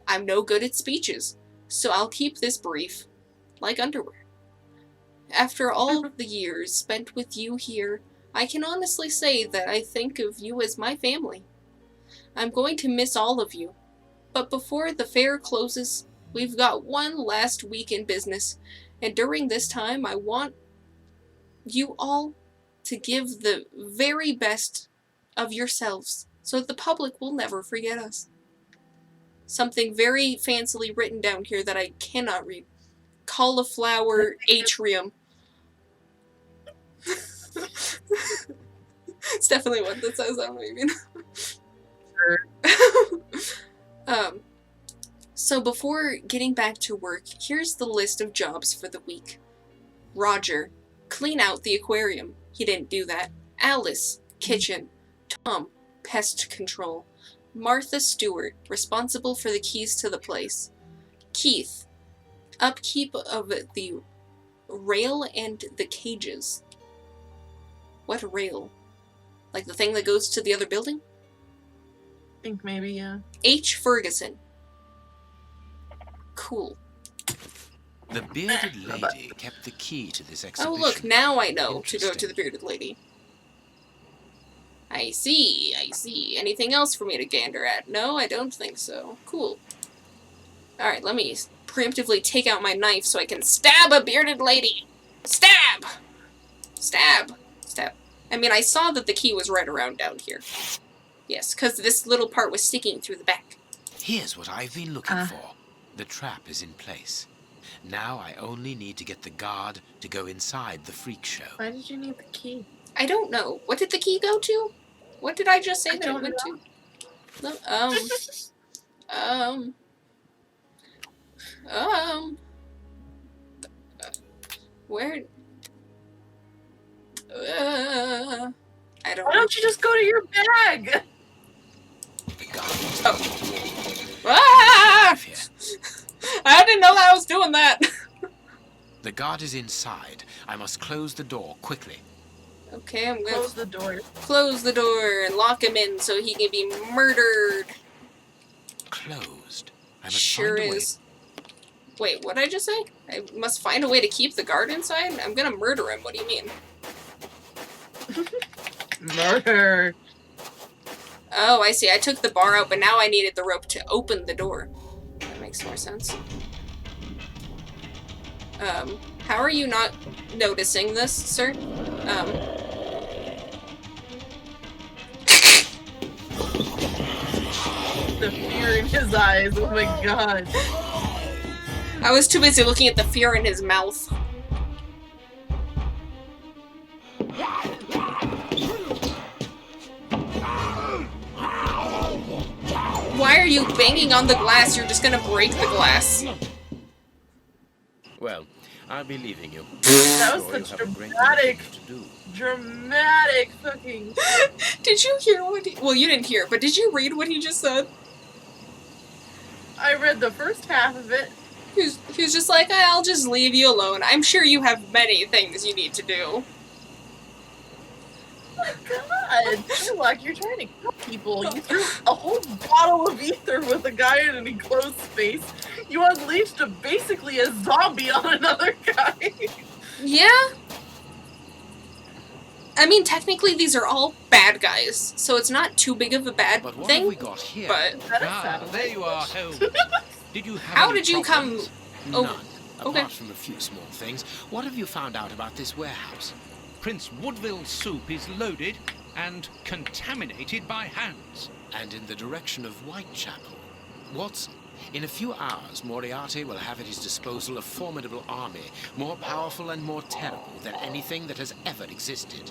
I'm no good at speeches, so I'll keep this brief, like underwear. After all of the years spent with you here, I can honestly say that I think of you as my family. I'm going to miss all of you, but before the fair closes, we've got one last week in business, and during this time I want you all to give the very best of yourselves so that the public will never forget us. Something very fancily written down here that I cannot read. Cauliflower atrium. It's definitely what that says, I don't even. So before getting back to work, here's the list of jobs for the week. Roger, clean out the aquarium. He didn't do that. Alice, kitchen. Tom, pest control. Martha Stewart, responsible for the keys to the place. Keith, upkeep of the rail and the cages. What rail? Like the thing that goes to the other building? I think maybe, yeah. H. Ferguson. Cool. The bearded lady kept the key to this exhibition. Oh look, now I know to go to the bearded lady. I see, I see. Anything else for me to gander at? No, I don't think so. Cool. Alright, let me preemptively take out my knife so I can stab a bearded lady! Stab! Stab! Stab. I mean, I saw that the key was right around down here. Yes, because this little part was sticking through the back. Here's what I've been looking for. The trap is in place. Now I only need to get the guard to go inside the freak show. Why did you need the key? I don't know. What did the key go to? What did I just say that it went to? No, where? I don't. Why don't you just go to your bag? The guard Oh. Ah! here. I didn't know that I was doing that. The guard is inside. I must close the door quickly. Okay, I'm gonna Close the door. close the door and lock him in so he can be murdered. Closed. I must Sure find a way. is. Wait, what did I just say? I must find a way to keep the guard inside? I'm gonna murder him, what do you mean? Murder. Oh, I see. I took the bar out, but now I needed the rope to open the door. That makes more sense. How are you not noticing this, sir? The fear in his eyes. Oh my god. I was too busy looking at the fear in his mouth. Why are you banging on the glass? You're just gonna break the glass. Well, I'll be leaving you. That was Sure, you such have a great dramatic, deal to do. dramatic fucking. Did you hear what he... Well, you didn't hear it, but did you read what he just said? I read the first half of it. He was just like, I'll just leave you alone. I'm sure you have many things you need to do. Oh my god, Sherlock, you're trying to kill people. You threw a whole bottle of ether with a guy in an enclosed space. You unleashed basically a zombie on another guy. Yeah? I mean, technically these are all bad guys, so it's not too big of a bad But what thing, have we got here? but... There you are, Holmes. Did you have How any did you problems? Oh, None. okay. Apart from a few small things. What have you found out about this warehouse? Prince Woodville's soup is loaded and contaminated by hands. And in the direction of Whitechapel. Watson, In a few hours, Moriarty will have at his disposal a formidable army, more powerful and more terrible than anything that has ever existed.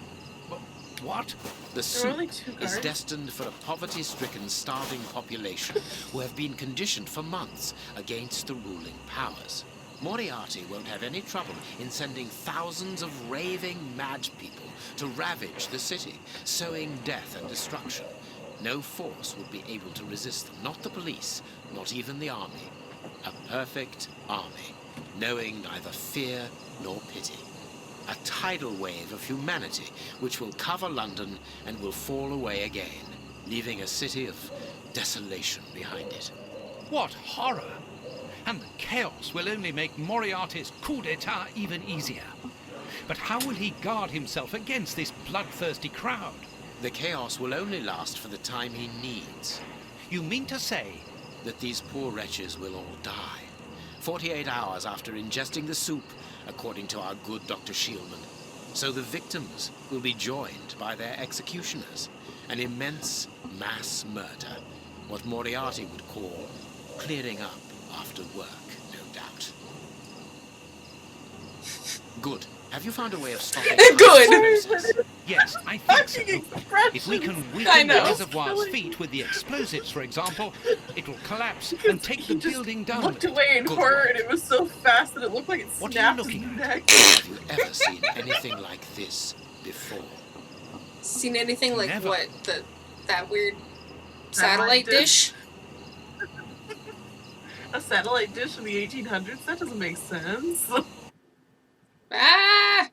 What? The There are only soup 2 is guards. destined for a poverty-stricken, starving population who have been conditioned for months against the ruling powers. Moriarty won't have any trouble in sending thousands of raving mad people to ravage the city, sowing death and destruction. No force would be able to resist them, not the police, not even the army. A perfect army, knowing neither fear nor pity. A tidal wave of humanity which will cover London and will fall away again, leaving a city of desolation behind it. What horror! And the chaos will only make Moriarty's coup d'etat even easier. But how will he guard himself against this bloodthirsty crowd? The chaos will only last for the time he needs. You mean to say? That these poor wretches will all die. 48 hours after ingesting the soup, according to our good Dr. Shieldman. So the victims will be joined by their executioners. An immense mass murder. What Moriarty would call clearing up after work, no doubt. Good. Have you found a way of stopping Good. explosives? Yes, I think so. Fucking expressions. If we can I weaken the know. reservoir's feet with the explosives, for example, it will collapse and take the He just building down. looked away in Good horror, work. and it was so fast that it looked like it What are you snapped looking his at? neck. Have you ever seen anything like this before? Seen anything like Never. what? That weird satellite dish? A satellite dish in the 1800s? That doesn't make sense. Ah!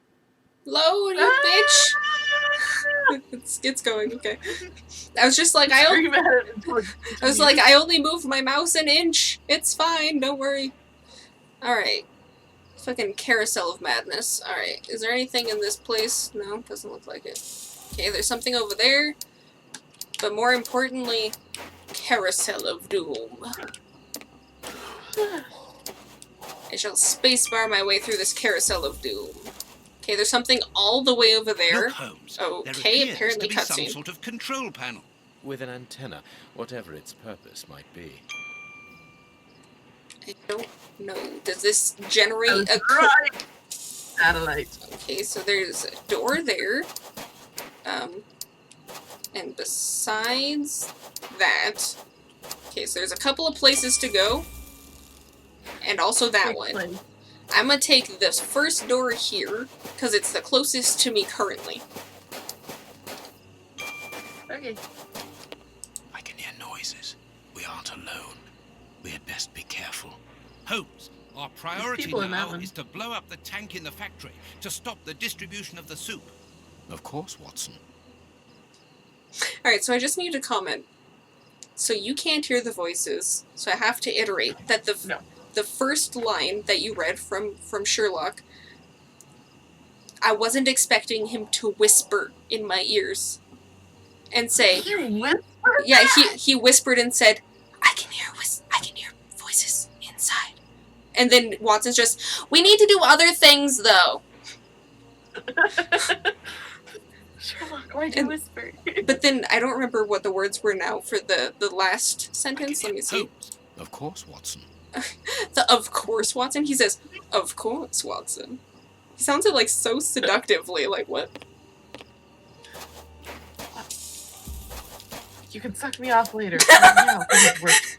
Load, you bitch! It's going, okay. I was just like, I was like, I only moved my mouse an inch. It's fine, don't worry. Alright. Fucking carousel of madness. Alright, is there anything in this place? No, doesn't look like it. Okay, there's something over there. But more importantly, carousel of doom. I shall spacebar my way through this carousel of doom. Okay, there's something all the way over there. Look, Holmes. There Okay, appears apparently to be some cutscene. sort of control panel. With an antenna, whatever its purpose might be. I don't know. Does this generate That's a right. Satellite. Okay, so there's a door there. And besides that... Okay, so there's a couple of places to go. And also that one. Explain. I'm gonna take this first door here, because it's the closest to me currently. Okay. I can hear noises. We aren't alone. We had best be careful. Holmes, our priority people in that now one. is to blow up the tank in the factory to stop the distribution of the soup. Of course, Watson. Alright, so I just need to comment. So you can't hear the voices, so I have to iterate that No. the first line that you read from Sherlock, I wasn't expecting him to whisper in my ears and say, You whispered? yeah, he whispered and said, I can hear voices inside. And then Watson's just, we need to do other things though. Sherlock, why'd you And- whisper? But then I don't remember what the words were now for the last sentence. Let me see. Holmes, Of course, Watson. Of course, Watson. He says, of course, Watson. He sounded like so seductively, like what? You can suck me off later. Now, it works.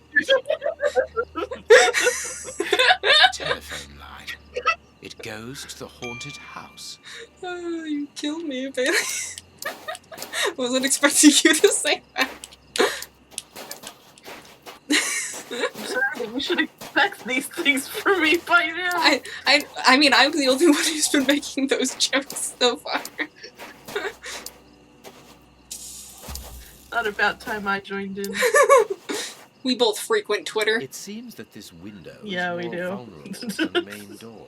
Telephone line. It goes to the haunted house. Oh, you killed me, baby. I wasn't expecting you to say that. I'm sorry, but you should expect these things from me by now. I mean, I'm the only one who's been making those jokes so far. Not about time I joined in. We both frequent Twitter. It seems that this window Yeah, is we more do. vulnerable than the main door.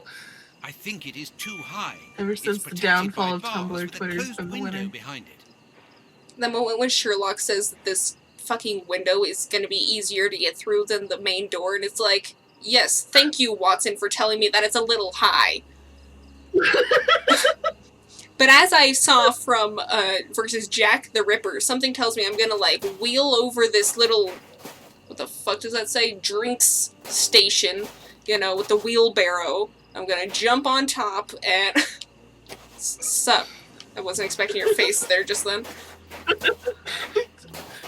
I think it is too high. Ever It's since the protected downfall by of bars Tumblr, with a Twitter's closed been the window winner. behind it. The moment when Sherlock says that this fucking window is going to be easier to get through than the main door, and it's like, yes, thank you, Watson, for telling me that it's a little high. But as I saw from versus Jack the Ripper, something tells me I'm gonna like wheel over this little what the fuck does that say? Drinks station, you know, with the wheelbarrow. I'm gonna jump on top and... Sup? I wasn't expecting your face there just then.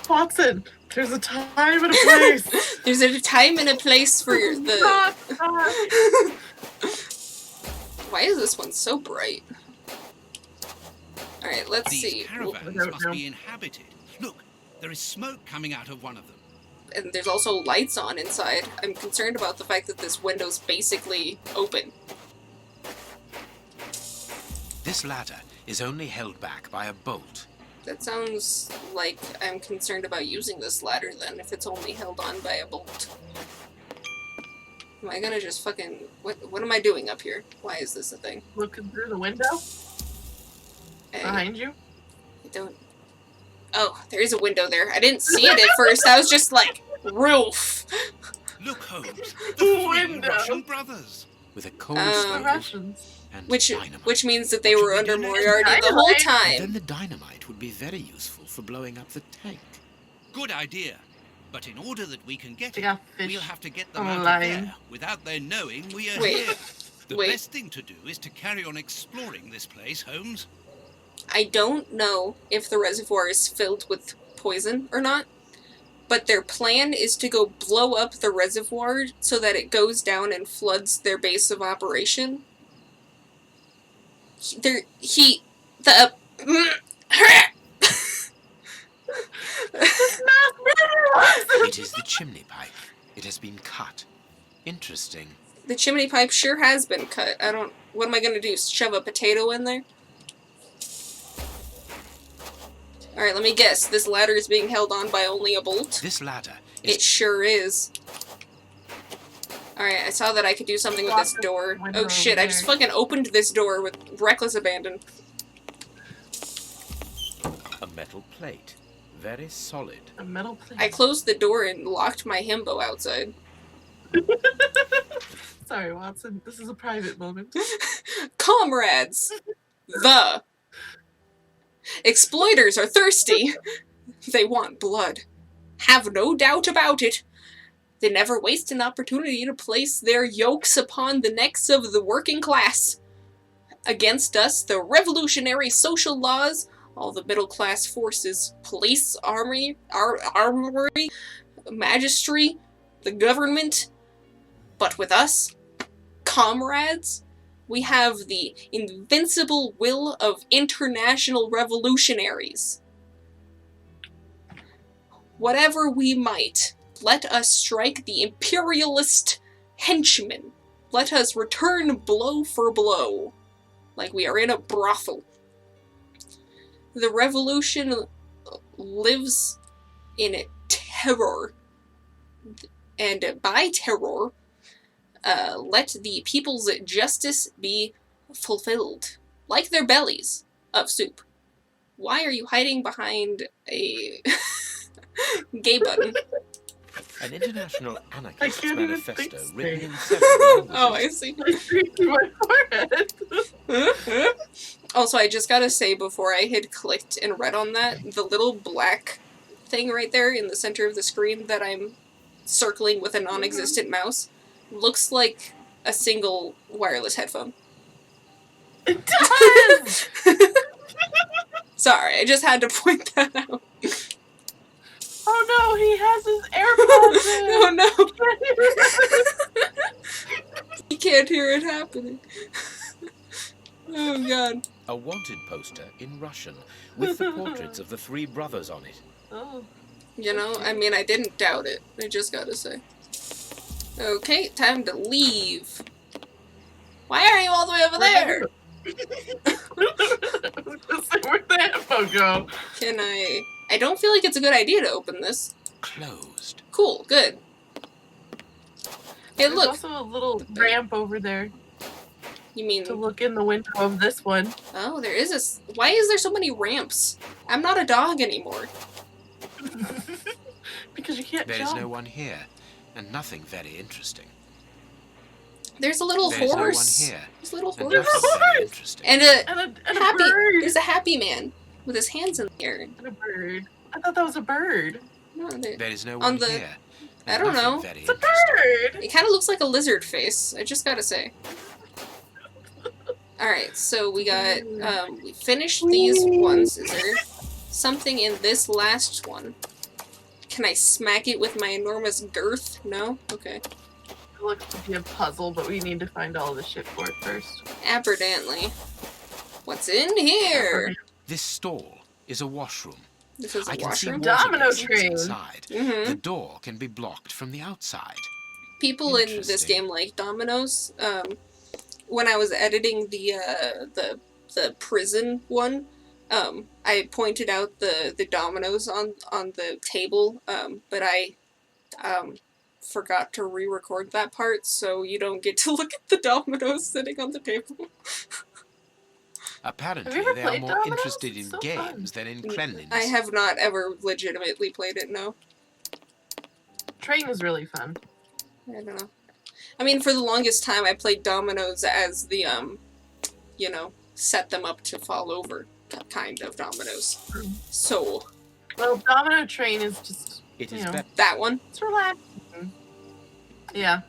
Watson, there's a time and a place. There's a time and a place for the... Why is this one so bright? Alright, let's see. These caravans must be inhabited. Look, there is smoke coming out of one of them. And there's also lights on inside. I'm concerned about the fact that this window's basically open. This ladder is only held back by a bolt. That sounds like I'm concerned about using this ladder then, if it's only held on by a bolt. Am I gonna just fucking... What am I doing up here? Why is this a thing? Looking through the window? Behind you? I don't... Oh, there is a window there. I didn't see it at first. I was just like, roof! Look, Holmes, the three Window. Russian brothers. With a cold The stove Russians. and Which dynamite. means that they were under Moriarty Dynamite? the whole Then time. the dynamite would be very useful for blowing up the tank. Good idea. But in order that we can get They it, got fish we'll have to get them on out the of line. there without their knowing we are Wait. here. The Wait. best thing to do is to carry on exploring this place, Holmes. I don't know if the reservoir is filled with poison or not, but their plan is to go blow up the reservoir so that it goes down and floods their base of operation. It is the chimney pipe. It has been cut. Interesting. The chimney pipe sure has been cut. What am I gonna do? Shove a potato in there? Alright, let me guess. This ladder is being held on by only a bolt? This ladder It is sure is. Alright, I saw that I could do something with this door. Oh shit, I just fucking opened this door with reckless abandon. a metal plate. Very solid. A metal plate. I closed the door and locked my himbo outside. Sorry, Watson. This is a private moment. Comrades! The exploiters are thirsty. They want blood. Have no doubt about it. They never waste an opportunity to place their yokes upon the necks of the working class. Against us, the revolutionary social laws, all the middle-class forces, police, armory, magistry, the government. But with us, comrades, we have the invincible will of international revolutionaries. Whatever we might, let us strike the imperialist henchmen. Let us return blow for blow, like we are in a brothel. The revolution lives in terror, and by terror, let the people's justice be fulfilled, like their bellies of soup. Why are you hiding behind a gay button? An international anarchist can't even manifesto think written in straight. 7 languages. Oh, I see. I streaked through my forehead. Also, I just gotta say, before I had clicked and read on that, the little black thing right there in the center of the screen that I'm circling with a non-existent mouse looks like a single wireless headphone. It does! Sorry, I just had to point that out. Oh no, he has his AirPods in! Oh no! You can't hear it happening. Oh god. A wanted poster in Russian with the portraits of the 3 brothers on it. Oh. You know, I mean, I didn't doubt it. I just gotta say. Okay, time to leave. Why are you all the way over there? Where'd the headphone go? Can I don't feel like it's a good idea to open this. Closed. Cool, good. Hey, There's look. also a little ramp over there You mean... to look in the window of this one. Oh, there is a... Why is there so many ramps? I'm not a dog anymore. Because you can't There is jump. no one here, and nothing very interesting. There's a little There's horse. no one here, There's a little and horse. nothing very interesting. And a And a happy... bird. There's a happy man with his hands in the air. And a bird. I thought that was a bird. No, There is no on one the- here, I don't know. Very It's a interesting. bird! It kind of looks like a lizard face, I just gotta say. Alright, so we got, we finished these ones. Is there something in this last one? Can I smack it with my enormous girth? No? Okay. It looks to be a puzzle, but we need to find all the shit for it first. Aberdantly. What's in here? This stall is a washroom. This is a I can see washroom? water Domino basins train. inside. Mm-hmm. The door can be blocked from the outside. People in this Interesting. game like dominoes. When I was editing the prison one, I pointed out the dominoes on the table, but I forgot to re-record that part, so you don't get to look at the dominoes sitting on the table. Apparently, Have you ever they are played more dominoes? interested in It's so games than in cleanliness. I have not ever legitimately played it, no. Train is really fun. I don't know. I mean, for the longest time, I played dominoes as the, you know, set them up to fall over kind of dominoes. So, Well, Domino Train is just, It you is know, better. that one. it's relaxing. Yeah.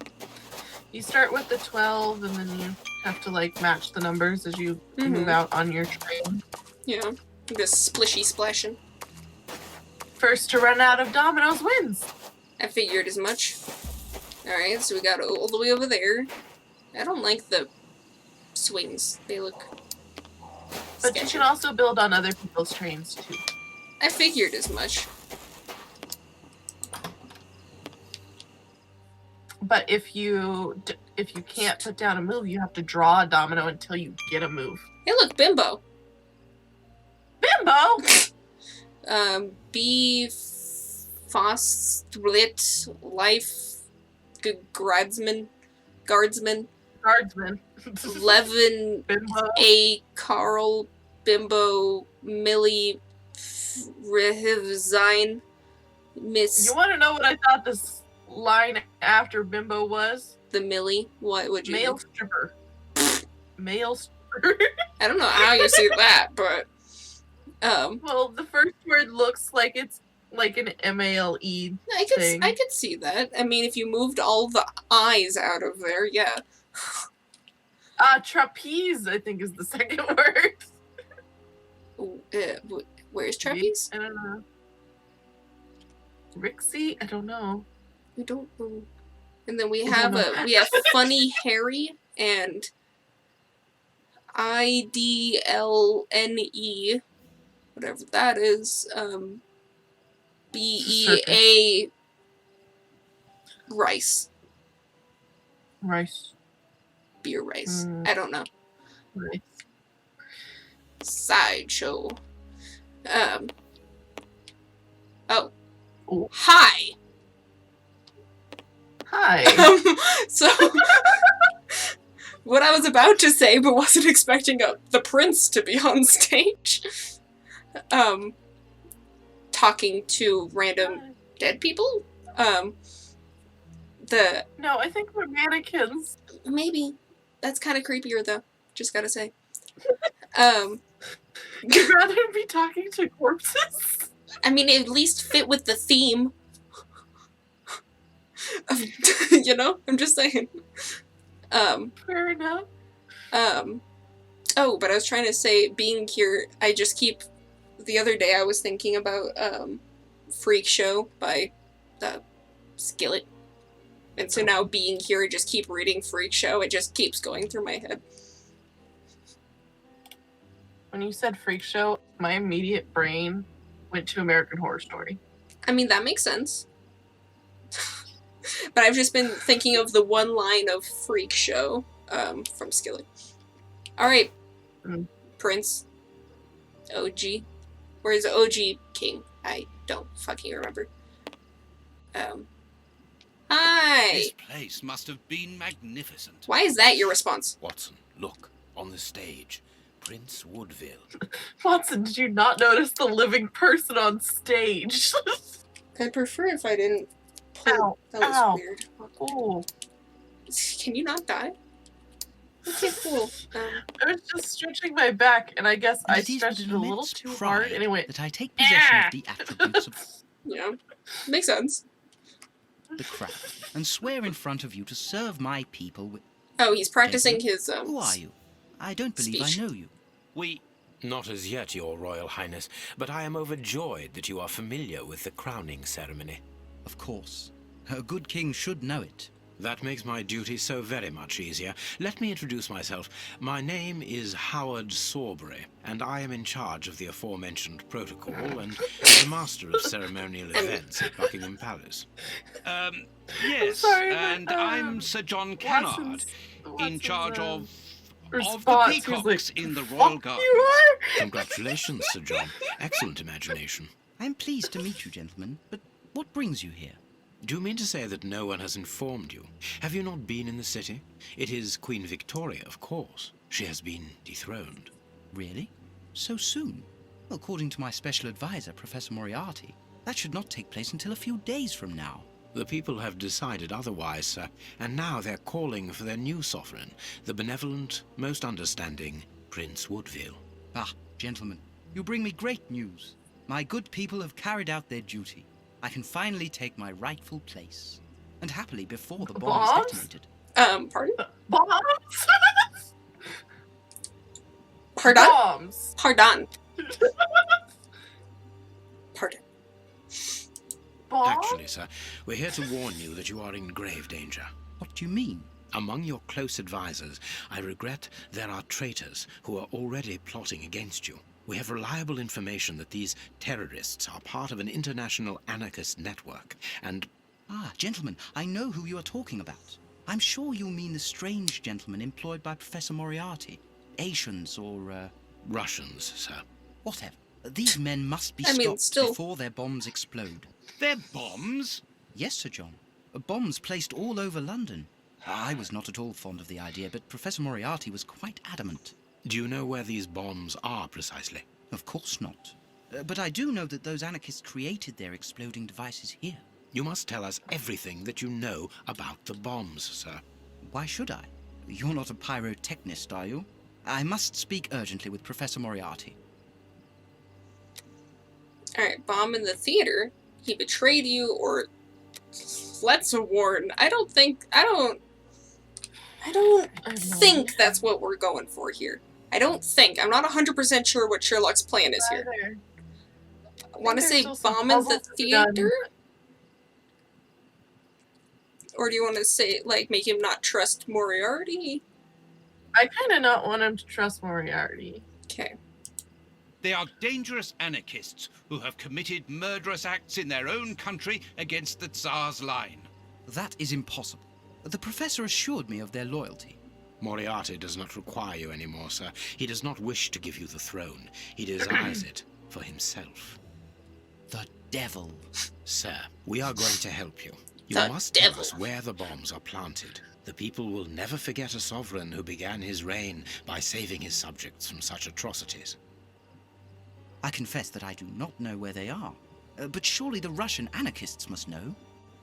You start with the 12, and then you have to, like, match the numbers as you move out on your train. You know, just splishy splashing. First to run out of dominoes wins. I figured as much. Alright, so we got all the way over there. I don't like the swings. They look But you sketchy. can also build on other people's trains, too. I figured as much. But if you can't put down a move, you have to draw a domino until you get a move. Hey, look, Bimbo. Bimbo! B. Fostlit Life Guardsman. Guardsman. Levin Bimbo. A. Carl Bimbo Millie Rehivzine Miss You want to know what I thought this line after Bimbo was? the Millie. What would you Male think? stripper. Male stripper. I don't know how you see that, but Well, the first word looks like it's like an MALE thing. I could see that. I mean, if you moved all the eyes out of there, yeah. Trapeze, I think, is the second word. Where's trapeze? I don't know. Rixie? I don't know. We don't know. And then we We have don't know. we have Funny Harry and IDLNE, whatever that is. BEA rice. Rice. Beer rice. Mm. I don't know. Rice. Sideshow. Oh. Ooh. Hi. Hi. So, what I was about to say, but wasn't expecting the prince to be on stage, talking to random dead people. No, I think we're mannequins. Maybe that's kind of creepier though. Just gotta say. You'd rather be talking to corpses? I mean, it at least fit with the theme. You know, I'm just saying. Fair enough. Oh, but I was trying to say, being here, I just keep. The other day, I was thinking about Freak Show by Skillet, and so now being here, I just keep reading Freak Show. It just keeps going through my head. When you said freak show, my immediate brain went to American Horror Story. I mean, that makes sense. But I've just been thinking of the one line of Freak Show from Skillet. Alright, Prince. OG. Where's OG King? I don't fucking remember. Hi! This place must have been magnificent. Why is that your response? Watson, look, on the stage. Prince Woodville. Watson, did you not notice the living person on stage? I'd prefer if I didn't pull. Ow, That was ow. weird. Ooh. Can you not die? Okay, cool. I was just stretching my back, and I guess I it is stretched with it a little immense too pride hard, and it went, that I take possession "Ah!" of the attributes of Yeah, makes sense. the crown and swear in front of you to serve my people with... Oh, he's practicing his, Who are you? I don't believe speech. I know you. We... Not as yet, Your Royal Highness, but I am overjoyed that you are familiar with the crowning ceremony. Of course. A good king should know it. That makes my duty so very much easier. Let me introduce myself. My name is Howard Sawbury, and I am in charge of the aforementioned protocol and the master of ceremonial events at Buckingham Palace. Yes, sorry, but, and I'm Sir John Cannard, in charge of the response, he was peacocks like, in the Royal "Fuck Garden. you are?" Congratulations, Sir John. Excellent imagination. I am pleased to meet you, gentlemen, but what brings you here? Do you mean to say that no one has informed you? Have you not been in the city? It is Queen Victoria, of course. She has been dethroned. Really? So soon? Well, according to my special advisor, Professor Moriarty, that should not take place until a few days from now. The people have decided otherwise, sir, and now they're calling for their new sovereign, the benevolent, most understanding Prince Woodville. Ah, gentlemen, you bring me great news. My good people have carried out their duty. I can finally take my rightful place. And happily before the bomb is Bombs? detonated. Pardon? Bombs? Pardon? Bombs. Pardon. Pardon. Bombs? Actually, sir, we're here to warn you that you are in grave danger. What do you mean? Among your close advisors, I regret there are traitors who are already plotting against you. We have reliable information that these terrorists are part of an international anarchist network, and... Ah, gentlemen, I know who you are talking about. I'm sure you mean the strange gentleman employed by Professor Moriarty. Asians or, Russians, sir. whatever. These men must be I mean, stopped still- before their bombs explode. They're bombs? Yes, Sir John. Bombs placed all over London. I was not at all fond of the idea, but Professor Moriarty was quite adamant. Do you know where these bombs are precisely? Of course not. But I do know that those anarchists created their exploding devices here. You must tell us everything that you know about the bombs, sir. Why should I? You're not a pyrotechnist, are you? I must speak urgently with Professor Moriarty. Alright, bomb in the theater. He betrayed you, or let's warn. I don't think that's what we're going for here. I don't think. I'm not 100% sure what Sherlock's plan is here. Either. I want to there's say still some bomb in the puzzles to be done. theater? Or do you want to say, like, make him not trust Moriarty? I kind of not want him to trust Moriarty. Okay. They are dangerous anarchists who have committed murderous acts in their own country against the Tsar's line. That is impossible. The professor assured me of their loyalty. Moriarty does not require you anymore, sir. He does not wish to give you the throne. He desires it for himself. The devil. Sir, we are going to help you. You The must devil. tell us where the bombs are planted. The people will never forget a sovereign who began his reign by saving his subjects from such atrocities. I confess that I do not know where they are. But surely the Russian anarchists must know.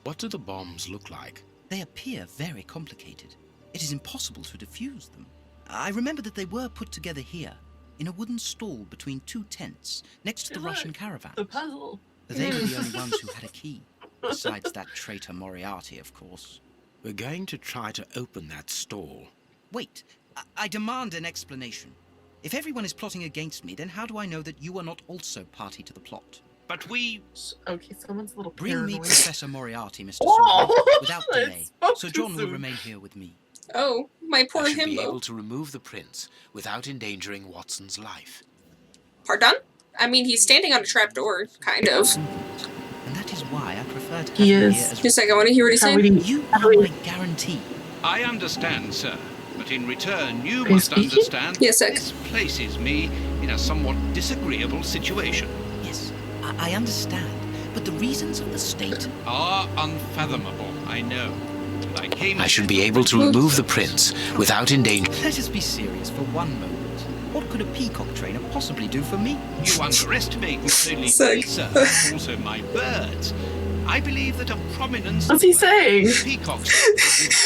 What do the bombs look like? They appear very complicated. It is impossible to defuse them. I remember that they were put together here, in a wooden stall between two tents, next to the Hey, Russian look, caravans. The puzzle. They were the only ones who had a key. Besides that traitor Moriarty, of course. We're going to try to open that stall. Wait, I demand an explanation. If everyone is plotting against me, then how do I know that you are not also party to the plot? But we... Okay, someone's a little Bring me paranoid. Professor Moriarty, Mr. Whoa! Sawbury, without I delay. spoke Sir too John will soon. remain here with me. Oh, my poor I should be himbo. able to remove the prince without endangering Watson's life. Pardon? I mean, he's standing on a trapdoor, kind of. And that is why I prefer to have He you is. here as Just a second, I want to hear what he's How saying. would he- You how are would my he- guarantee. I understand, sir. But in return, you Are you must speaking? understand Yes, sir. this places me in a somewhat disagreeable situation. Yes, I understand. But the reasons of the state... Are unfathomable, I know. And I came... I should be able to remove the prince without endangering... Let us be serious for one moment. What could a peacock trainer possibly do for me? You underestimate not only Sick. me, sir, but also my birds. I believe that a prominence... What's he saying? Peacocks...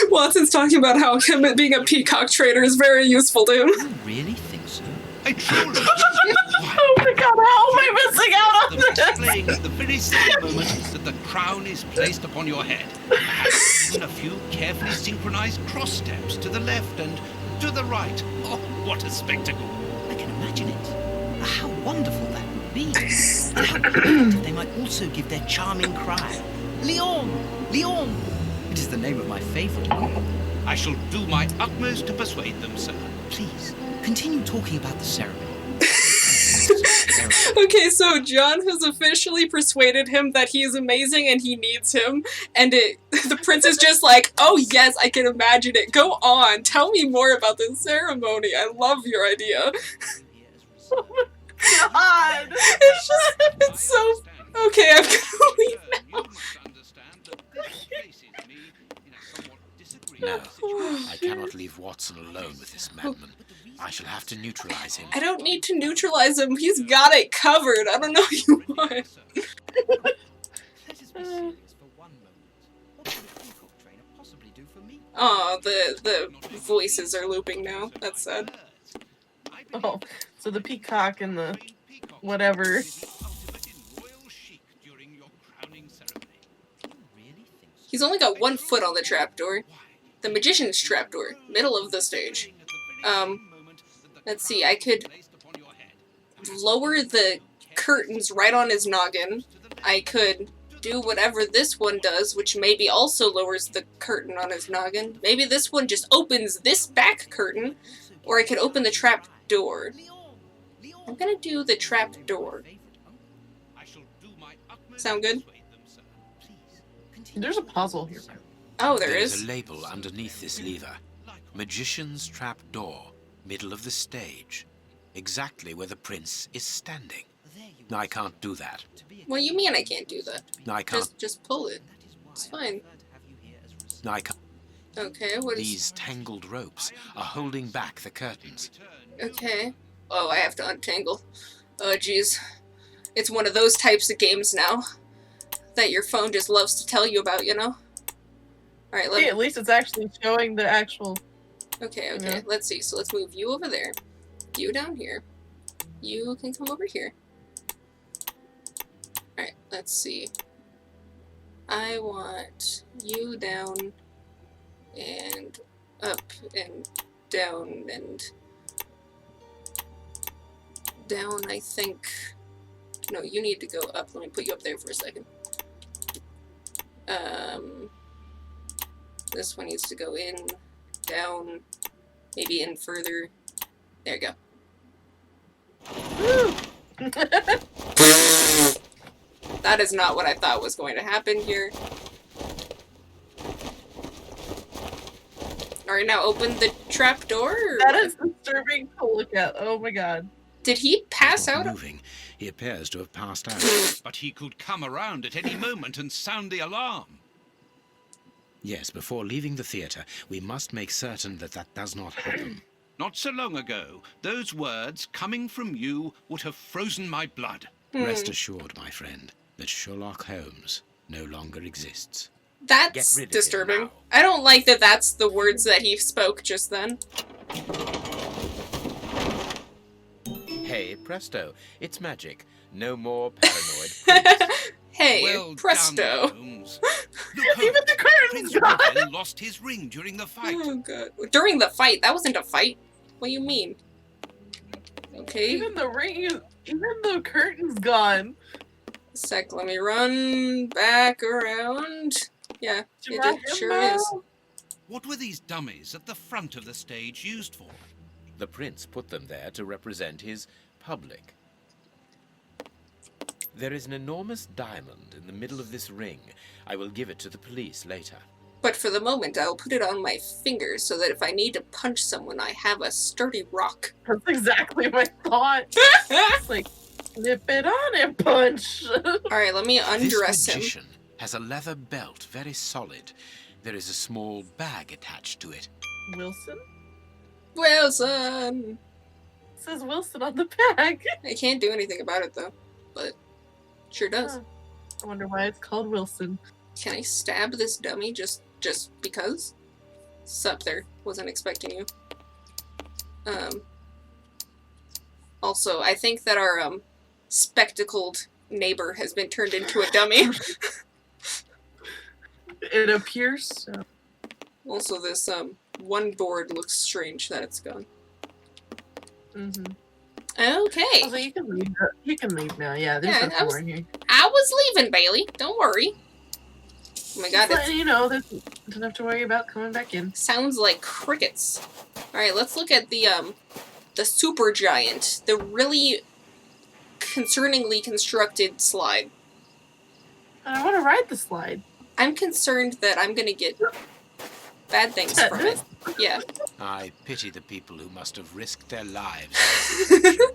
Watson's talking about how him being a peacock trader is very useful to him. You really think so? I truly... Why, Oh my god, how am I missing out on them this? displaying at the very same moment that the crown is placed upon your head. Perhaps even a few carefully synchronized cross steps to the left and to the right. Oh, what a spectacle! I can imagine it. How wonderful that would be. And how great if they might also give their charming cry, Leon! Leon! It is the name of my favorite queen. I shall do my utmost to persuade them, sir. Please, continue talking about the ceremony. Okay, so John has officially persuaded him that he is amazing and he needs him, and the prince is just like, oh yes, I can imagine it. Go on, tell me more about this ceremony. I love your idea. God. It's so... Okay, I'm gonna leave now. No, I cannot leave Watson alone with this madman. I shall have to neutralize him. I don't need to neutralize him. He's got it covered. I don't know what you want. Let us be serious for one moment. What could a peacock trainer possibly do for me? Aw, the voices are looping now. That's sad. Oh, so the peacock and the whatever. He's only got 1 foot on the trapdoor. The magician's trapdoor, middle of the stage. Let's see, I could lower the curtains right on his noggin. I could do whatever this one does, which maybe also lowers the curtain on his noggin. Maybe this one just opens this back curtain, or I could open the trap door. I'm gonna do the trap door. Sound good? There's a puzzle here. Oh, there There's is. a label underneath this lever. Magician's trap door, middle of the stage. Exactly where the prince is standing. No, I can't do that. What do you mean I can't do that? No, I can't. Just pull it. It's fine. No, I can't. Okay, what is... These tangled ropes are holding back the curtains. Okay. Oh, I have to untangle. Oh, jeez. It's one of those types of games now that your phone just loves to tell you about, you know? Alright, Hey, at least it's actually showing the actual... Okay, Yeah. let's see. So let's move you over there. You down here. You can come over here. Alright, let's see. I want you down and up and down and down, I think. No, you need to go up. Let me put you up there for a second. This one needs to go in, down, maybe in further. There you go. That is not what I thought was going to happen here. Alright, now open the trap door. That is disturbing to look at. Oh my god. Did he pass Not out? moving. He appears to have passed out. But he could come around at any moment and sound the alarm. Yes, before leaving the theatre, we must make certain that that does not happen. Not so long ago, those words coming from you would have frozen my blood. Rest assured, my friend, that Sherlock Holmes no longer exists. That's Get rid of him disturbing. now. I don't like that that's the words that he spoke just then. Hey, presto, it's magic. No more paranoid. Hey, Well presto. done, Holmes. Look, Even the curtain's Prince gone! Ruben lost his ring during the fight. Oh god. During the fight? That wasn't a fight. What do you mean? Okay. Even the ring is... Even the curtain's gone. Sec, let me run back around. Yeah, it sure is. What were these dummies at the front of the stage used for? The prince put them there to represent his public. There is an enormous diamond in the middle of this ring. I will give it to the police later. But for the moment, I'll put it on my finger so that if I need to punch someone, I have a sturdy rock. That's exactly my thought. It's like, snip it on and punch. Alright, let me undress This him. magician has a leather belt, very solid. There is a small bag attached to it. Wilson? Wilson! It says Wilson on the bag. I can't do anything about it though, but sure does. Huh. I wonder why it's called Wilson. Can I stab this dummy just because? Sup there. Wasn't expecting you. Also, I think that our spectacled neighbor has been turned into a dummy. It appears so. Also, this one board looks strange that it's gone. Mm-hmm. Okay. Also, you can leave. You can leave now. Yeah, there's Yeah, nothing more in here. I was leaving, Bailey. Don't worry. Oh my god, Just letting you know, don't have to worry about coming back in. sounds like crickets. Alright, let's look at the super giant. The really concerningly constructed slide. I want to ride the slide. I'm concerned that I'm gonna get bad things from it. Yeah. I pity the people who must have risked their lives. I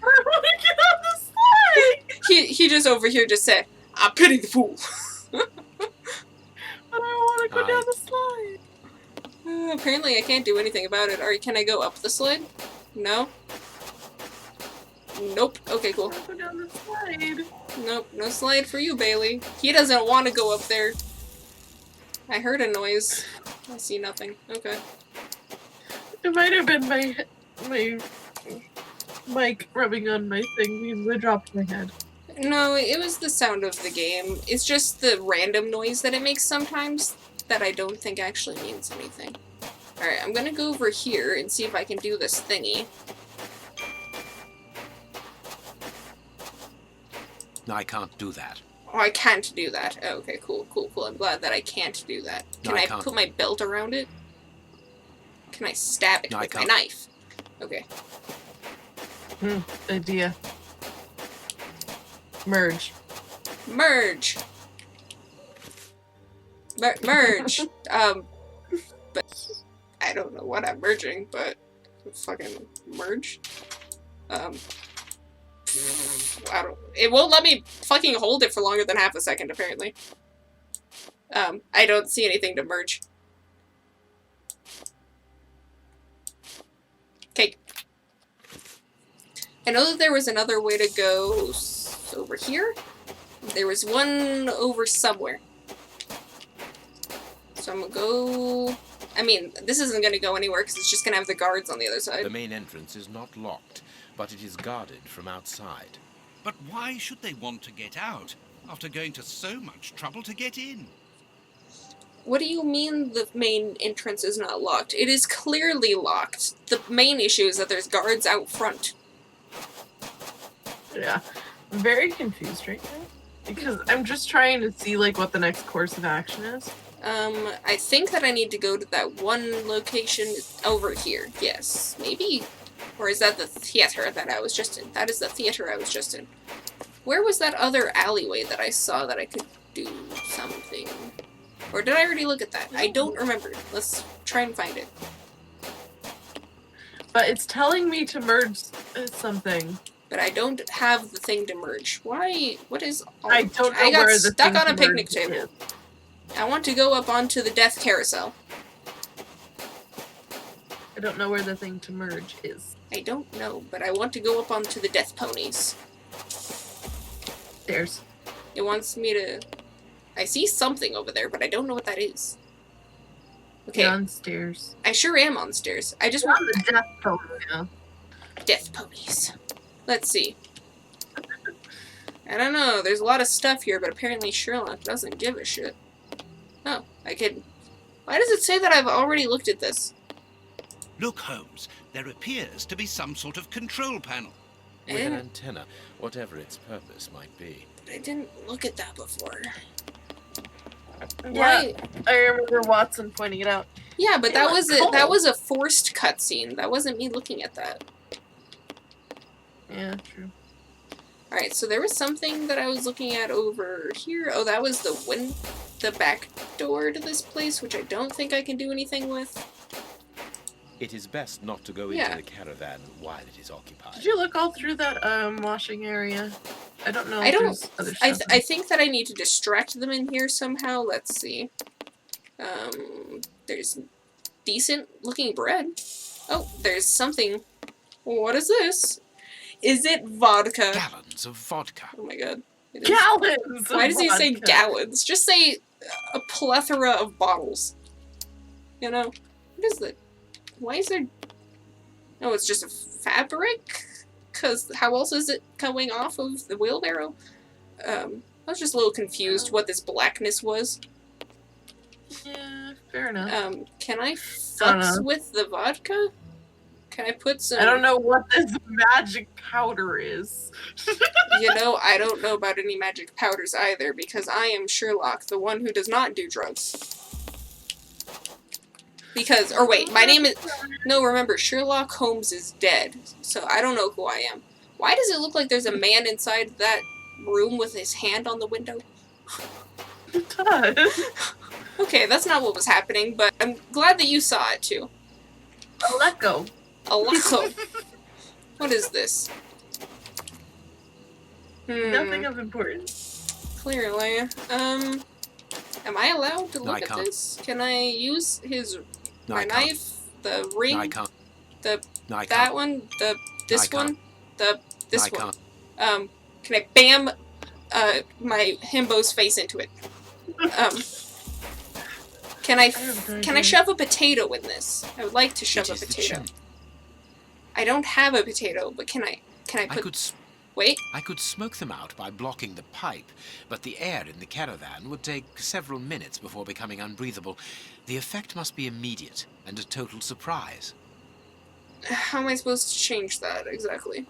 want to get on the slide! He just over here just said, I pity the fool. But I want to go down the slide. Apparently I can't do anything about it. Alright, can I go up the slide? No? Nope. Okay, cool. I want to go down the slide. Nope, no slide for you, Bailey. He doesn't want to go up there. I heard a noise. I see nothing. Okay. It might have been my mic rubbing on my thing because I dropped my head. No, it was the sound of the game. It's just the random noise that it makes sometimes that I don't think actually means anything. Alright, I'm gonna go over here and see if I can do this thingy. I can't do that. Oh, I can't do that. Oh, okay, cool. I'm glad that I can't do that. Can No, I I can't. put my belt around it? Can I stab it No, I with my can't. knife? Okay. Idea. Merge. Merge! Merge! But I don't know what I'm merging, but fucking merge? It won't let me fucking hold it for longer than half a second, apparently. I don't see anything to merge. Okay. I know that there was another way to go over here. There was one over somewhere. So I'm gonna go... I mean, this isn't gonna go anywhere because it's just gonna have the guards on the other side. The main entrance is not locked, but it is guarded from outside. But why should they want to get out after going to so much trouble to get in? What do you mean the main entrance is not locked? It is clearly locked. The main issue is that there's guards out front. Yeah. I'm very confused right now. Because I'm just trying to see, like, what the next course of action is. I think that I need to go to that one location over here. Yes. Maybe? Or is that the theater that I was just in? That is the theater I was just in. Where was that other alleyway that I saw that I could do something? Or did I already look at that? I don't remember. Let's try and find it. But it's telling me to merge something. But I don't have the thing to merge. Why? What is... I don't know I got where the stuck thing on to a picnic merge table. is. I want to go up onto the death carousel. I don't know where the thing to merge is. I don't know, but I want to go up onto the death ponies. There's. It wants me to... I see something over there, but I don't know what that is. Okay, Downstairs. I sure am on stairs. I just On want the death pony now. death ponies. Let's see. I don't know, there's a lot of stuff here, but apparently Sherlock doesn't give a shit. Oh, I could... Why does it say that I've already looked at this? Look, Holmes, there appears to be some sort of control panel. With an antenna, whatever its purpose might be. I didn't look at that before. Yeah, Why? I remember Watson pointing it out. Yeah, but It that was was cold. that was a forced cutscene. That wasn't me looking at that. Yeah, true. Alright, so there was something that I was looking at over here. Oh, that was the back door to this place, which I don't think I can do anything with. It is best not to go Yeah. into the caravan while it is occupied. Did you look all through that washing area? I don't know. I if don't- there's other stuff. I think that I need to distract them in here somehow. Let's see. There's decent looking bread. Oh, there's something. What is this? Is it vodka? Gallons of vodka. Oh my god. It is. Gallons. Why of does he say vodka. gallons? Just say a plethora of bottles. You know? What is that? Why is there... Oh, it's just a fabric because how else is it coming off of the wheelbarrow? I was just a little confused what this blackness was. Yeah, fair enough. Can I fucks with the vodka? Can I put some... I don't know what this magic powder is. You know, I don't know about any magic powders either, because I am Sherlock, the one who does not do drugs. Because, or wait, my name is... No, remember, Sherlock Holmes is dead, so I don't know who I am. Why does it look like there's a man inside that room with his hand on the window? It does. Okay, that's not what was happening, but I'm glad that you saw it too. Aleko. Aleko. What is this? Nothing of importance. Clearly. Am I allowed to No, I look at can't. this? Can I use No, my I can't. knife? The ring? No, I can't. The No, I that can't. one? No, This I can't. one? This No, I one? can't. Can I bam my himbo's face into it? Can I shove a potato in this? I would like to shove It a is the potato. chimney. I don't have a potato, but can I put... Wait. I could smoke them out by blocking the pipe, but the air in the caravan would take several minutes before becoming unbreathable. The effect must be immediate and a total surprise. How am I supposed to change that exactly?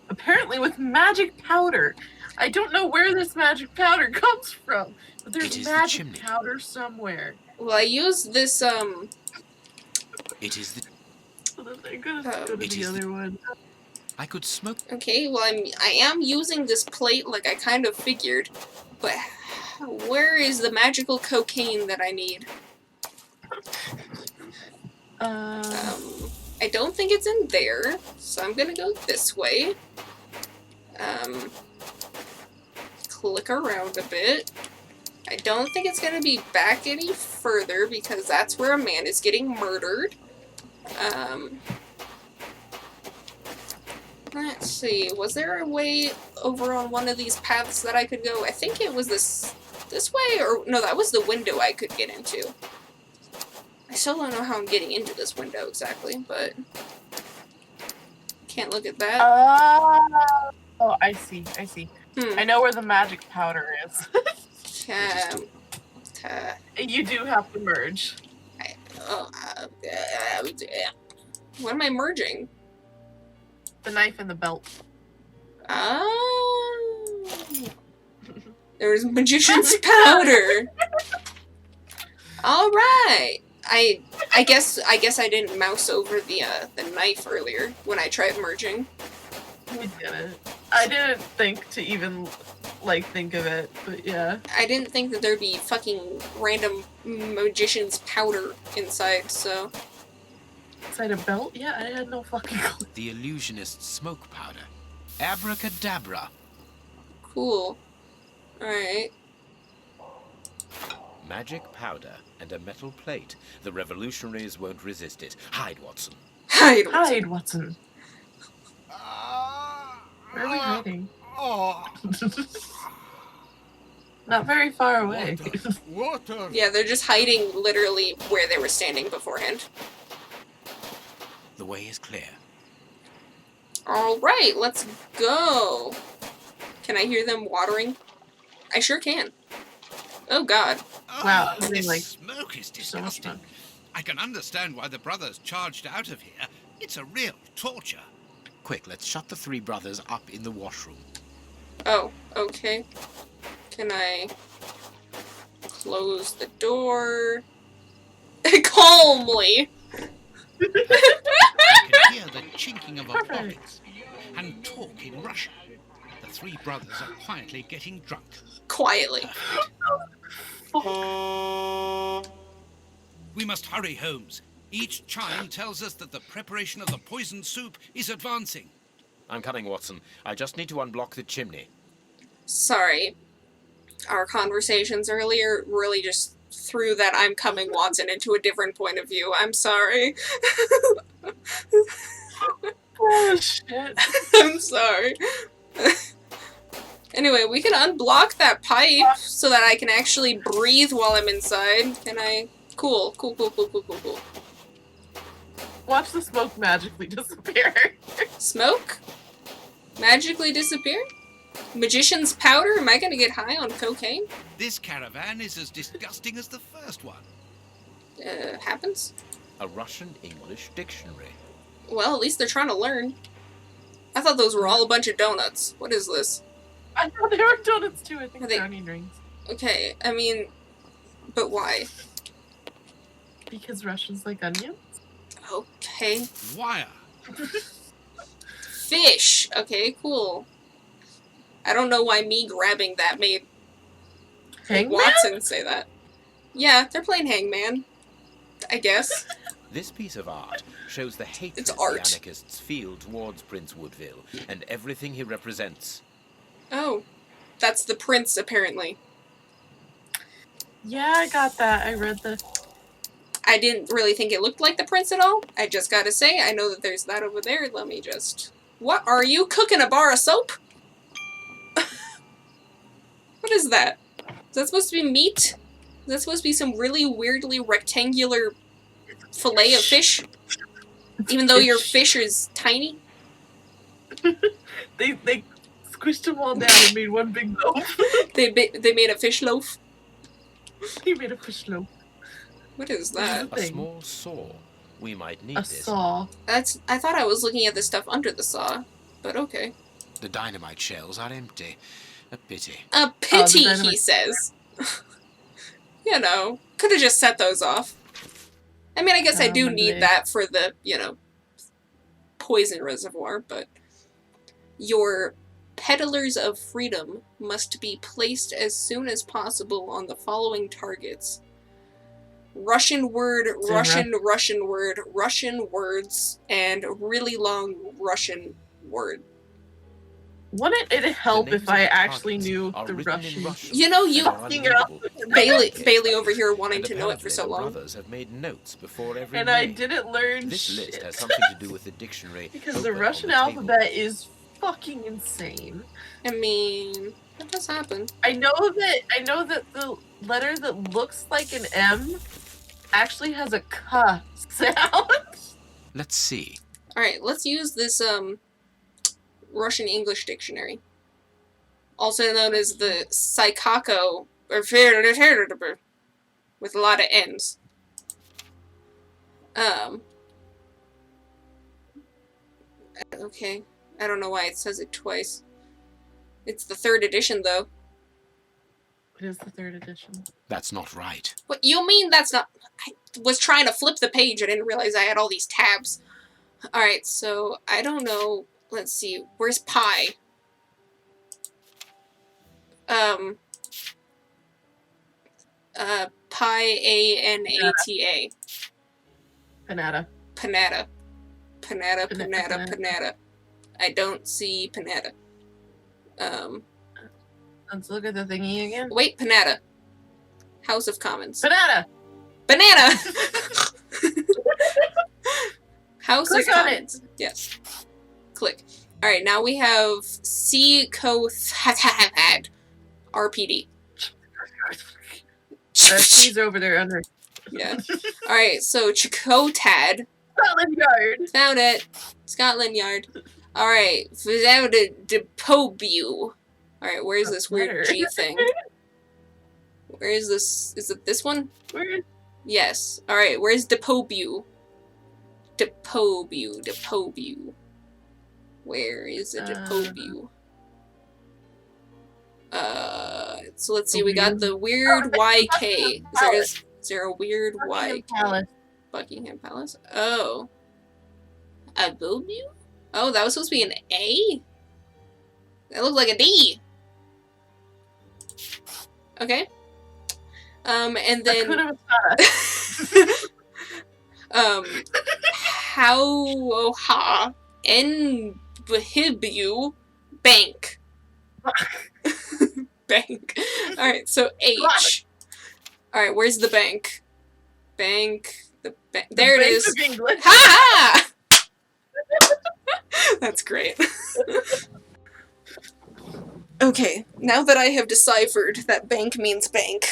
Apparently with magic powder. I don't know where this magic powder comes from, but It there's is the magic chimney. powder somewhere. Well, I use this, It is the... So that they're gonna go to It the is other one. I could smoke... Okay, well, I am using this plate like I kind of figured, but where is the magical cocaine that I need? I don't think it's in there, so I'm gonna go this way. Click around a bit. I don't think it's gonna be back any further because that's where a man is getting murdered. Let's see, was there a way over on one of these paths that I could go? I think it was this way, or no, that was the window I could get into. I still don't know how I'm getting into this window exactly, but can't look at that. Oh, I see. I know where the magic powder is. You do have to merge. What am I merging? The knife and the belt. Oh. There's magician's powder. All right. I guess I didn't mouse over the knife earlier when I tried merging. We didn't. I didn't think to even think of it, but yeah. I didn't think that there'd be fucking random magician's powder inside, so. Inside a belt? Yeah, I had no fucking clue. The illusionist's smoke powder. Abracadabra. Cool. Alright. Magic powder and a metal plate. The revolutionaries won't resist it. Hide, Watson. Hide, Watson. Where are we hiding? Not very far away. Water! Yeah, they're just hiding literally where they were standing beforehand. The way is clear. Alright, let's go. Can I hear them watering? I sure can. Oh god. Wow, Oh, this like, smoke is so much disgusting. fun. I can understand why the brothers charged out of here. It's a real torture. Quick, let's shut the three brothers up in the washroom. Oh, okay. Can I close the door? Calmly! I can hear the chinking of our Perfect. bottles and talk in Russian. The three brothers are quietly getting drunk. Quietly. We must hurry, Holmes. Each chime tells us that the preparation of the poisoned soup is advancing. I'm coming, Watson. I just need to unblock the chimney. Sorry. Our conversations earlier really just threw that I'm coming Watson into a different point of view. I'm sorry. Oh, shit. I'm sorry. Anyway, we can unblock that pipe so that I can actually breathe while I'm inside. Can I? Cool. Watch the smoke magically disappear. Smoke? Magically disappear? Magician's powder? Am I gonna get high on cocaine? This caravan is as disgusting as the first one. Happens? A Russian-English dictionary. Well, at least they're trying to learn. I thought those were all a bunch of donuts. What is this? I thought they were donuts too. I think Are they- brownie rings. Okay, I mean, but why? Because Russians like onions. Okay. Wire. Fish! Okay, cool. I don't know why me grabbing that made Hangman? Watson say that. Yeah, they're playing Hangman. I guess. This piece of art shows the hatred It's the art. anarchists feel towards Prince Woodville and everything he represents. Oh. That's the prince, apparently. Yeah, I got that. I read the. I didn't really think it looked like the prince at all. I just gotta say, I know that there's that over there. Let me just... What are you cooking, a bar of soap? What is that? Is that supposed to be meat? Is that supposed to be some really weirdly rectangular fillet of fish? Even though your fish is tiny? They squished them all down and made one big loaf. They made a fish loaf? He made a fish loaf. What is that? A small saw. We might need A this. saw. I thought I was looking at the stuff under the saw, but okay. The dynamite shells are empty. A pity. A pity, dynamite- he says. You know, could have just set those off. I mean, I guess I do need Probably. that for the, you know, poison reservoir, but your peddlers of freedom must be placed as soon as possible on the following targets. Russian word, Russian word, Russian words, and really long Russian word. Wouldn't it help The names if I of the actually targets knew are the written in Russian? Russian You know, and you- are Fucking up. unreadable. Bailey over here wanting And to know it for apparently so the long. brothers have made notes before every And I name. didn't learn This shit. list has something to do with the dictionary. Because the open on Russian the table. alphabet is fucking insane. I mean, that does happen. I know that the letter that looks like an M actually has a K sound. Let's see. Alright, let's use this, Russian English dictionary. Also known as the Psychako, or with a lot of N's. Okay. I don't know why it says it twice. It's the 3rd edition, though. It is the 3rd edition. That's not right. What you mean that's not... I was trying to flip the page, I didn't realize I had all these tabs. Alright, so, I don't know... Let's see, where's pie? P-I-A-N-A-T-A. Panada. Panada. Panada, Panada, panada, panada. panada. I don't see panada. Let's look at the thingy again. Wait, panada. House of Commons. Banana! Banana! House Click of on Commons. Yes. Click. Alright, now we have C-Co-Th-Had. RPD. He's over there under Yeah. Alright, so Chakotad. Scotland Yard. Found it. Scotland Yard. Alright, without a Depobu. Alright, where's this weird Where? G thing? Where is this? Is it this one? Where? Yes. Alright, where's Depobu? Depobu. Depobu. Where is a Depobu? So let's see, we got the weird YK. Is there a weird Buckingham YK? Palace. Buckingham Palace? Oh. A Bobu? Oh, that was supposed to be an A? That looked like a D. Okay. And then Hakuna Matata. How Nbhibu Bank. Bank. Alright, so H. Alright, where's the bank? Bank. The bank. There it is. Bank of England. Ha! That's great. Okay, now that I have deciphered that bank means bank,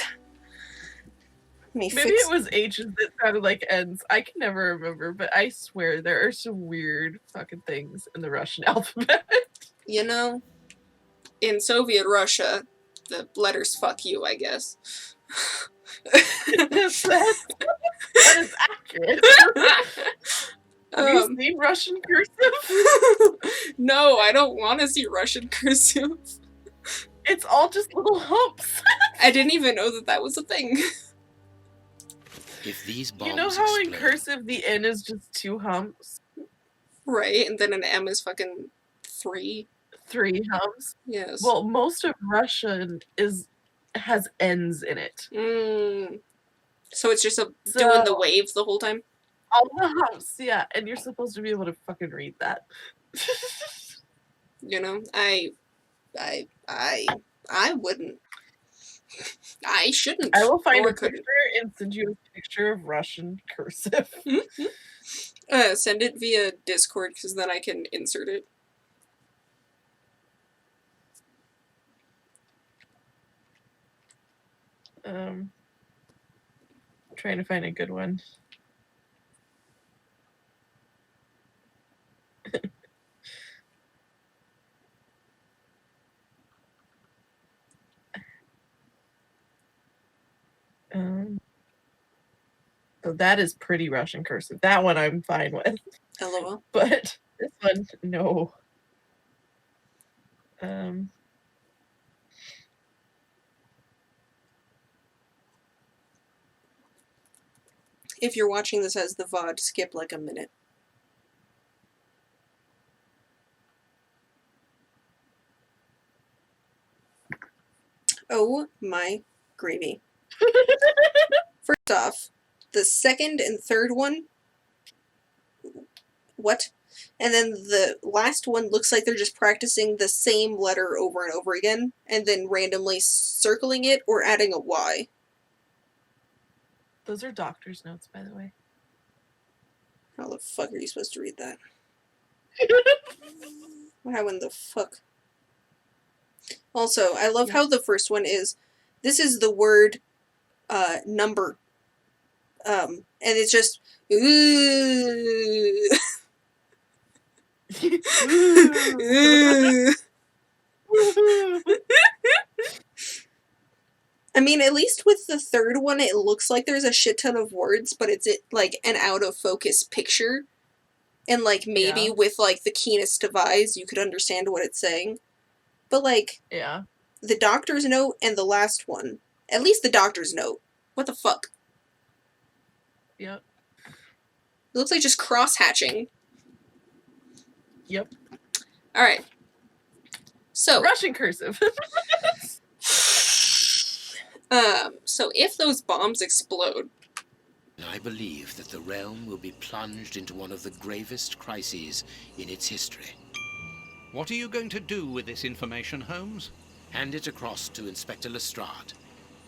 Maybe it was H's that sounded like N's. I can never remember, but I swear there are some weird fucking things in the Russian alphabet. You know, in Soviet Russia, the letters fuck you, I guess. that is accurate. Have you seen Russian cursive? No, I don't want to see Russian cursive. It's all just little humps. I didn't even know that that was a thing. If these bombs You know how in explode- cursive the N is just 2 humps? Right, and then an M is fucking 3. 3 humps? Yes. Well, most of Russian has N's in it. So it's just doing the wave the whole time? All the humps, yeah, and you're supposed to be able to fucking read that. You know, I wouldn't. I shouldn't. I will find or a couldn't. picture and send you a picture of Russian cursive. Send it via Discord, because then I can insert it. Trying to find a good one. So that is pretty Russian cursive. That one I'm fine with. LOL. But this one, no. If you're watching this as the VOD, skip like a minute. Oh my gravy. First off, the second and third one, what? And then the last one looks like they're just practicing the same letter over and over again, and then randomly circling it or adding a Y. Those are doctor's notes, by the way. How the fuck are you supposed to read that? How in the fuck? Also, I love how the first one is, this is the word, number. And it's just, ooh. I mean, at least with the third one, it looks like there's a shit ton of words, but it's like an out of focus picture. And like maybe with like the keenest of eyes, you could understand what it's saying. But like, yeah, the doctor's note and the last one, at least the doctor's note. What the fuck? Yep. It looks like just cross-hatching. Yep. Alright. So. Russian cursive. So if those bombs explode. I believe that the realm will be plunged into one of the gravest crises in its history. What are you going to do with this information, Holmes? Hand it across to Inspector Lestrade.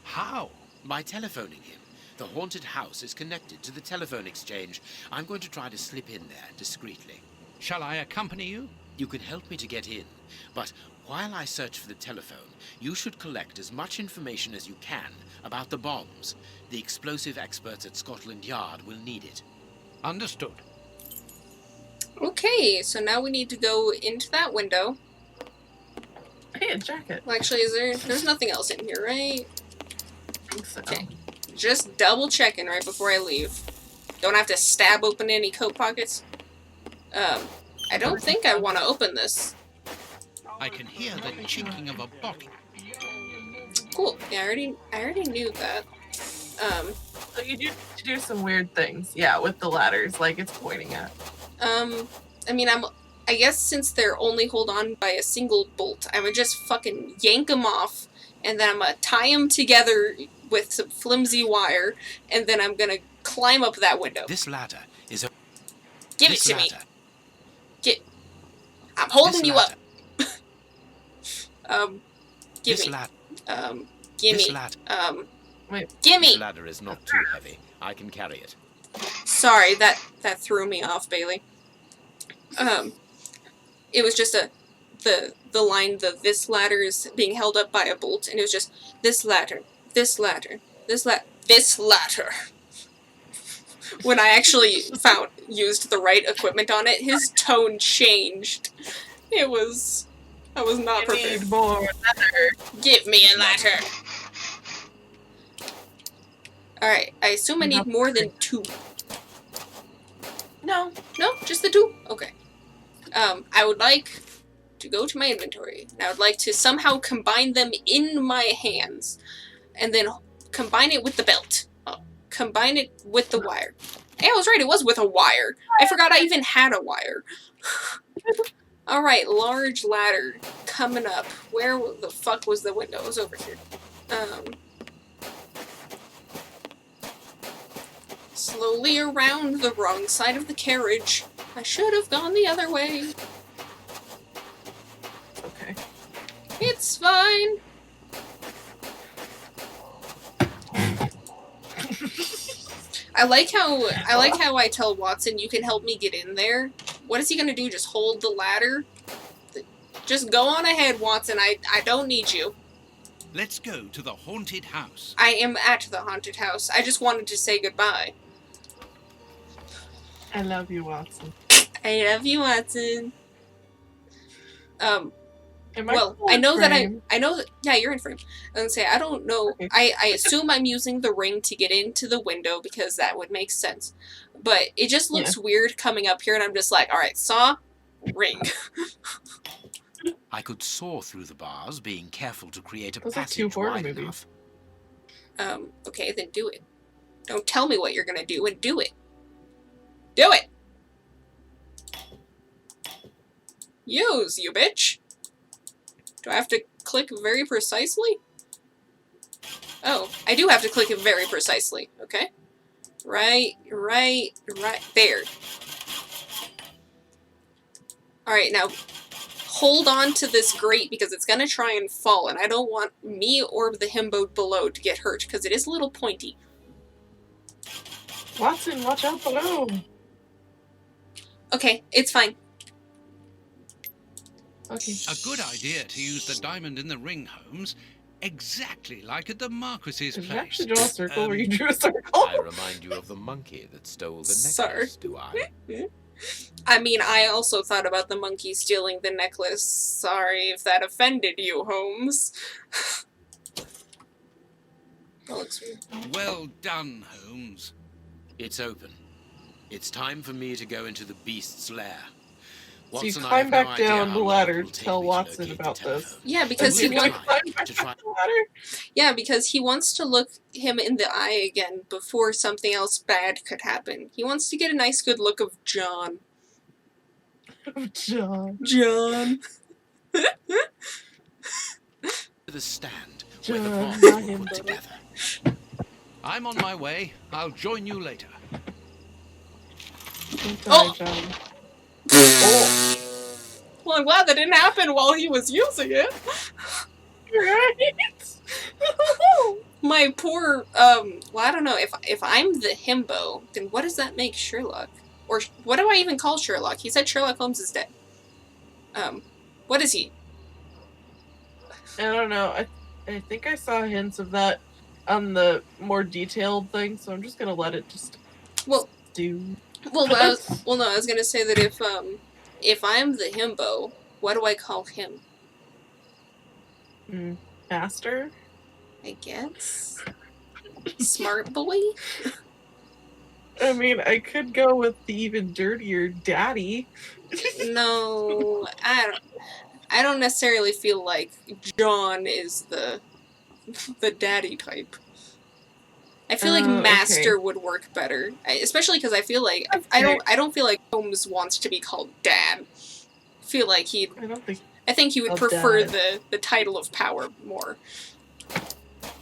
How? By telephoning him. The haunted house is connected to the telephone exchange. I'm going to try to slip in there discreetly. Shall I accompany you? You can help me to get in, but while I search for the telephone, you should collect as much information as you can about the bombs. The explosive experts at Scotland Yard will need it. Understood. Okay, so now we need to go into that window. Hey, a jacket. Well, actually, there's nothing else in here, right? I think so. Okay. Just double checking right before I leave. Don't have to stab open any coat pockets. I don't think I want to open this. I can hear the chinking of a bottle. Cool. Yeah, I already knew that. So you do some weird things, yeah, with the ladders, like it's pointing at. I mean, I guess since they're only hold on by a single bolt, I would just fucking yank them off, and then I'm gonna tie them together with some flimsy wire, and then I'm gonna climb up that window. This ladder is a... Give it to me. I'm holding you up. Give this me. Ladder. Give This me. ladder. Gimme. This ladder is not too heavy. I can carry it. Sorry, that threw me off, Bailey. It was just the line, this ladder is being held up by a bolt, and it was just, this ladder, this ladder, this ladder. When I actually used the right equipment on it, his tone changed. I was not prepared. Need more leather. Give me a ladder. Alright, I assume I need more than 2. No. No? Just the 2? Okay. I would like to go to my inventory. And I would like to somehow combine them in my hands. And then combine it with the belt. Combine it with the wire. Hey, I was right, it was with a wire. I forgot I even had a wire. Alright, large ladder coming up. Where the fuck was the window? It was over here. Slowly around the wrong side of the carriage. I should have gone the other way. Okay. It's fine. I like how I tell Watson you can help me get in there. What is he gonna do? Just hold the ladder? Just go on ahead, Watson. I don't need you. Let's go to the haunted house. I am at the haunted house. I just wanted to say goodbye. I love you, Watson. I love you, Watson. Well, I know that yeah, you're in frame. I was gonna say, I don't know, Okay. I assume I'm using the ring to get into the window because that would make sense. But it just looks weird coming up here and I'm just like, alright, saw, ring. I could saw through the bars, being careful to create a Those are 2 passage horror wide movies. enough. Okay, then do it. Don't tell me what you're gonna do and do it. Do it! Use, you bitch! Do I have to click very precisely? Oh, I do have to click it very precisely. Okay. Right. There. Alright, now hold on to this grate because it's gonna try and fall, and I don't want me or the himbo below to get hurt because it is a little pointy. Watson, watch out below. Okay, it's fine. Okay. A good idea to use the diamond in the ring, Holmes. Exactly like at the Marquis's Did you place. actually draw a circle where you drew a circle? I remind you of the monkey that stole the Sorry. necklace, do I? I mean, I also thought about the monkey stealing the necklace. Sorry if that offended you, Holmes. That looks weird. Well done, Holmes. It's open. It's time for me to go into the beast's lair. So you Watson, I climb have no back idea down how the long ladder it will to take tell me Watson locate about the this. telephone. Yeah, because he You're gonna wants. climb back to down try- the ladder? Yeah, because he wants to look him in the eye again before something else bad could happen. He wants to get a nice good look of John. John. John. to the stand where the John, bonds not were him, put though. together. I'm on my way. I'll join you later. Don't die, Oh! John. Oh. Well, I'm glad that didn't happen while he was using it. Right? My poor, well, I don't know, if I'm the himbo, then what does that make Sherlock? Or what do I even call Sherlock? He said Sherlock Holmes is dead. What is he? I don't know. I think I saw hints of that on the more detailed thing, so I'm just gonna let it just do. Well, no, I was gonna say that if I'm the himbo, what do I call him? Master? I guess? Smart boy? I mean, I could go with the even dirtier daddy. No, I don't necessarily feel like John is the daddy type. I feel like Master would work better, especially because I feel like I don't feel like Holmes wants to be called Dad. I feel like I think he would prefer the title of power more.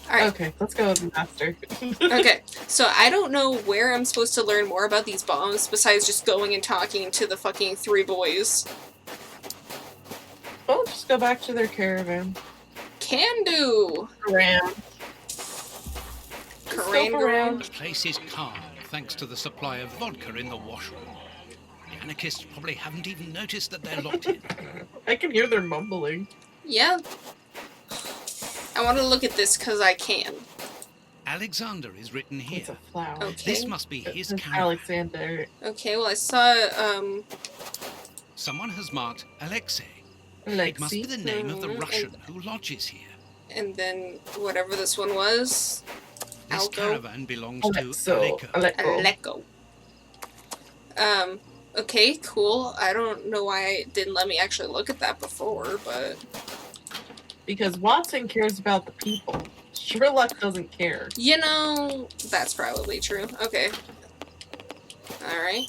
Alright. Okay, let's go with Master. Okay, so I don't know where I'm supposed to learn more about these bombs besides just going and talking to the fucking 3 boys. Well, just go back to their caravan. Can do! Ram. Karangaram. The place is calm, thanks to the supply of vodka in the washroom. The anarchists probably haven't even noticed that they're locked in. I can hear their mumbling. Yeah. I want to look at this because I can. Alexander is written here. It's a flower. Okay. This must be his It's caravan. Alexander. Okay, well I saw, Someone has marked Alexei. It must Lexi. be the name of the Mhm, Russian who lodges here. and then whatever this one was, This Alco. caravan belongs to Alexo. Aleko. Aleko. Okay, cool. I don't know why it didn't let me actually look at that before, but... Because Watson cares about the people. Sherlock doesn't care. You know, that's probably true. Okay. Alright.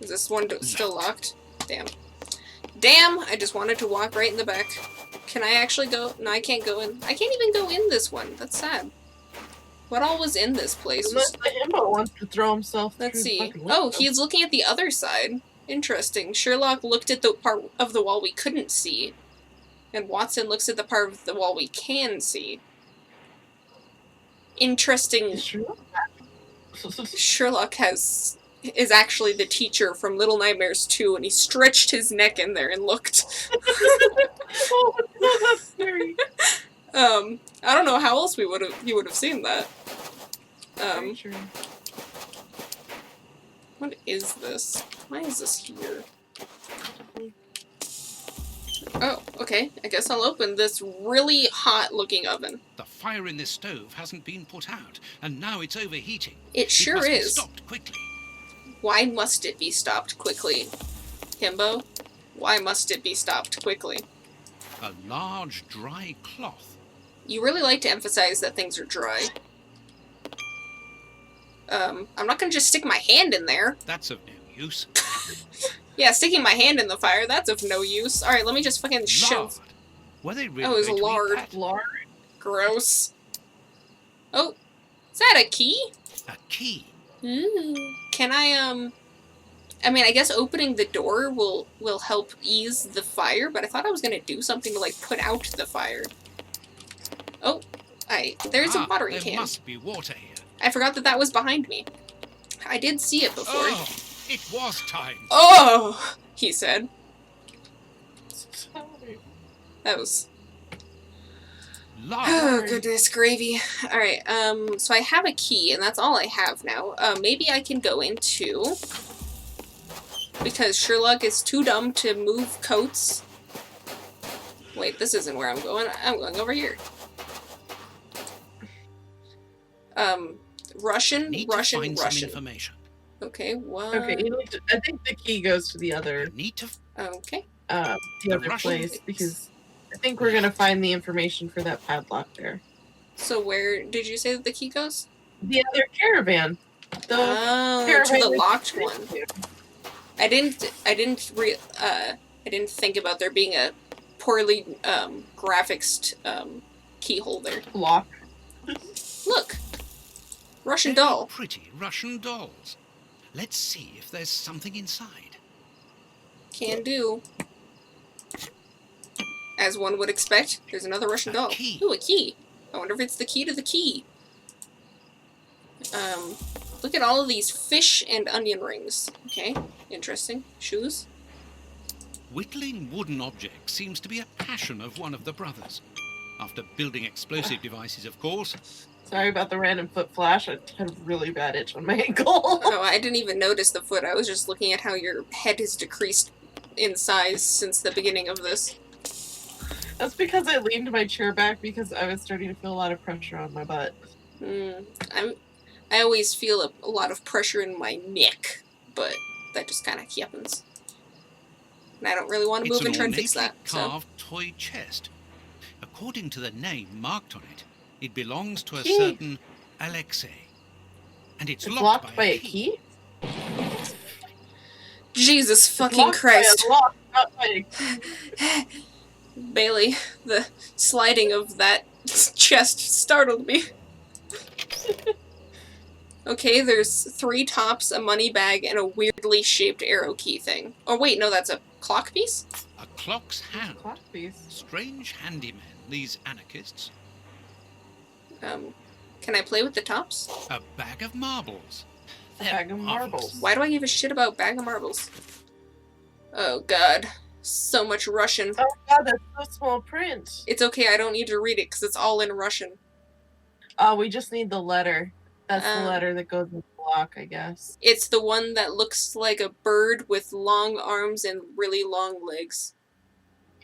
Is this one still locked? Damn. Damn! I just wanted to walk right in the back. Can I actually go? No, I can't go in. I can't even go in this one. That's sad. What all was in this place? Unless the himbo wants to throw himself Let's through the see. fucking window. Oh, he's looking at the other side. Interesting. Sherlock looked at the part of the wall we couldn't see. And Watson looks at the part of the wall we can see. Interesting. Is Sherlock Sherlock is actually the teacher from Little Nightmares 2, and he stretched his neck in there and looked. Oh, that's scary. I don't know how else you would have seen that. Very true. What is this? Why is this here? Oh, okay. I guess I'll open this really hot-looking oven. The fire in this stove hasn't been put out, and now it's overheating. It sure must be is. stopped quickly. Why must it be stopped quickly? Himbo? Why must it be stopped quickly? A large, dry cloth. You really like to emphasize that things are dry. I'm not gonna just stick my hand in there. That's of no use. Yeah, sticking my hand in the fire, that's of no use. Alright, let me just fucking Lard. shove. Were they really Oh, it was going to eat lard. that? Lard? Gross. Oh, is that a key? A key. Ooh. Can I mean, I guess opening the door will help ease the fire, but I thought I was gonna do something to, like, put out the fire. Oh, there's a watering there can. must be water here. I forgot that was behind me. I did see it before. Oh, it was time. Oh, he said. Sorry. That was... Lard. Oh, goodness gravy. Alright, so I have a key, and that's all I have now. Maybe I can go into... Because Sherlock is too dumb to move coats. Wait, this isn't where I'm going. I'm going over here. Russian, Need Russian, to find Russian. some information. Okay, what? Okay, I think the key goes to the other, Need to. Okay. the other Russian place place. because I think we're gonna find the information for that padlock there. So where did you say that the key goes? The other caravan. The Oh, to caravan the that locked you one. went to. I didn't think about there being a poorly graphicsed key holder. Lock. Look, Russian Very doll. Pretty Russian dolls. Let's see if there's something inside. Can do. As one would expect, there's another Russian A doll. key. Ooh, a key. I wonder if it's the key to the key. Look at all of these fish and onion rings. Okay, interesting. Shoes. Whittling wooden objects seems to be a passion of one of the brothers. After building explosive devices, of course. Sorry about the random foot flash. I had a really bad itch on my ankle. Oh, I didn't even notice the foot. I was just looking at how your head has decreased in size since the beginning of this. That's because I leaned my chair back because I was starting to feel a lot of pressure on my butt. I always feel a lot of pressure in my neck, but that just kind of happens. And I don't really want to It's move an and try and fix ornately that. So. carved toy chest. According to the name marked on it, it belongs to a Key. certain Alexei. And it's It's locked by a key? Jesus fucking Locked Christ. By a lock, not by a key. Bailey, the sliding of that chest startled me. Okay, there's 3 tops, a money bag, and a weirdly shaped arrow key thing. Oh wait, no, that's a clock piece? A clock's hand. Clock piece. Strange handymen, these anarchists. Can I play with the tops? A bag of marbles. A They're bag of marvelous. marbles. Why do I give a shit about bag of marbles? Oh god. So much Russian. Oh god, that's so small print. It's okay, I don't need to read it because it's all in Russian. Oh, we just need the letter. That's the Um, letter that goes in the block, I guess. It's the one that looks like a bird with long arms and really long legs.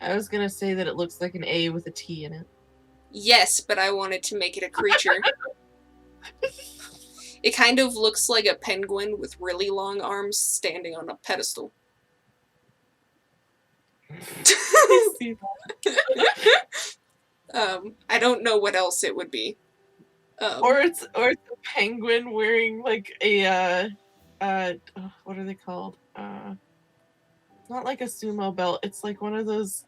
I was gonna say that it looks like an A with a T in it. Yes, but I wanted to make it a creature. It kind of looks like a penguin with really long arms standing on a pedestal. I see that. I don't know what else it would be. Or it's a penguin wearing like a what are they called? It's not like a sumo belt. It's like one of those.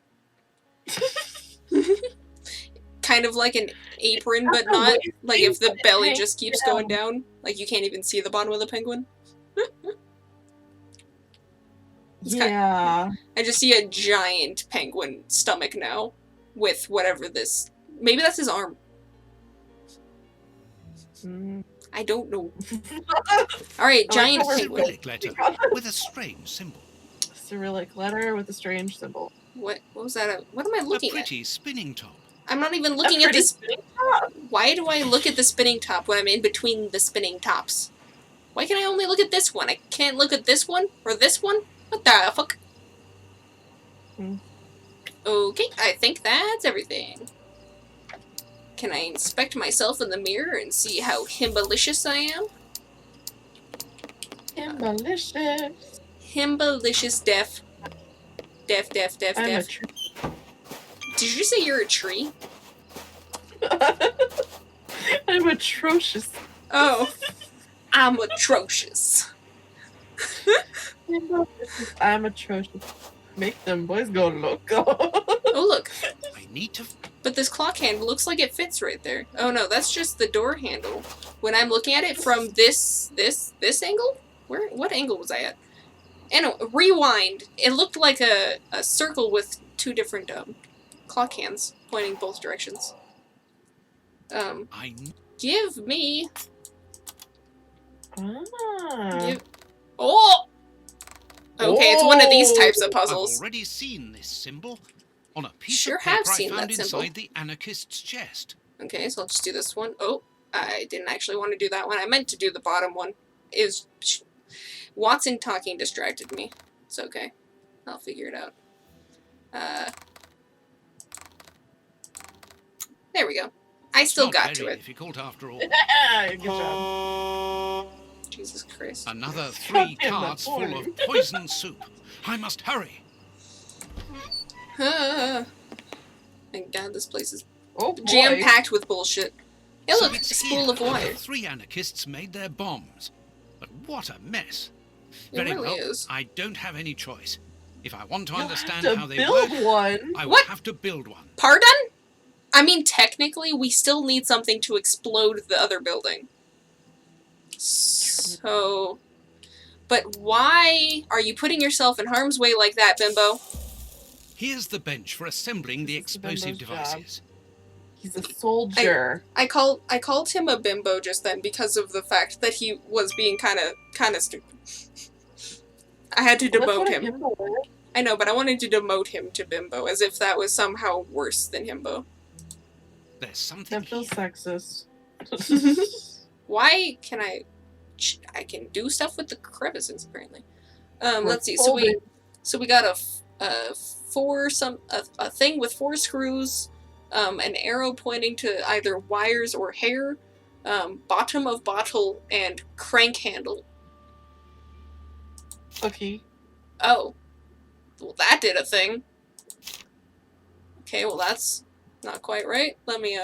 Kind of like an apron, but not. Like if the belly just keeps going down, like you can't even see the bottom of the penguin. Yeah. I just see a giant penguin stomach now, with whatever this. Maybe that's his arm. I don't know. Alright, giant Oh, penguin. Cyrillic letter with a strange symbol. Cyrillic letter with a strange symbol. What was that? What am I A looking at? pretty spinning top. I'm not even looking at this. Why do I look at the spinning top when I'm in between the spinning tops? Why can I only look at this one? I can't look at this one or this one? What the fuck? Okay, I think that's everything. Can I inspect myself in the mirror and see how himbalicious I am? Himbalicious. Himbalicious deaf. Deaf. I'm a tree. Did you say you're a tree? I'm atrocious. Oh. I'm atrocious. I'm atrocious. Make them boys go loco. Oh, look. I need to. But this clock handle looks like it fits right there. Oh no, that's just the door handle. When I'm looking at it from this angle? What angle was I at? Anyway, rewind. It looked like a circle with two different clock hands pointing both directions. Give me. Oh! Okay, it's one of these types of puzzles. I've already seen this symbol on a piece Sure of paper have I seen found that symbol. inside the anarchist's chest. Okay, so I'll just do this one. Oh, I didn't actually want to do that one. I meant to do the bottom one. Watson talking distracted me. It's okay. I'll figure it out. There we go. I still got to it. Difficult after all. Good job. Jesus Christ. Another 3 carts full of poison soup. I must hurry. Thank God this place is Oh, jam-packed with bullshit. Hey So look, it's a spool of here water. the 3 anarchists made their bombs. But what a mess. It Very really well, is. I don't have any choice. If I want to understand To how they build work, one. I will What? have to build one. Pardon? I mean, technically, we still need something to explode the other building. So... But why are you putting yourself in harm's way like that, Bimbo? Here's the bench for assembling the This is explosive Bimbo's job. devices. He's a soldier. I called him a bimbo just then because of the fact that he was being kind of stupid. I had to Well, that's demote what a him. bimbo is. I know, but I wanted to demote him to bimbo, as if that was somehow worse than himbo. There's something That feels here. sexist. Why can I can do stuff with the crevices apparently. We're Let's see. folding. So we got a thing with 4 screws, an arrow pointing to either wires or hair, bottom of bottle, and crank handle. Okay. Oh. Well, that did a thing. Okay, well that's not quite right. Let me,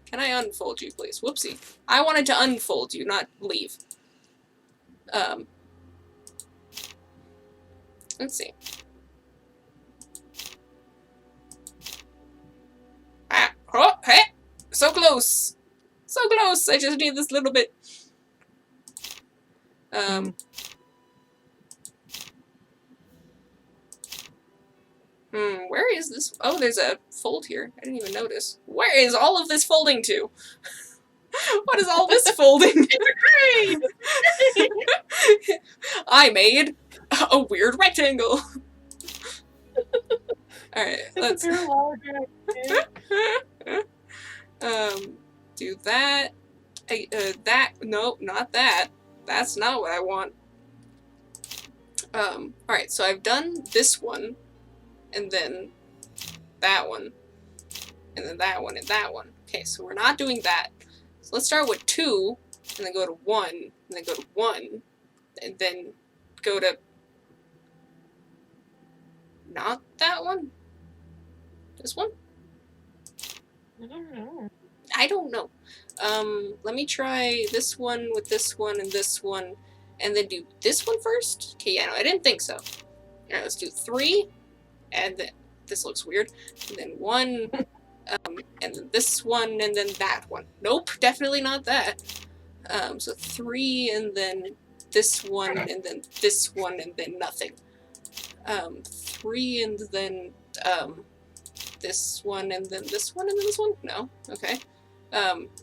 can I unfold you, please? Whoopsie. I wanted to unfold you, not leave. Let's see. Ah, oh, hey! So close! So close! I just need this little bit. Where is this? Oh, there's a fold here. I didn't even notice. Where is all of this folding to? What is all this folding? I made a weird rectangle. Alright, let's... do that. Nope, not that. That's not what I want. Alright, so I've done this one, and then that one, and then that one, and that one. Okay, so we're not doing that. So let's start with 2, and then go to 1, and then go to 1, and then go to... Not that one? This one? I don't know. I don't know. Let me try this one with this one and this one, and then do this one first? Okay, yeah, no, I didn't think so. Alright, let's do 3, and then, this looks weird, and then 1, and then this one, and then that one. Nope, definitely not that. So 3, and then this one, and then this one, and then nothing. 3, and then, this one, and then this one, and then this one? No, okay.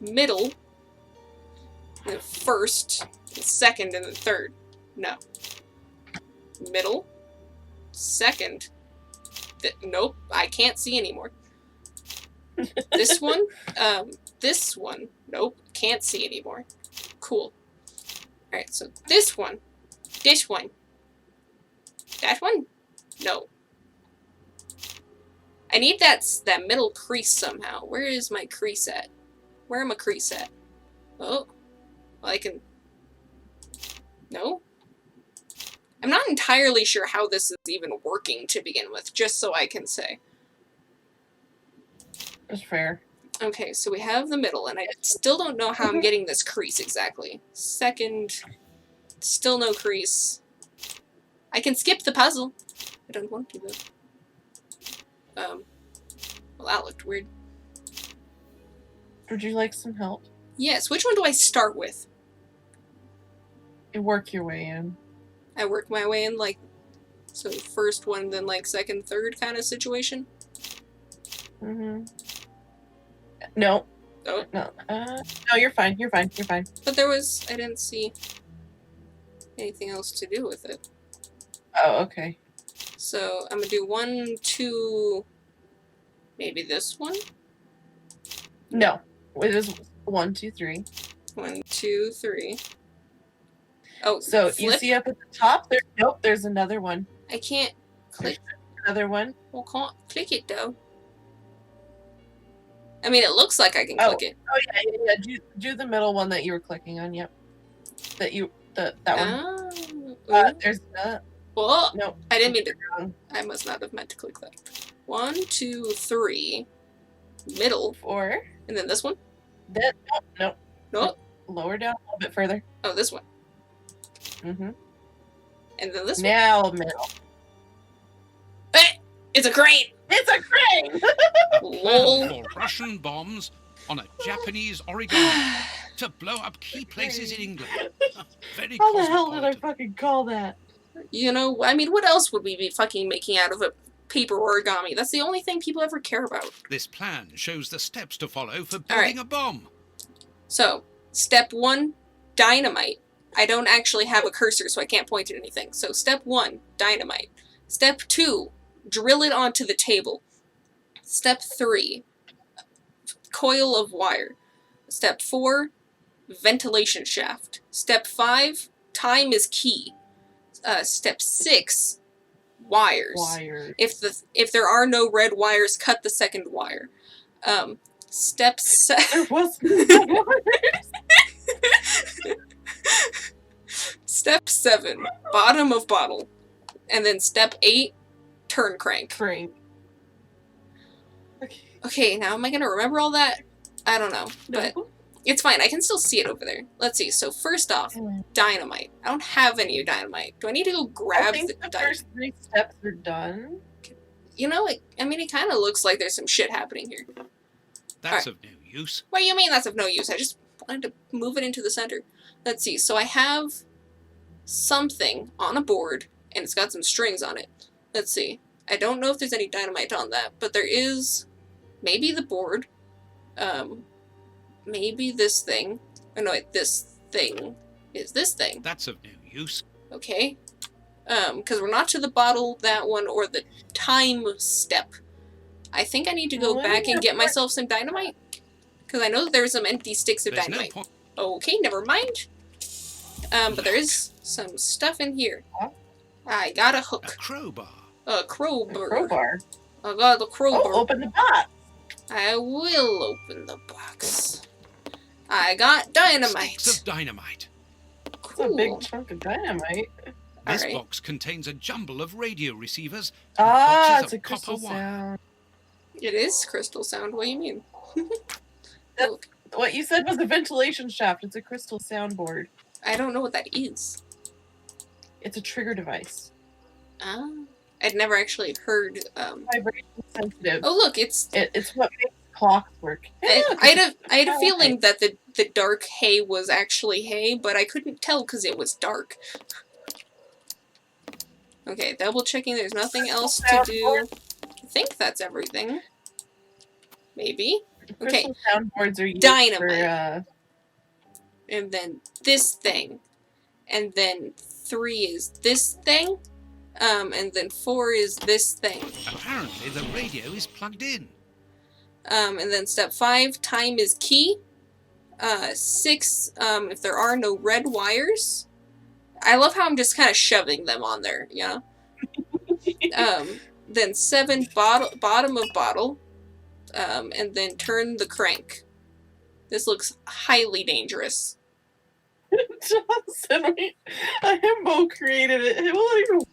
Middle, and then first, and second, and then third. No. Middle, second, nope, I can't see anymore. This one, nope, can't see anymore. Cool. Alright, so this one, that one, no. I need that middle crease somehow. Where is my crease at? Where am I crease at? Oh, well, I can... No? I'm not entirely sure how this is even working to begin with, just so I can say. That's fair. Okay, so we have the middle, and I still don't know how I'm getting this crease exactly. Second, still no crease. I can skip the puzzle. I don't want to, though. Well, that looked weird. Would you like some help? Yes, which one do I start with? You work your way in. I work my way in, like, so first one, then, like, second, third kind of situation? Mm-hmm. No. Oh. No. No, you're fine. You're fine. You're fine. But there was, I didn't see anything else to do with it. Oh, okay. So, I'm gonna do 1, 2, maybe this one? No. It is 1, 2, 3. 1, 2, 3. Oh, So flip? you see up at the top? Nope, there's another one. I can't click. Another one. Well, can't click it though. I mean, it looks like I can click it. Oh yeah. Do the middle one that you were clicking on. Yep. That one. Oh. There's Well, no. I didn't mean to. Wrong. I must not have meant to click that. 1, 2, 3. Middle. 4. And then this one? No. No. Lower down a little bit further. Oh, this one. Mm-hmm. And then this one. Now middle. It's a crane! It's a crane! Lol. For Russian bombs on a Japanese origami to blow up key places in England. Very How the hell did I cosmopolitan. fucking call that? You know, I mean, what else would we be fucking making out of a paper origami? That's the only thing people ever care about. This plan shows the steps to follow for building a bomb. So, step 1, dynamite. I don't actually have a cursor, so I can't point at anything. So, step 1, dynamite. Step 2, drill it onto the table. Step 3, coil of wire. Step 4, ventilation shaft. Step 5, time is key. Step 6, wires. If there are no red wires, cut the second wire. Step 7. There was no wires. Step 7, bottom of bottle. And then step 8, turn crank. Crane. Okay, now am I gonna remember all that? I don't know, but it's fine. I can still see it over there. Let's see. So first off, dynamite. I don't have any dynamite. Do I need to go grab I think the the first 3 steps are done. You know, I mean, it kind of looks like there's some shit happening here. That's of no use. What do you mean that's of no use? I just wanted to move it into the center. Let's see. So I have something on a board, and it's got some strings on it. Let's see. I don't know if there's any dynamite on that, but there is maybe the board. Maybe this thing. Oh no, wait, this thing is this thing. That's of no use. Okay. Because we're not to the bottle, that one, or the time step. I think I need to go back and get myself some dynamite. Because I know that there's some empty sticks of There's dynamite. no point. Okay, never mind. But there is some stuff in here. I got a A hook. crowbar. A crowbar. A crowbar. I got the crowbar. Oh, open the box. I will open the box. I got dynamite. Sticks of dynamite. It's a big chunk of dynamite. This Alright. box contains a jumble of radio receivers. and Ah, boxes it's a of copper crystal wire. sound. It is crystal sound. What do you mean? That's- What you said was a ventilation shaft. It's a crystal soundboard. I don't know what that is. It's a trigger device. Ah. I'd never actually heard. Vibration sensitive. Oh, look, it's. It's what makes clocks work. Hey, look, I had a it's feeling that the dark hay was actually hay, but I couldn't tell because it was dark. Okay, double checking. There's nothing else to do. I think that's everything. Maybe. Okay. Crystal soundboards are used Dynamite. for, And then this thing. And then 3 is this thing. And then 4 is this thing. Apparently, the radio is plugged in. And then step 5, time is key. 6, if there are no red wires. I love how I'm just kind of shoving them on there, you know? Then 7, bottom of bottle. And then turn the crank. This looks highly dangerous. Johnson, I Himbo created it. It will even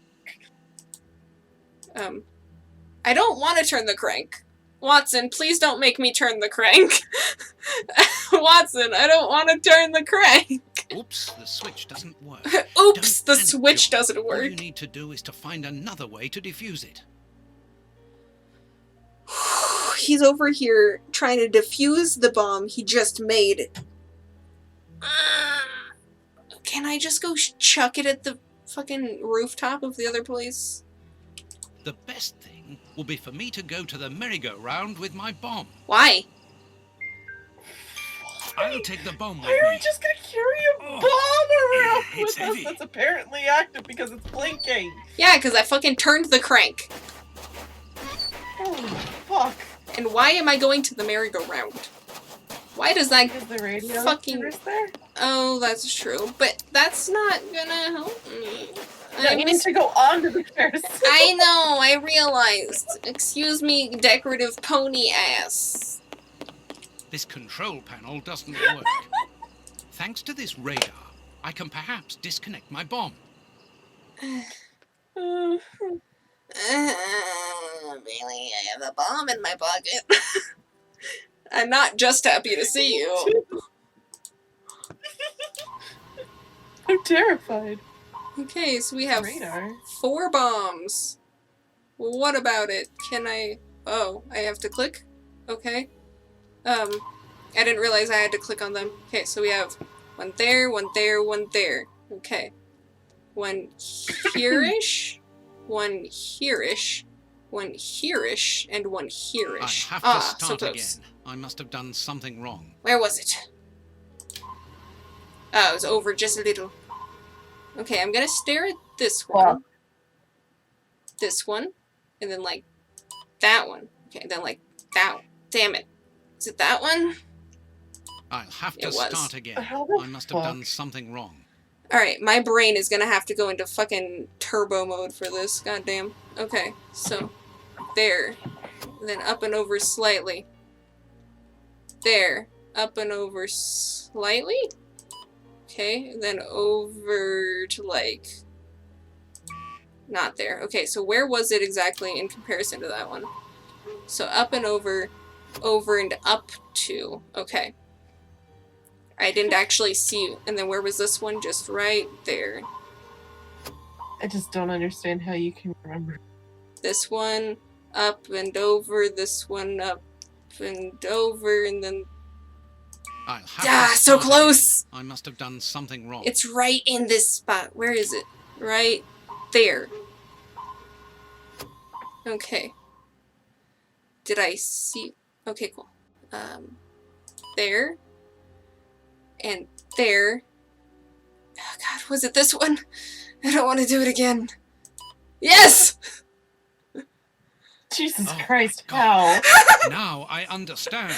I don't want to turn the crank. Watson, please don't make me turn the crank. Watson, I don't want to turn the crank. Oops, the switch doesn't work. Oops, Don't the panic, switch John. doesn't All you work. need to do is to find another way to defuse it. He's over here trying to defuse the bomb he just made. Can I just go chuck it at the fucking rooftop of the other place? The best thing will be for me to go to the merry-go-round with my bomb. Why? I'll take the bomb Why with are me. we just gonna carry a Oh, bomb around it's with us heavy. that's apparently active because it's blinking? Yeah, because I fucking turned the crank. Oh, fuck. And why am I going to the merry-go-round? Why does that... Is the radio Fucking- service there? Oh, that's true. But that's not gonna help me. No, you need to go onto the carousel. I know, I realized. Excuse me, decorative pony ass. This control panel doesn't work. Thanks to this radar, I can perhaps disconnect my bomb. Bailey, I have a bomb in my pocket. I'm not just happy to see you. I'm terrified. Okay, so we have Radar. 4 bombs. Well, what about it? Can I... Oh, I have to click? Okay. I didn't realize I had to click on them. Okay, so we have 1 there, 1 there, 1 there. Okay. 1 here-ish, 1 here-ish, 1 here-ish, and 1 I here-ish. have to so start close. again. I must have done something wrong. Where was it? Oh, it was over just a little. Okay, I'm gonna stare at this one. This one. And then, like, that one. Okay, then, like, that one. Damn it. Is it that one? I'll have to It was. start again. How the I must have fuck? done something wrong. Alright, my brain is gonna have to go into fucking turbo mode for this. Goddamn. Okay, so. There. Then up and over slightly. There. Up and over slightly? Okay, then over to, like... Not there. Okay, so where was it exactly in comparison to that one? So up and over, over and up to. Okay. I didn't actually see. And then where was this one? Just right there. I just don't understand how you can remember. This one up and over, this one up and over, and then... I'll have Ah, to so start close! again. I must have done something wrong. It's right in this spot. Where is it? Right there. Okay. Did I see... Okay, cool. There. And there. Oh god, was it this one? I don't want to do it again. Yes! Jesus Oh, Christ, God. how? Now I understand.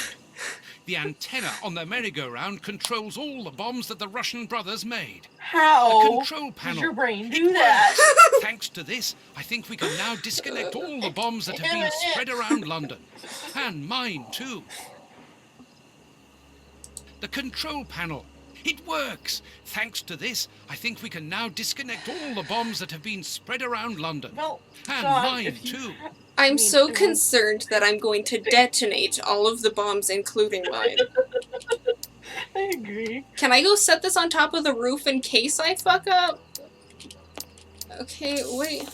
The antenna on the merry-go-round controls all the bombs that the Russian brothers made. How The control panel. did your brain It do that? works. Thanks to this, I think we can now disconnect all the bombs that have been spread around London. And mine, too. The control panel. It works. Thanks to this, I think we can now disconnect all the bombs that have been spread around London. Well, And John, mine, if you- too. I'm mean, so it was- concerned that I'm going to detonate all of the bombs, including mine. I agree. Can I go set this on top of the roof in case I fuck up? Okay, wait.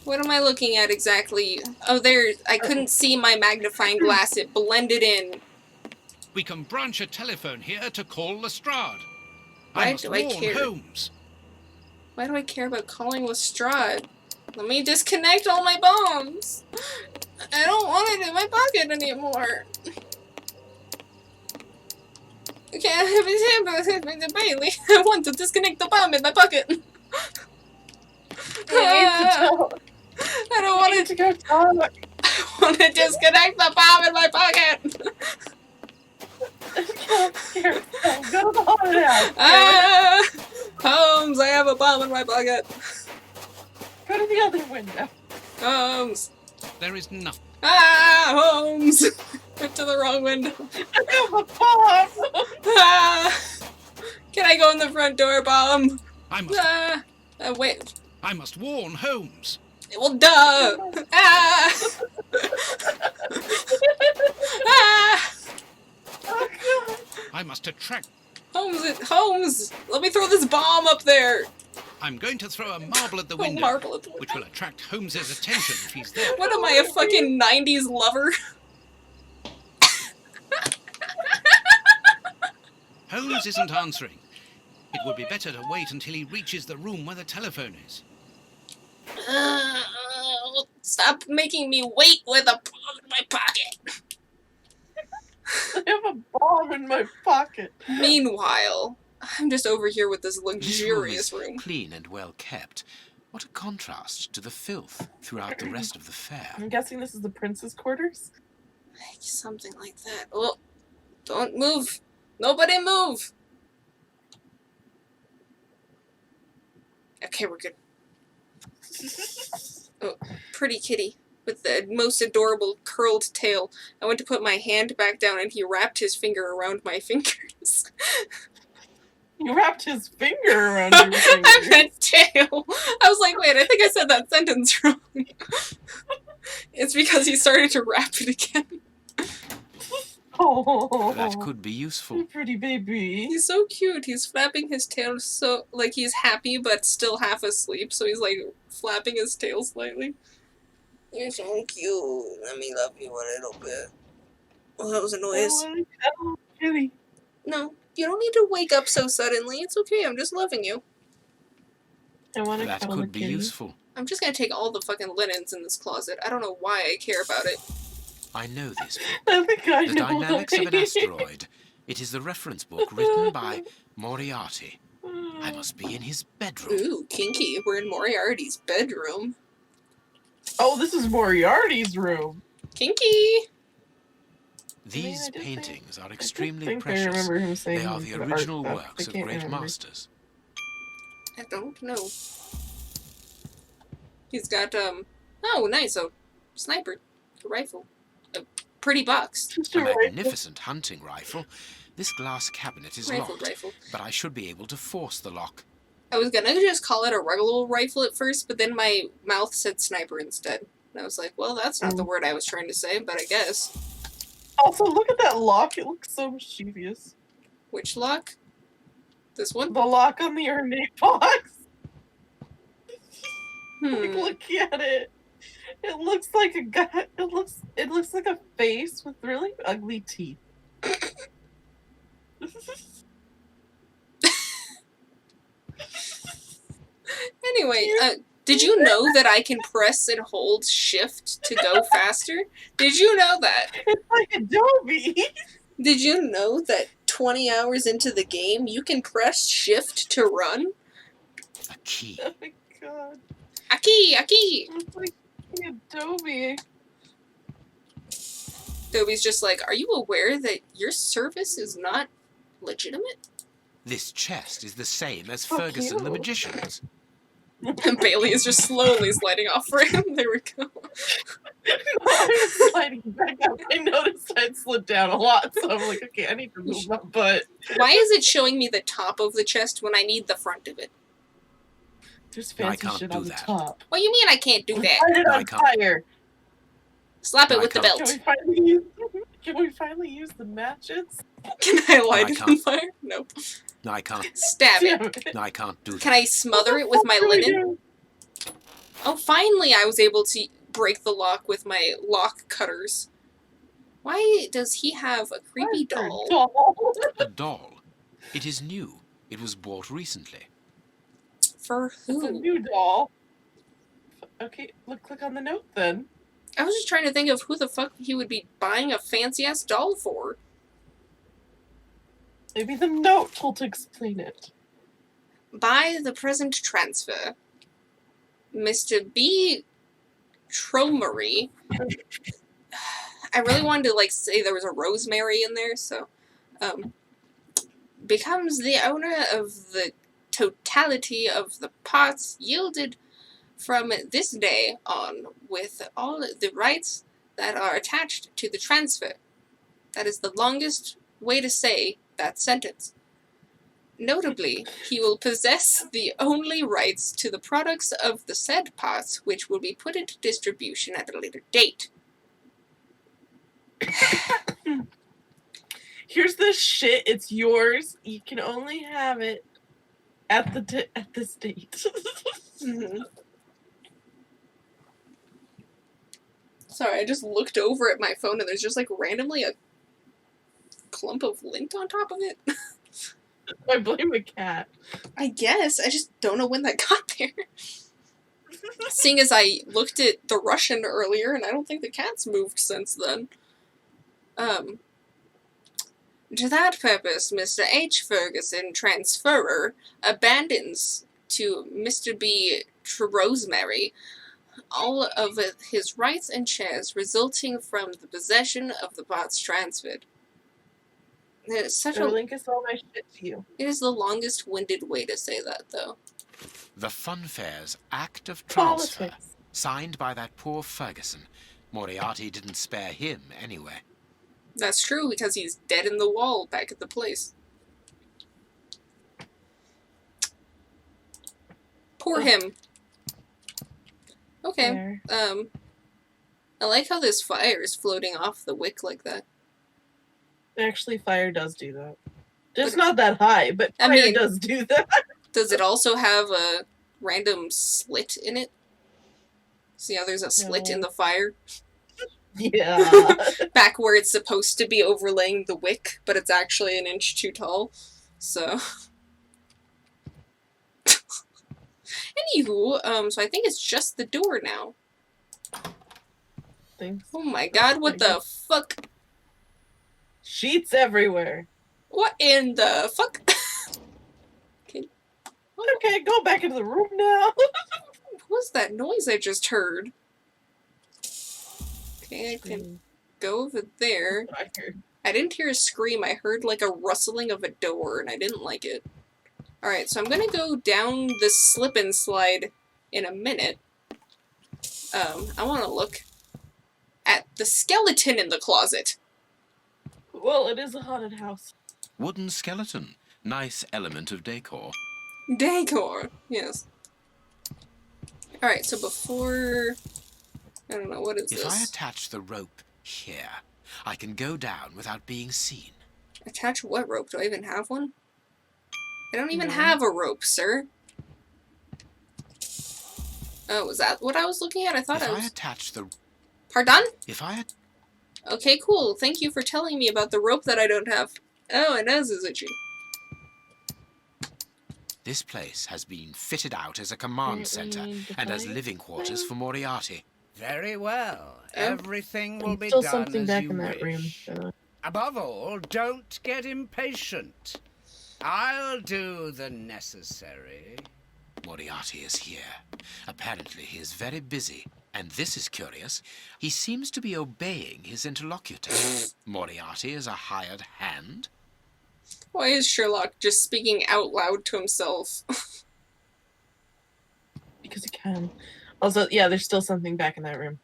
What am I looking at exactly? Oh, there. I couldn't see my magnifying glass. It blended in. We can branch a telephone here to call Lestrade. Why I must do I warn care? Holmes. Why do I care about calling Lestrade? Let me disconnect all my bombs. I don't want it in my pocket anymore. Okay, I have a Bailey. I want to disconnect the bomb in my pocket. I don't want to go talk. I want to disconnect the bomb in my pocket. Go to the haunted house. Ah, Holmes, I have a bomb in my pocket. Go to the other window. Holmes. There is nothing. Ah, Holmes. Went to the wrong window. I have a bomb. Ah, can I go in the front door, bomb? I Wait. must warn Holmes. Well, duh. Ah. Ah. Oh, God. I must attract. Holmes, let me throw this bomb up there. I'm going to throw a marble at the Oh, window, marble at the which will attract Holmes's attention if he's there. What am I, a fucking 90s lover? Holmes isn't answering. It would be better to wait until he reaches the room where the telephone is. Stop making me wait with a bomb in my pocket. I have a bomb in my pocket. Meanwhile, I'm just over here with this This room luxurious is room. clean and well kept. What a contrast to the filth throughout the rest of the fair. I'm guessing this is the prince's quarters. Something like that. Oh, don't move. Nobody move. Okay, we're good. Oh, pretty kitty with the most adorable curled tail. I went to put my hand back down and he wrapped his finger around my fingers. You wrapped his finger around your finger. I meant tail. I was like, wait, I think I said that sentence wrong. It's because he started to wrap it again. Oh, That could be useful. pretty baby. He's so cute. He's flapping his tail so, like, he's happy but still half asleep, so he's, like, flapping his tail slightly. You're so cute. Let me love you a little bit. Oh, that was a noise. Oh, kitty. No, you don't need to wake up so suddenly. It's okay, I'm just loving you. I want to That cuddle could a be kitty. useful. I'm just gonna take all the fucking linens in this closet. I don't know why I care about it. I know this book. I think I The know Dynamics of an why. Asteroid. It is the reference book written by Moriarty. I must be in his bedroom. Ooh, kinky. We're in Moriarty's bedroom. Oh, this is Moriarty's room. Kinky! These I did paintings are I extremely think I precious. remember him saying They are the art original stuff. works I of can't great remember. masters. I don't know. He's got, oh, nice, a sniper. A rifle. A pretty box. Just A a rifle. magnificent hunting rifle. This glass cabinet is locked, Rifle. but I should be able to force the lock. I was gonna just call it a regular rifle at first, but then my mouth said sniper instead. And I was like, well, that's not the word I was trying to say, but I guess. Also, look at that lock. It looks so mischievous. Which lock? This one? The lock on the ornate box. Like, Hmm. look at it. It looks like a guy. It looks like a face with really ugly teeth. Anyway, did you know that I can press and hold shift to go faster? Did you know that? It's like Adobe. Did you know that 20 hours into the game, you can press shift to run? A key. Oh my god. Aki! It's like Adobe. Dobie's just like, are you aware that your service is not legitimate? This chest is the same as Fuck Ferguson the you. magician's. And Bailey is just slowly sliding off for him. There we go. I was sliding back up. I noticed I'd slid down a lot, so I'm like, okay, I need to move my butt. Why is it showing me the top of the chest when I need the front of it? There's I fancy can't shit do on the that. top. What do you mean I can't do that? Light it No, I on can't. fire. Slap it No, I with the can't. belt. Can we finally use the matches? Can I light I it on can't. fire? Nope. No, I can't. Stab it. Damn it. No, I can't do that. Can I smother it with my linen? Oh, finally I was able to break the lock with my lock cutters. Why does he have a creepy doll? A doll. It is new. It was bought recently. For It's a who? new doll. Okay, click on the note then. I was just trying to think of who the fuck he would be buying a fancy-ass doll for. Maybe the note will explain it. Buy the present transfer. Mr. B. Tromery. I really wanted to, like, say there was a Rosemary in there, so... becomes the owner of the totality of the parts yielded from this day on with all the rights that are attached to the transfer. That is the longest way to say that sentence. Notably, he will possess the only rights to the products of the said parts which will be put into distribution at a later date. Here's this shit. It's yours. You can only have it at this date. Mm-hmm. Sorry, I just looked over at my phone and there's just like randomly a clump of lint on top of it. I blame the cat. I guess. I just don't know when that got there. Seeing as I looked at the Russian earlier and I don't think the cat's moved since then. To that purpose, Mr. H. Ferguson, transferrer, abandons to Mr. B. Rosemary all of his rights and shares resulting from the possession of the parts transferred. It is such I'll a... link us all my shit to you. It is the longest-winded way to say that, though. The Funfair's Act of Transfer, Politics. signed by that poor Ferguson. Moriarty didn't spare him, anyway. That's true, because he's dead in the wall back at the place. Poor him. Okay, There. I like how this fire is floating off the wick like that. Actually, fire does do that. Just not that high, but I fire mean- does do that. Does it also have a random slit in it? See how there's a slit in No. the fire? Yeah. Back where it's supposed to be overlaying the wick, but it's actually an inch too tall. So... Anywho, so I think it's just the door now. Thanks. Oh my god, what the fuck? Sheets everywhere. What in the fuck? Okay, go back into the room now. What was that noise I just heard? Okay, I can go over there. I heard. I didn't hear a scream, I heard like a rustling of a door, and I didn't like it. Alright, so I'm gonna go down this slip and slide in a minute. I wanna look at the skeleton in the closet. Well, it is a haunted house. Wooden skeleton. Nice element of decor. Decor, yes. Alright, so before... I don't know, what is If I this? attach the rope here, I can go down without being seen. Attach what rope? Do I even have one? I don't even No. have a rope, sir. Oh, was that what I was looking at? I thought If I I was... attach the... Pardon? If I... Okay, cool. Thank you for telling me about the rope that I don't have. Oh, my nose is itchy. This place has been fitted out as a command center and as living quarters for Moriarty. Very well. Everything will be Still done something as back you in that room. wish. so- Above all, don't get impatient. I'll do the necessary. Moriarty is here. Apparently he is very busy. And this is curious. He seems to be obeying his interlocutor. Moriarty is a hired hand. Why is Sherlock just speaking out loud to himself? Because he can. Also, yeah, there's still something back in that room.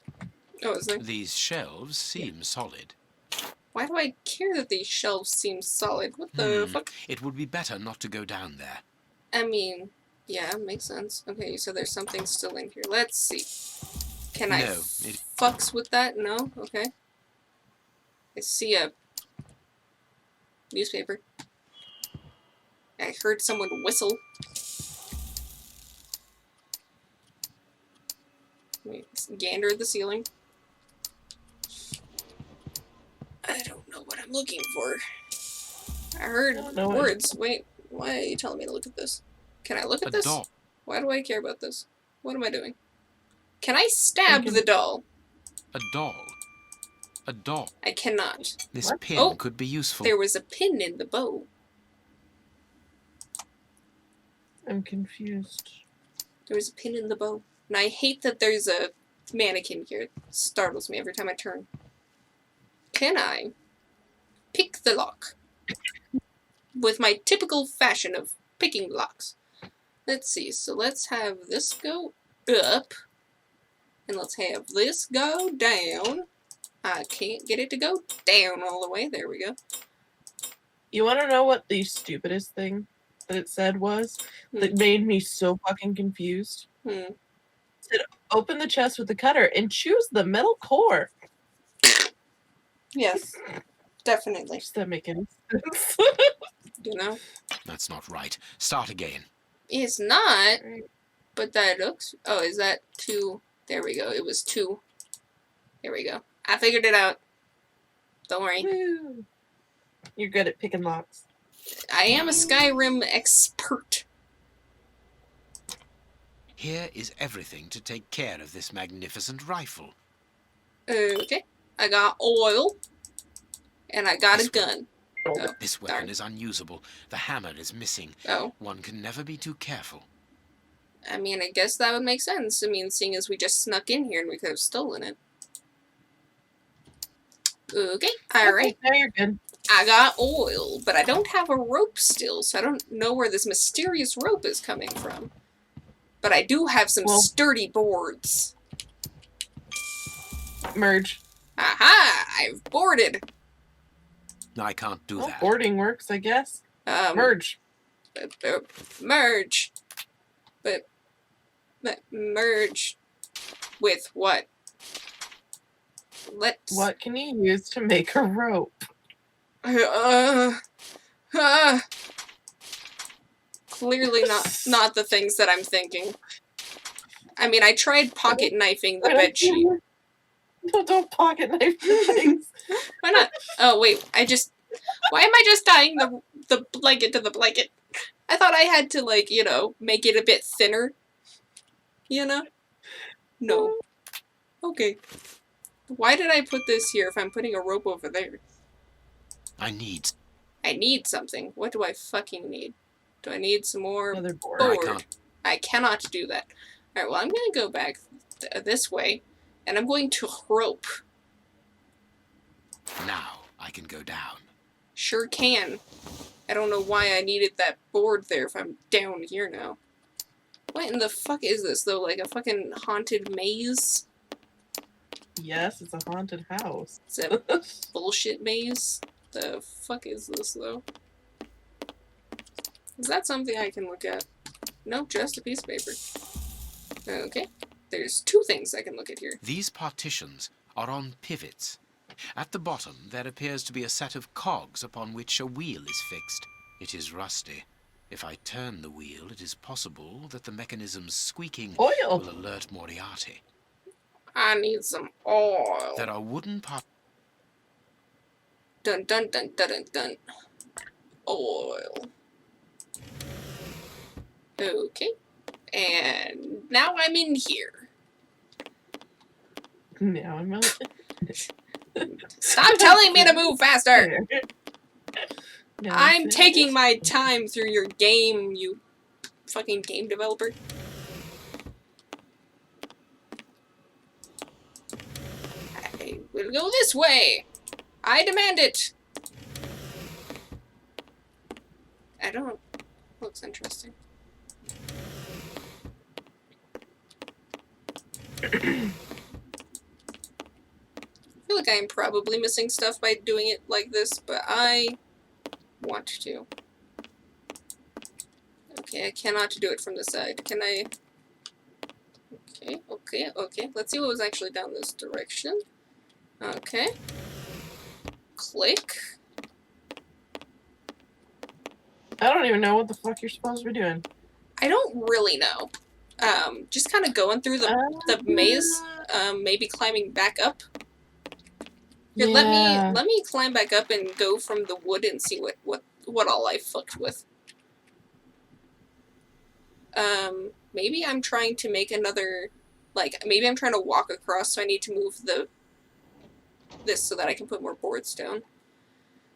Oh, is there? These shelves seem solid. Why do I care that these shelves seem solid? What the fuck? It would be better not to go down there. I mean, yeah, makes sense. Okay, so there's something still in here. Let's see. Can I fucks with that? No? Okay. I see a newspaper. I heard someone whistle. Wait, gander at the ceiling. I don't know what I'm looking for. I heard words. Wait, why are you telling me to look at this? Can I look at this? Doll. Why do I care about this? What am I doing? Can I stab the doll? A doll. A doll. I cannot. This pin could be useful. There was a pin in the bow. I'm confused. There was a pin in the bow. And I hate that there's a mannequin here. It startles me every time I turn. Can I pick the lock? With my typical fashion of picking locks. Let's see. So let's have this go up. And let's have this go down. I can't get it to go down all the way. There we go. You want to know what the stupidest thing that it said was? That made me so fucking confused? It said, open the chest with the cutter and choose the metal core. Yes. Definitely. Does that make any sense? You know? That's not right. Start again. It's not. But that looks... Oh, is that 2? There we go. It was 2. There we go. I figured it out. Don't worry. Woo. You're good at picking locks. I am a Skyrim expert. Here is everything to take care of this magnificent rifle. Okay. I got oil. And I got a gun. Oh, this weapon is unusable. The hammer is missing. Oh. One can never be too careful. I mean, I guess that would make sense. I mean, seeing as we just snuck in here and we could have stolen it. Okay, alright. Now you're good. I got oil, but I don't have a rope still, so I don't know where this mysterious rope is coming from. But I do have some sturdy boards. Merge. Aha! I've boarded. I can't do that. Boarding works, I guess. Merge. Merge. But merge with what? What can you use to make a rope? Clearly not the things that I'm thinking. I mean, I tried pocket knifing the bedsheet. No, don't pocket knife things. Why not? Oh wait, why am I just tying the blanket to the blanket? I thought I had to, like, you know, make it a bit thinner. You know? No. Okay. Why did I put this here if I'm putting a rope over there? I need something. What do I fucking need? Do I need some more Another board? I cannot do that. Alright, well, I'm going to go back this way, and I'm going to rope. Now I can go down. Sure can. I don't know why I needed that board there if I'm down here now. What in the fuck is this, though? Like a fucking haunted maze? Yes, it's a haunted house. It's a bullshit maze? The fuck is this, though? Is that something I can look at? No, just a piece of paper. Okay. There's 2 things I can look at here. These partitions are on pivots. At the bottom, there appears to be a set of cogs upon which a wheel is fixed. It is rusty. If I turn the wheel, it is possible that the mechanism's squeaking will alert Moriarty. I need some oil. There are wooden parts. Dun dun dun dun dun dun. Oil. Okay. And now I'm in here. Now I'm out. Stop telling me to move faster! I'm taking my time through your game, you fucking game developer. We'll go this way. I demand it. I don't... Looks interesting. I feel like I'm probably missing stuff by doing it like this, but I want to. Okay, I cannot do it from the side. Can I? Okay. Let's see what was actually down this direction. Okay. Click. I don't even know what the fuck you're supposed to be doing. I don't really know. Just kind of going through the maze. Maybe climbing back up. Here, Yeah. let me climb back up and go from the wood and see what all I fucked with. Maybe I'm trying to make another, like, maybe I'm trying to walk across, so I need to move this so that I can put more boards down.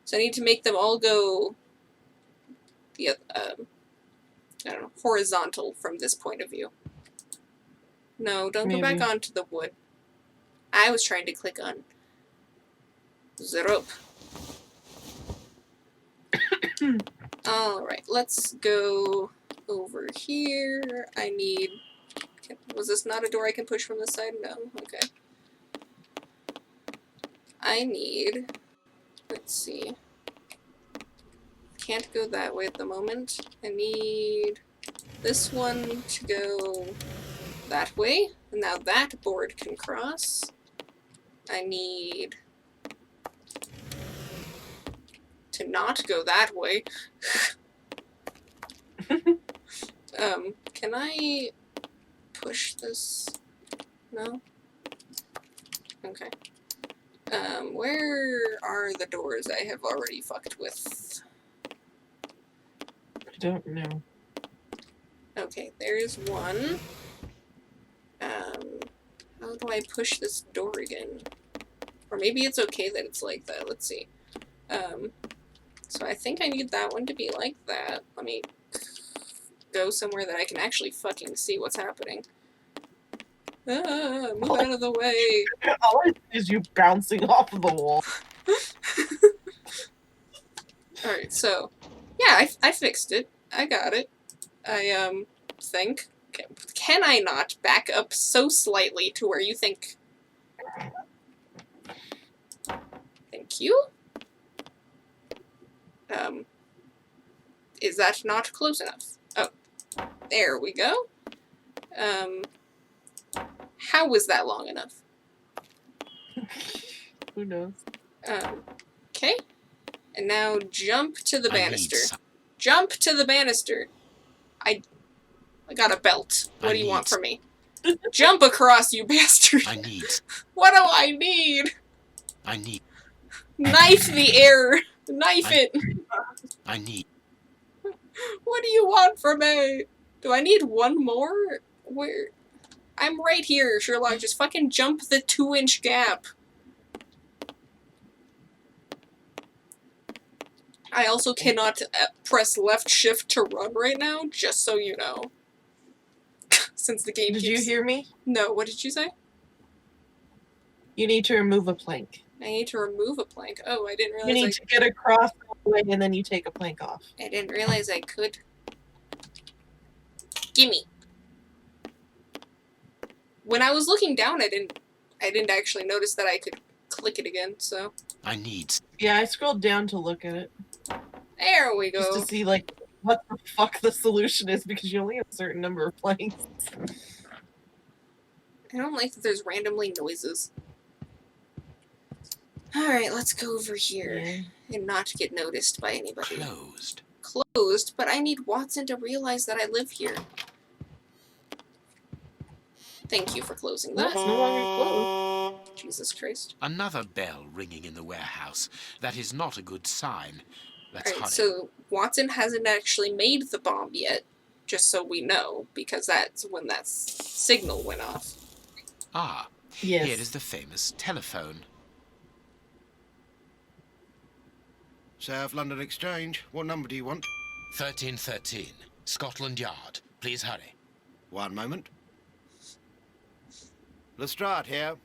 So I need to make them all go, I don't know, horizontal from this point of view. No, don't go back onto the wood. I was trying to click on the rope. Alright, let's go over here. I need... Was this not a door I can push from this side? No? Okay. I need... Let's see. Can't go that way at the moment. I need this one to go that way. And now that board can cross. I need to not go that way. Can I push this? No? Okay. Where are the doors I have already fucked with? I don't know. Okay, there's one. How do I push this door again? Or maybe it's okay that it's like that. Let's see. So I think I need that one to be like that. Let me go somewhere that I can actually fucking see what's happening. Ah, move out of the way. All I see is you bouncing off of the wall. Alright, so, yeah, I fixed it. I got it. I, think. Can I not back up so slightly to where you think... Thank you? Is that not close enough? Oh, there we go. How was that long enough? Who knows? Okay. And now jump to the banister. Jump to the banister. I got a belt. What do you want from me? Jump across, you bastard. What do I need? Knife the air. Knife it. What do you want from me? Do I need one more? Where? I'm right here, Sherlock. Just fucking jump the 2-inch gap. I also cannot press left shift to run right now, just so you know. Since the game Did you hear me? No, what did you say? You need to remove a plank. I need to remove a plank. Oh, I didn't realize You need to get across the way and then you take a plank off. I didn't realize I could. Gimme. When I was looking down, I didn't actually notice that I could click it again, so. Yeah, I scrolled down to look at it. There we go. Just to see, like, what the fuck the solution is, because you only have a certain number of planks. I don't like that there's randomly noises. Alright, let's go over here and not get noticed by anybody. Closed, but I need Watson to realize that I live here. Thank you for closing that. It's no longer closed. Jesus Christ. Another bell ringing in the warehouse. That is not a good sign. Let's Alright, hurry. so Watson hasn't actually made the bomb yet, just so we know, because that's when that signal went off. Ah, yes. Here is the famous telephone. South London Exchange. What number do you want? 1313, Scotland Yard. Please hurry. One moment. Lestrade here.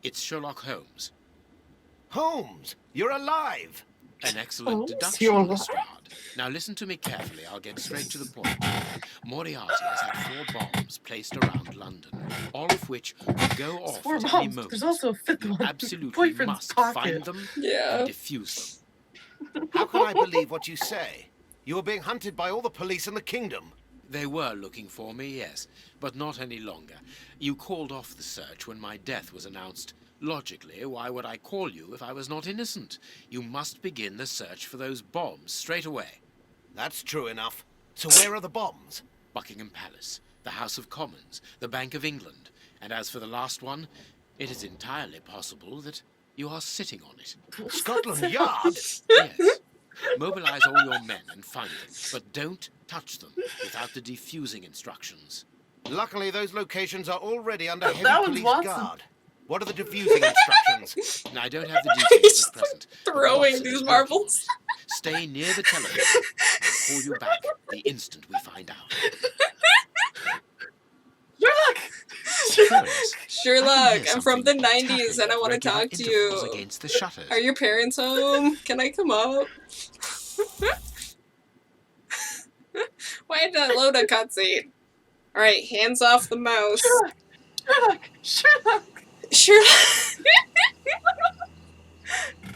It's Sherlock Holmes. Holmes, you're alive! An excellent Oh, deduction, you're right. Lestrade. Now listen to me carefully. I'll get straight to the point. Moriarty has had 4 bombs placed around London, all of which will go off Four at any bombs. moment. There's also a 5th You one. absolutely Boyfriend's must pocket. find them Yeah. and defuse them. How can I believe what you say? You were being hunted by all the police in the kingdom. They were looking for me, yes, but not any longer. You called off the search when my death was announced. Logically, why would I call you if I was not innocent? You must begin the search for those bombs straight away. That's true enough. So where are the bombs? Buckingham Palace, the House of Commons, the Bank of England. And as for the last one, it is entirely possible that you are sitting on it. Scotland Yard? Yes. Mobilize all your men and find them, but don't touch them without the defusing instructions. Luckily, those locations are already under heavy That was police Watson. guard. What are the defusing instructions? Now, I don't have the details at present. but Throwing Watson these is working marbles. on it. Stay near the telephone. I'll call you back the instant we find out. Sherlock! Curious. Sherlock, I can hear I'm from the something 90s tapping and I at want to regular talk to intervals you. Against the shutters. Are your parents home? Can I come up? Why did I load a cutscene? Alright, hands off the mouse. Sherlock! Sherlock! Sherlock!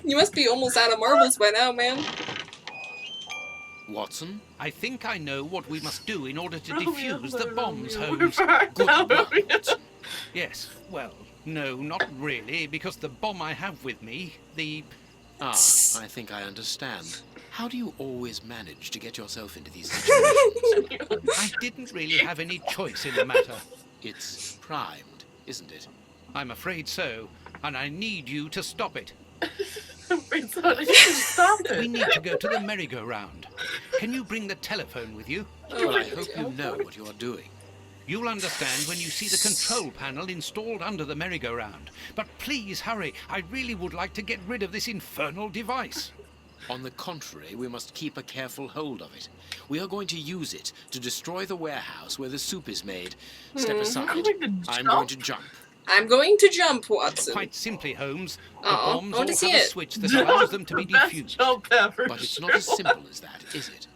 You must be almost out of marbles by now, man. Watson? I think I know what we must do in order to Romeo, defuse the bombs, Romeo, Holmes. we're back Good now, work, Romeo. Watson. Yes, well, no, not really, because the bomb I have with me, the... Ah, I think I understand. How do you always manage to get yourself into these situations? I didn't really have any choice in the matter. It's primed, isn't it? I'm afraid so, and I need you to stop it. I'm afraid so. I need to stop We it. need to go to the merry-go-round. Can you bring the telephone with you? Well, I hope you know what you are doing. You'll understand when you see the control panel installed under the merry-go-round. But please hurry. I really would like to get rid of this infernal device. On the contrary, we must keep a careful hold of it. We are going to use it to destroy the warehouse where the soup is made. Step aside. I'm going to I'm jump. going to jump. I'm going to jump, Watson. Quite simply, Holmes, the Aw, bombs I all wanna have see a it. switch that allows them to be The best defused. jump ever, But it's not as Sherlock. simple as that, is it?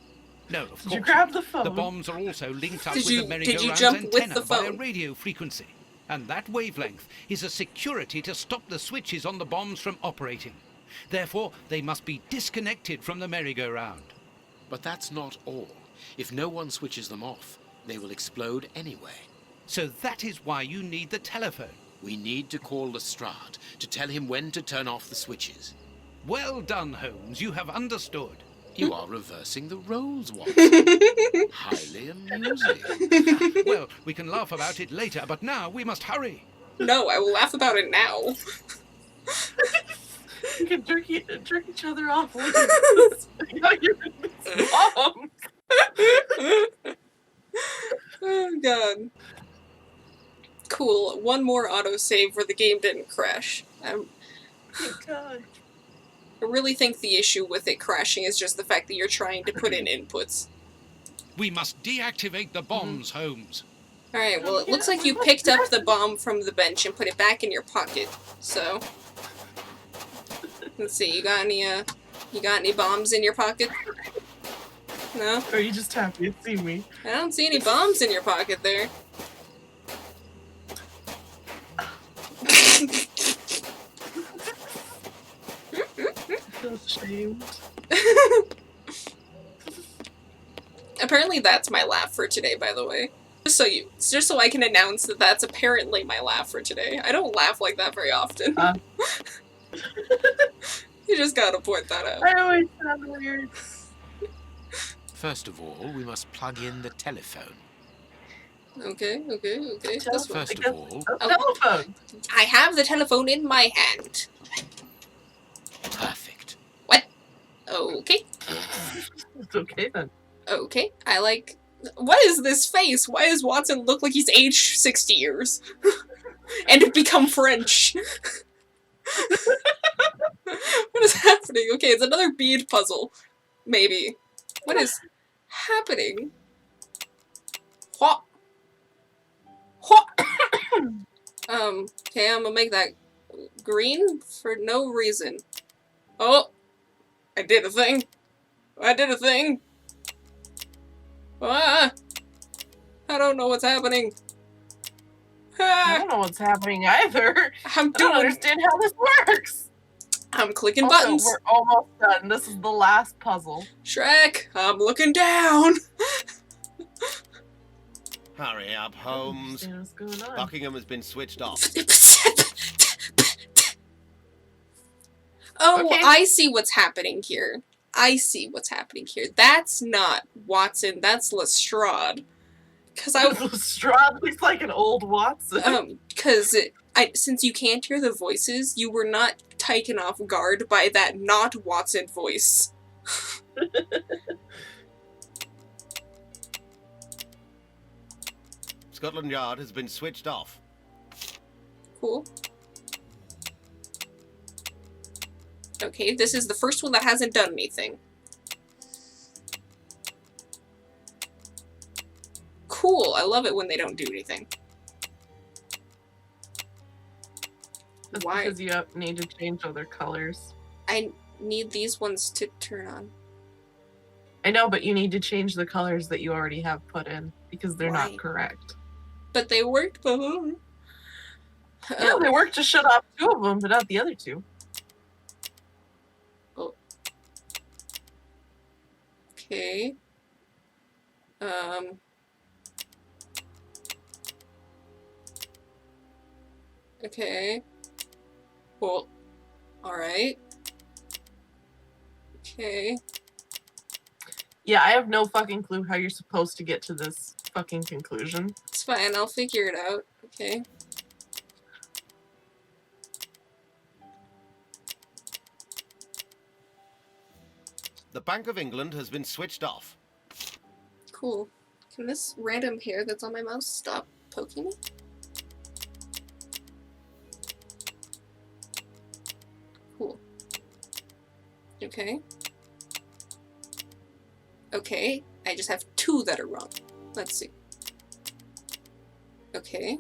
No, of course Did you grab the not. phone? The bombs are also linked up Did with you- the did you merry-go-round's jump with antenna the via phone? radio frequency. And that wavelength is a security to stop the switches on the bombs from operating. Therefore, they must be disconnected from the merry-go-round. But that's not all. If no one switches them off, they will explode anyway. So that is why you need the telephone. We need to call Lestrade to tell him when to turn off the switches. Well done, Holmes. You have understood. You are reversing the roles, Watson. Highly amusing. Well, we can laugh about it later, but now we must hurry. No, I will laugh about it now. You can jerk each other off. Look at this. You're this bomb. Oh, God. Cool. One more autosave where the game didn't crash. I God. really think the issue with it crashing is just the fact that you're trying to put in inputs. We must deactivate the bombs, Holmes. Alright, well, it looks like you picked up the bomb from the bench and put it back in your pocket, so... Let's see, you got any bombs in your pocket? No? Or are you just happy to see me? I don't see any bombs in your pocket there. I feel ashamed. Apparently that's my laugh for today, by the way. Just so I can announce that that's apparently my laugh for today. I don't laugh like that very often. You just gotta point that out. I always sound weird. First of all, we must plug in the telephone. Okay. This one. First of all, A telephone. I have the telephone in my hand. perfect. Okay. It's okay then. Okay. What is this face? Why does Watson look like he's aged 60 years? And become French? What is happening? Okay, it's another bead puzzle. Maybe. What is happening? What? What? Okay, I'm gonna make that green for no reason. Oh! I did a thing! I did a thing! Ah! I don't know what's happening. I Ah! don't know what's happening either. I'm I don't doing... understand how this works. I'm clicking Also, buttons. we're almost done. This is the last puzzle. Shrek, I'm looking down. Hurry up, Holmes. I don't understand what's going on. Buckingham has been switched off. Oh, Okay. I see what's happening here. I see what's happening here. That's not Watson, that's Lestrade. Because Lestrade looks like an old Watson. because since you can't hear the voices, you were not taken off guard by that not Watson voice. Scotland Yard has been switched off. Cool. Okay, this is the first one that hasn't done anything. Cool, I love it when they don't do anything. That's Why? because you need to change other colors. I need these ones to turn on. I know, but you need to change the colors that you already have put in because they're Why? not correct. But they worked before. Yeah, they worked to shut off 2 of them, but not the other 2. Okay. Okay. Well, alright. Okay. Yeah, I have no fucking clue how you're supposed to get to this fucking conclusion. It's fine, I'll figure it out. Okay. The Bank of England has been switched off. Cool. Can this random hair that's on my mouse stop poking me? Cool. Okay. Okay, I just have 2 that are wrong. Let's see. Okay.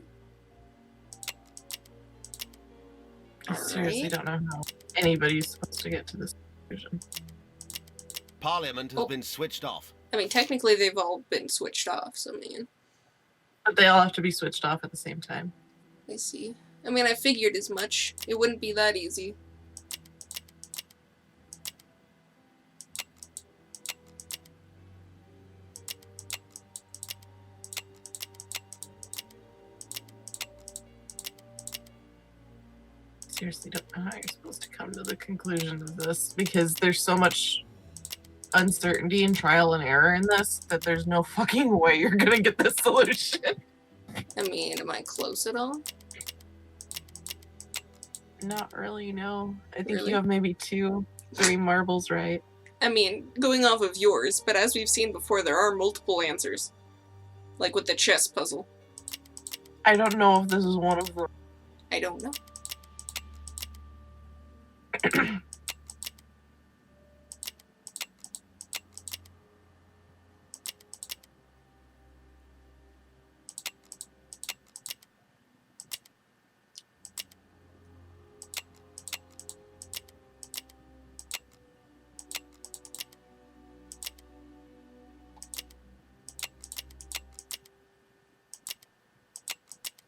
I seriously Alright. don't know how anybody's supposed to get to this conclusion. Parliament has been switched off. I mean, technically they've all been switched off, so man. But they all have to be switched off at the same time. I see. I mean, I figured as much. It wouldn't be that easy. Seriously don't know how you're supposed to come to the conclusion of this because there's so much uncertainty and trial and error in this that there's no fucking way you're gonna get this solution. I mean, am I close at all? Not really, no. I think Really? you have maybe 2, 3 marbles right. I mean, going off of yours, but as we've seen before, there are multiple answers. Like with the chess puzzle. I don't know if this is one of them. I don't know.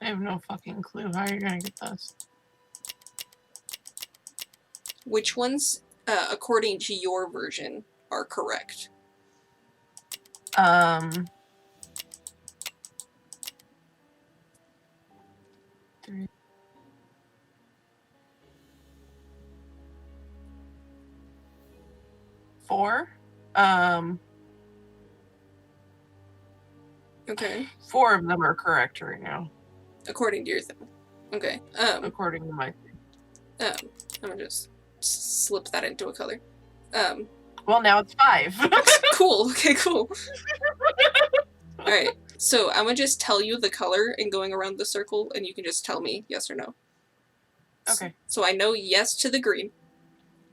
I have no fucking clue how you're gonna get this. Which ones, according to your version, are correct? 3. 4. Okay. 4 of them are correct right now, According to your thing. Okay. according to my thing. I'm gonna just slip that into a color. Well, now it's 5. Cool. Okay, cool. Alright, so I'm gonna just tell you the color and going around the circle, and you can just tell me yes or no. Okay. So I know yes to the green.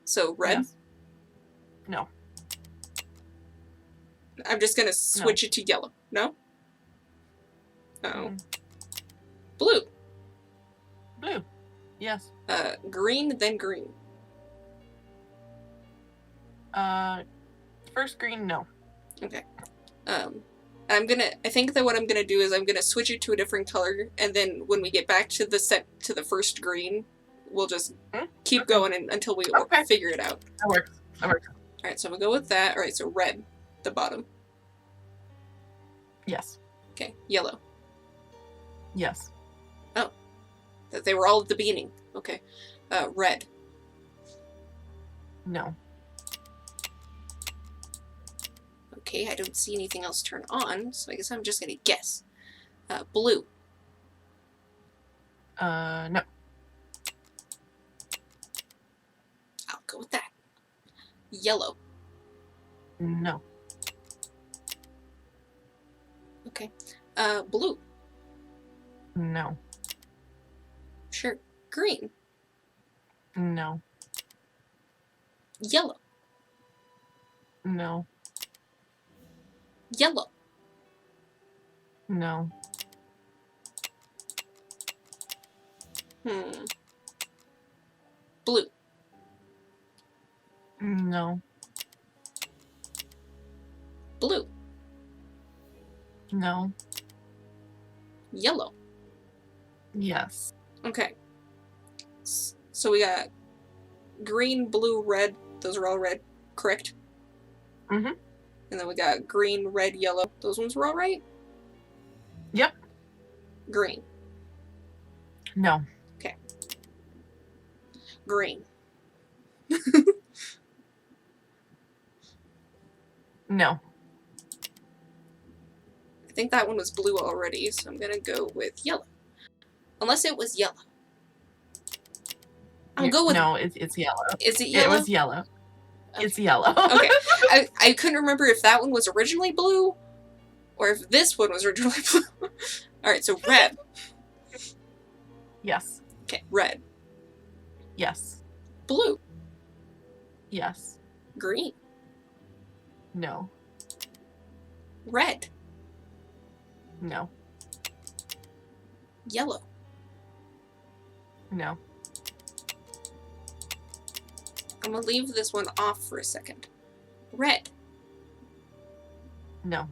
So red. Yes. No. I'm just gonna switch it to yellow. No? Oh. Blue. Blue. Yes. Green, then green. First green, no. Okay. I think that what I'm gonna do is I'm gonna switch it to a different color, and then when we get back to the first green, we'll just keep going until we figure it out. That works. Alright, so I'm gonna go with that. Alright, so red, the bottom. Yes. Okay, yellow. Yes. Oh. They were all at the beginning. Okay. Red. No. Okay, I don't see anything else turn on, so I guess I'm just gonna guess. Blue. No. I'll go with that. Yellow. No. Okay. Blue. No. Sure. Green. No. Yellow. No. Yellow. No. Blue. No. Blue. No. Yellow. Yes. Okay. So we got green, blue, red. Those are all red, correct? Mm-hmm. And then we got green, red, yellow. Those ones were all right? Yep. Green. No. Okay. Green. No. I think that one was blue already, so I'm gonna go with yellow. Unless it was yellow. I'll go with... No, it's yellow. Is it yellow? It was yellow. Okay. It's yellow. Okay. I couldn't remember if that one was originally blue, or if this one was originally blue. Alright, so red. Yes. Okay, red. Yes. Blue. Yes. Green. No. Red. No. Yellow. No. I'm gonna leave this one off for a second. Red. No.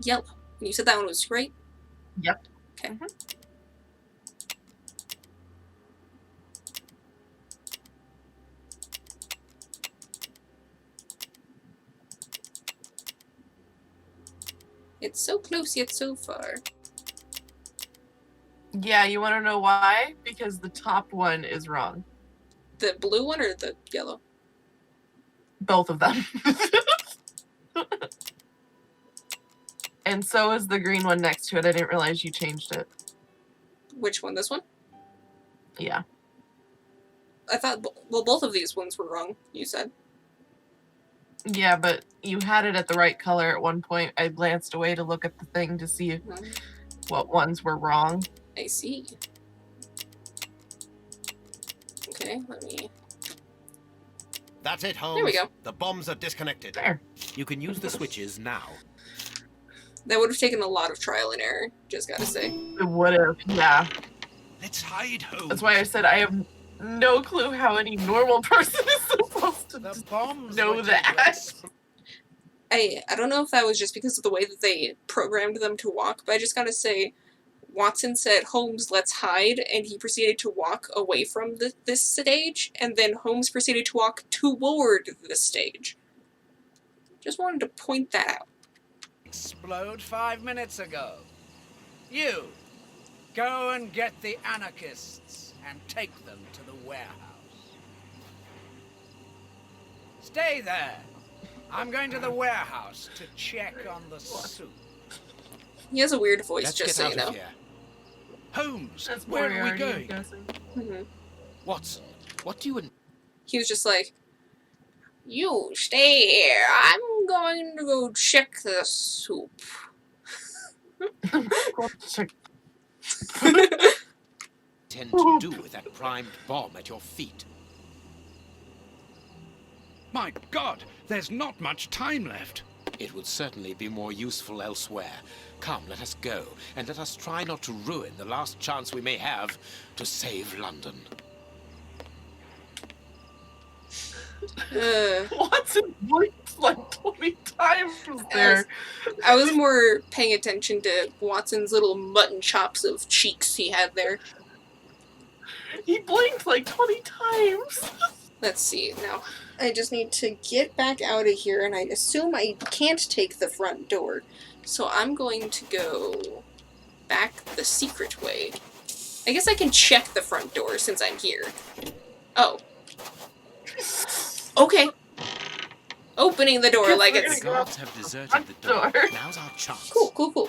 Yellow. And you said that one was great? Yep. Okay. Mm-hmm. It's so close yet so far. Yeah, you want to know why? Because the top one is wrong. The blue one or the yellow? Both of them. And so is the green one next to it. I didn't realize you changed it. Which one? This one? Yeah. I thought, well, both of these ones were wrong, you said. Yeah, but you had it at the right color at one point. I glanced away to look at the thing to see what ones were wrong. I see. Okay, let me... That's it, Holmes. There we go. The bombs are disconnected. There. You can use the switches now. That would have taken a lot of trial and error, just gotta say. It would have, yeah. Let's hide, Holmes. That's why I said I have no clue how any normal person is supposed to know that. I don't know if that was just because of the way that they programmed them to walk, but I just gotta say, Watson said, Holmes, let's hide, and he proceeded to walk away from this stage, and then Holmes proceeded to walk toward the stage. Just wanted to point that out. Explode 5 minutes ago. You, go and get the anarchists and take them to the warehouse. Stay there. I'm going to the warehouse to check on the soup. He has a weird voice, Let's just get so out you know. of here. Holmes, That's where are we Moriarty, I'm going? guessing. Mm-hmm. What do you... He was just like, you stay here. I'm going to go check the soup. intend to do with that primed bomb at your feet? My God, there's not much time left. It would certainly be more useful elsewhere. Come, let us go, and let us try not to ruin the last chance we may have to save London. Watson blinked like 20 times there. I was more paying attention to Watson's little mutton chops of cheeks he had there. He blinked like 20 times. Let's see, now, I just need to get back out of here, and I assume I can't take the front door. So I'm going to go back the secret way. I guess I can check the front door since I'm here. Oh. Okay. Opening the door like it's... The guards have deserted the door. Now's our chance. Cool.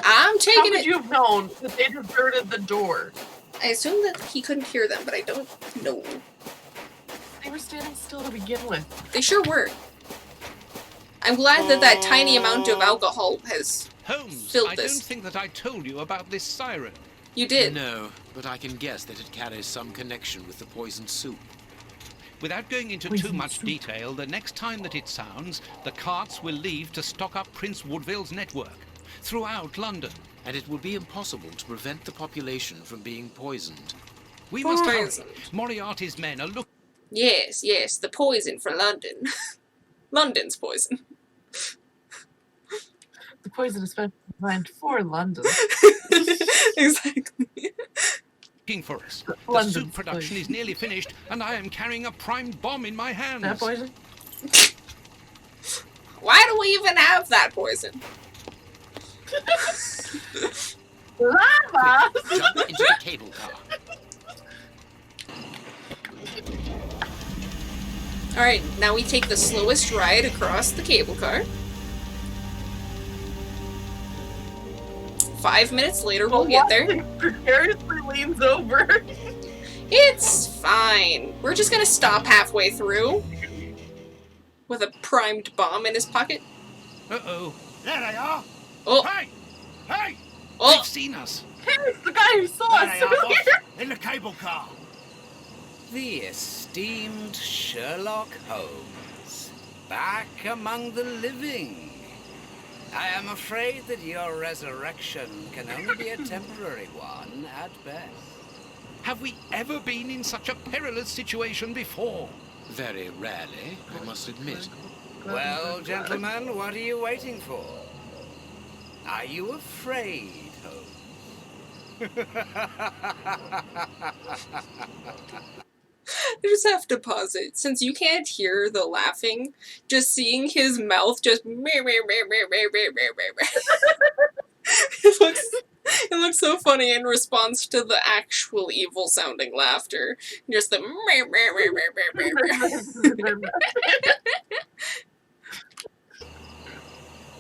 I'm taking How it. would you have known that they deserted the door? I assume that he couldn't hear them, but I don't know. They were standing still to begin with. They sure were. I'm glad that that tiny amount of alcohol has Holmes, filled I this. don't think that I told you about this siren. You did. No, but I can guess that it carries some connection with the poisoned soup. Without going into too much detail, the next time that it sounds, the carts will leave to stock up Prince Woodville's network throughout London. And it will be impossible to prevent the population from being poisoned. We must hurry. Poisoned. Moriarty's men are looking... Yes, the poison for London. London's poison. The poison is designed for London. Exactly. looking for us. The London's soup production poison. is nearly finished, and I am carrying a primed bomb in my hands. That poison? Why do we even have that poison? Lava! Jump into the cable car. Alright, now we take the slowest ride across the cable car. 5 minutes later, we'll get there. Precariously leans over. It's fine. We're just gonna stop halfway through. With a primed bomb in his pocket. Uh-oh. There they are. Oh! Hey! Hey! Oh! They've seen us. Hey, it's the guy who saw There us they are, boss. earlier. In the cable car. The esteemed Sherlock Holmes, back among the living. I am afraid that your resurrection can only be a temporary one at best. Have we ever been in such a perilous situation before? Very rarely, I must admit. Well, gentlemen, what are you waiting for? Are you afraid, Holmes? I just have to pause it. Since you can't hear the laughing, just seeing his mouth just it looks so funny in response to the actual evil sounding laughter. Just the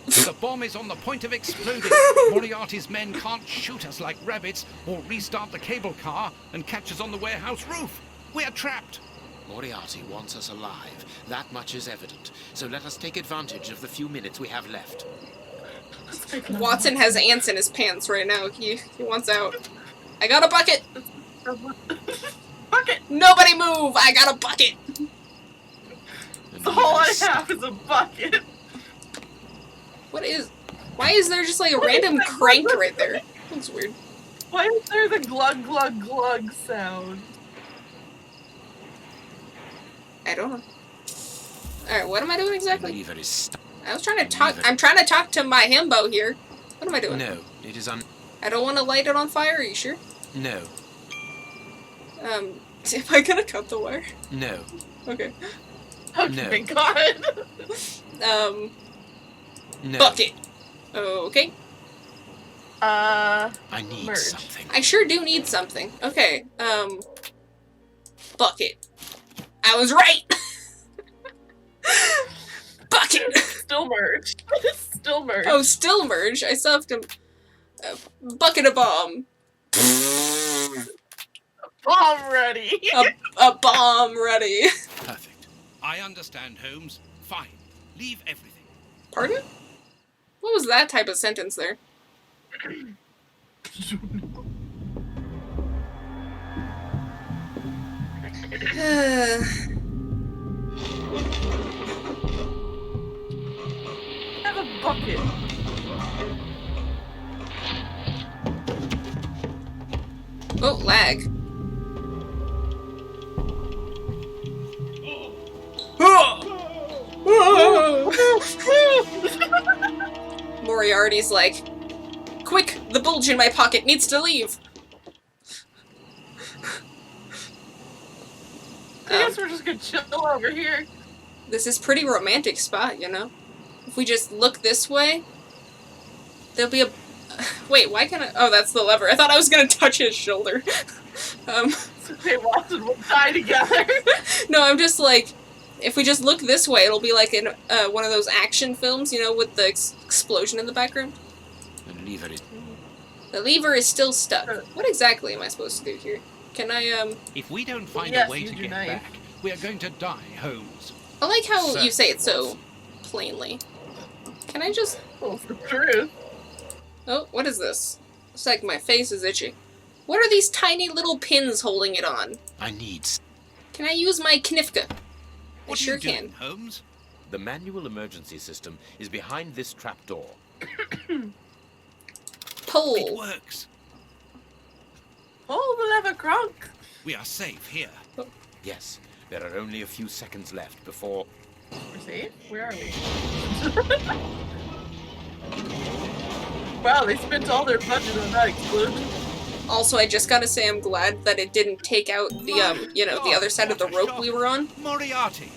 The bomb is on the point of exploding. Moriarty's men can't shoot us like rabbits or restart the cable car and catch us on the warehouse roof. We are trapped. Moriarty wants us alive. That much is evident. So let us take advantage of the few minutes we have left. Watson has ants in his pants right now. He wants out. I got a bucket! Bucket! Nobody move! I got a bucket! And All I even have is a bucket. Why is there just like a random crank right there? That's weird. Why is there the glug glug glug sound? I don't know. Alright, what am I doing exactly? Lever is stuck. I was trying to talk. I'm trying to talk to my himbo here. What am I doing? No, it is I don't want to light it on fire. Are you sure? No, Am I gonna cut the wire? no, Okay. Oh No. my god. no. Bucket. Okay. I need merge. something. I sure do need something. Okay. Bucket. I was right. Bucket. Still merge. Still merge. Oh, still merge. I still have to. Bucket of bomb. Bomb ready. A bomb ready. Perfect. I understand, Holmes. Fine. Leave everything. Pardon? What was that type of sentence there? the bucket. Oh, lag. Moriarty's like, quick, the bulge in my pocket needs to leave. I guess we're just gonna chill over here. This is pretty romantic spot, you know? If we just look this way, there'll be a... Wait, why can't I... Oh, that's the lever. I thought I was gonna touch his shoulder. So they Watson will die together. No, I'm just like... If we just look this way, it'll be like in one of those action films, you know, with the explosion in the background. The lever is... The lever is still stuck. What exactly am I supposed to do here? Can I, If we don't find Yes, a way use to your get knife. back, we are going to die, Holmes. I like how Sir. you say it so plainly. Can I just... Well, it's the truth. Oh, what is this? Looks like my face is itchy. What are these tiny little pins holding it on? I need... Can I use my knifka? I What sure are you doing, can. Holmes? The manual emergency system is behind this trapdoor. It Pull. works. Pull the lever, Kronk. We are safe here. Yes, there are only a few seconds left before... We're safe? Where are we? Wow, they spent all their budget on that explosion. Also, I just gotta say I'm glad that it didn't take out the, you know, the other side of the rope we were on. Moriarty.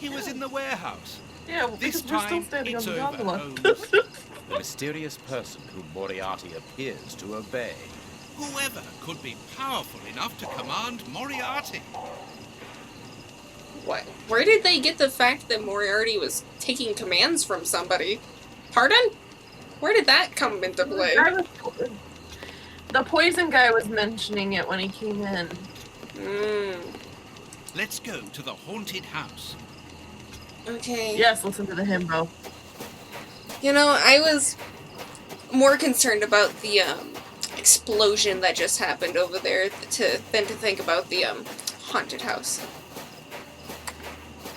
He was in the warehouse. Yeah, well, This because we're still time, standing on it's the over, gondola. Holmes. The mysterious person whom Moriarty appears to obey. Whoever could be powerful enough to command Moriarty? What? Where did they get the fact that Moriarty was taking commands from somebody? Pardon? Where did that come into play? The poison guy was mentioning it when he came in. Let's go to the haunted house. Okay. Yes, listen to the himbo. You know, I was more concerned about the explosion that just happened over there than to think about the haunted house.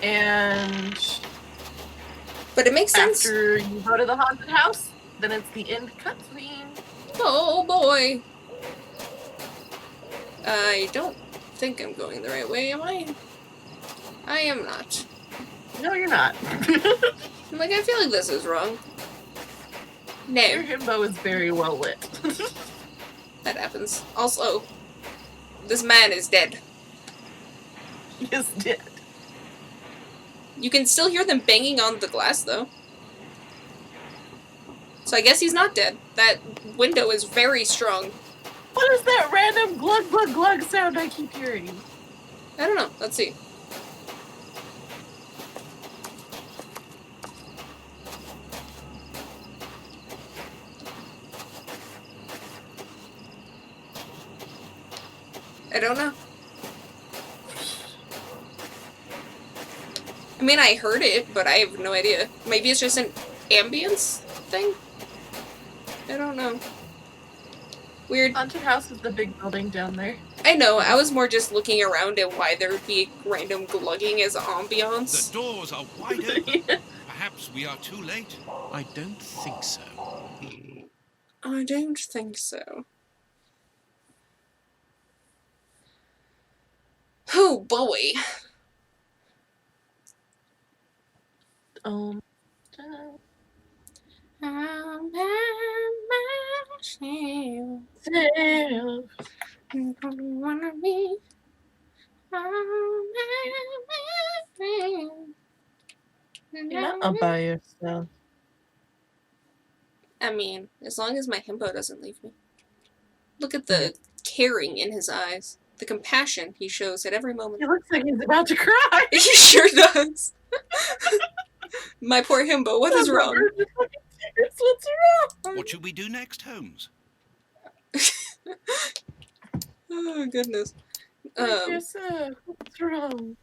And But it makes sense. after you go to the haunted house, then it's the end cutscene. Oh boy. I don't think I'm going the right way, am I? I am not. No, you're not. I'm like, I feel like this is wrong. Your No, himbo is very well lit. that happens. Also, this man is dead. He is dead. You can still hear them banging on the glass, though. So I guess he's not dead. That window is very strong. What is that random glug glug glug sound I keep hearing? I don't know. Let's see. I don't know. I mean, I heard it, but I have no idea. Maybe it's just an ambience thing? I don't know. Weird. Haunted house is the big building down there. I know, I was more just looking around at why there would be random glugging as ambiance. The doors are wide open. Perhaps we are too late. I don't think so. I don't think so. Oh boy. I'm by myself. You don't wanna be. You're not by yourself. I mean, as long as my himbo doesn't leave me. Look at the caring in his eyes. The compassion he shows at every moment. He looks like he's about to cry. He sure does. My poor himbo, what is wrong? What's wrong? What should we do next, Holmes? Oh, goodness. What's wrong?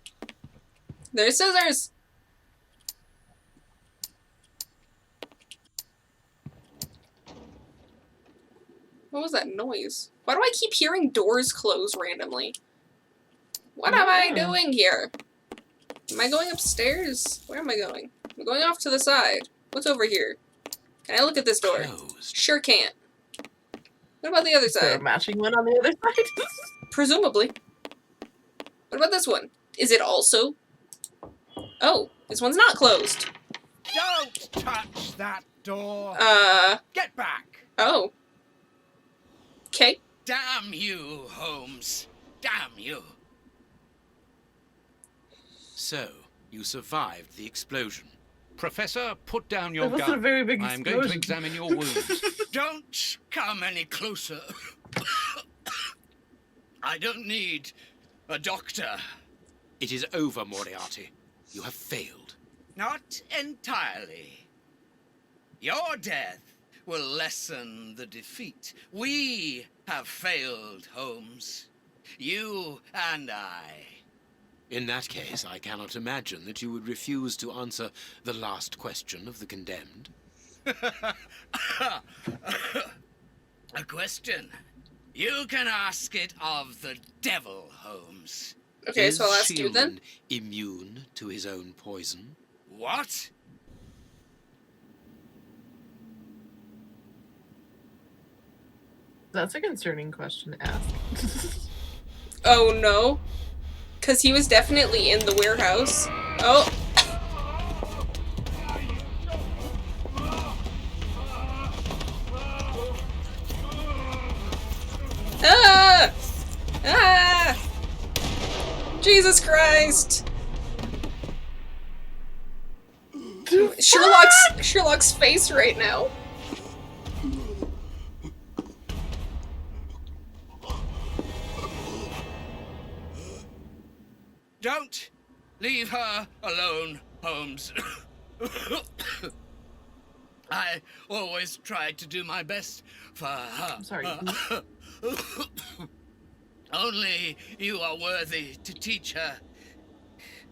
There's scissors! What was that noise? Why do I keep hearing doors close randomly? What am I doing here? Am I going upstairs? Where am I going? I'm going off to the side. What's over here? Can I look at this door? Closed. Sure can't. What about the other Is there a side? matching one on the other side? Presumably. What about this one? Is it also... Oh, this one's not closed. Don't touch that door. Get back. Oh. Okay. Damn you, Holmes. Damn you. So, you survived the explosion. Professor, put down your That wasn't a gun. very big I'm going to explosion. examine your wounds. Don't come any closer. I don't need a doctor. It is over, Moriarty. You have failed. Not entirely. Your death will lessen the defeat. We have failed, Holmes. You and I. In that case, I cannot imagine that you would refuse to answer the last question of the condemned. A question. You can ask it of the devil, Holmes. Okay, so I'll ask you Shieldman then. immune to his own poison? What? That's a concerning question to ask. Oh no. Because he was definitely in the warehouse. Oh. Ah! Ah! Jesus Christ! Sherlock's face right now. Don't leave her alone, Holmes. I always tried to do my best for her. I'm sorry. Only you are worthy to teach her.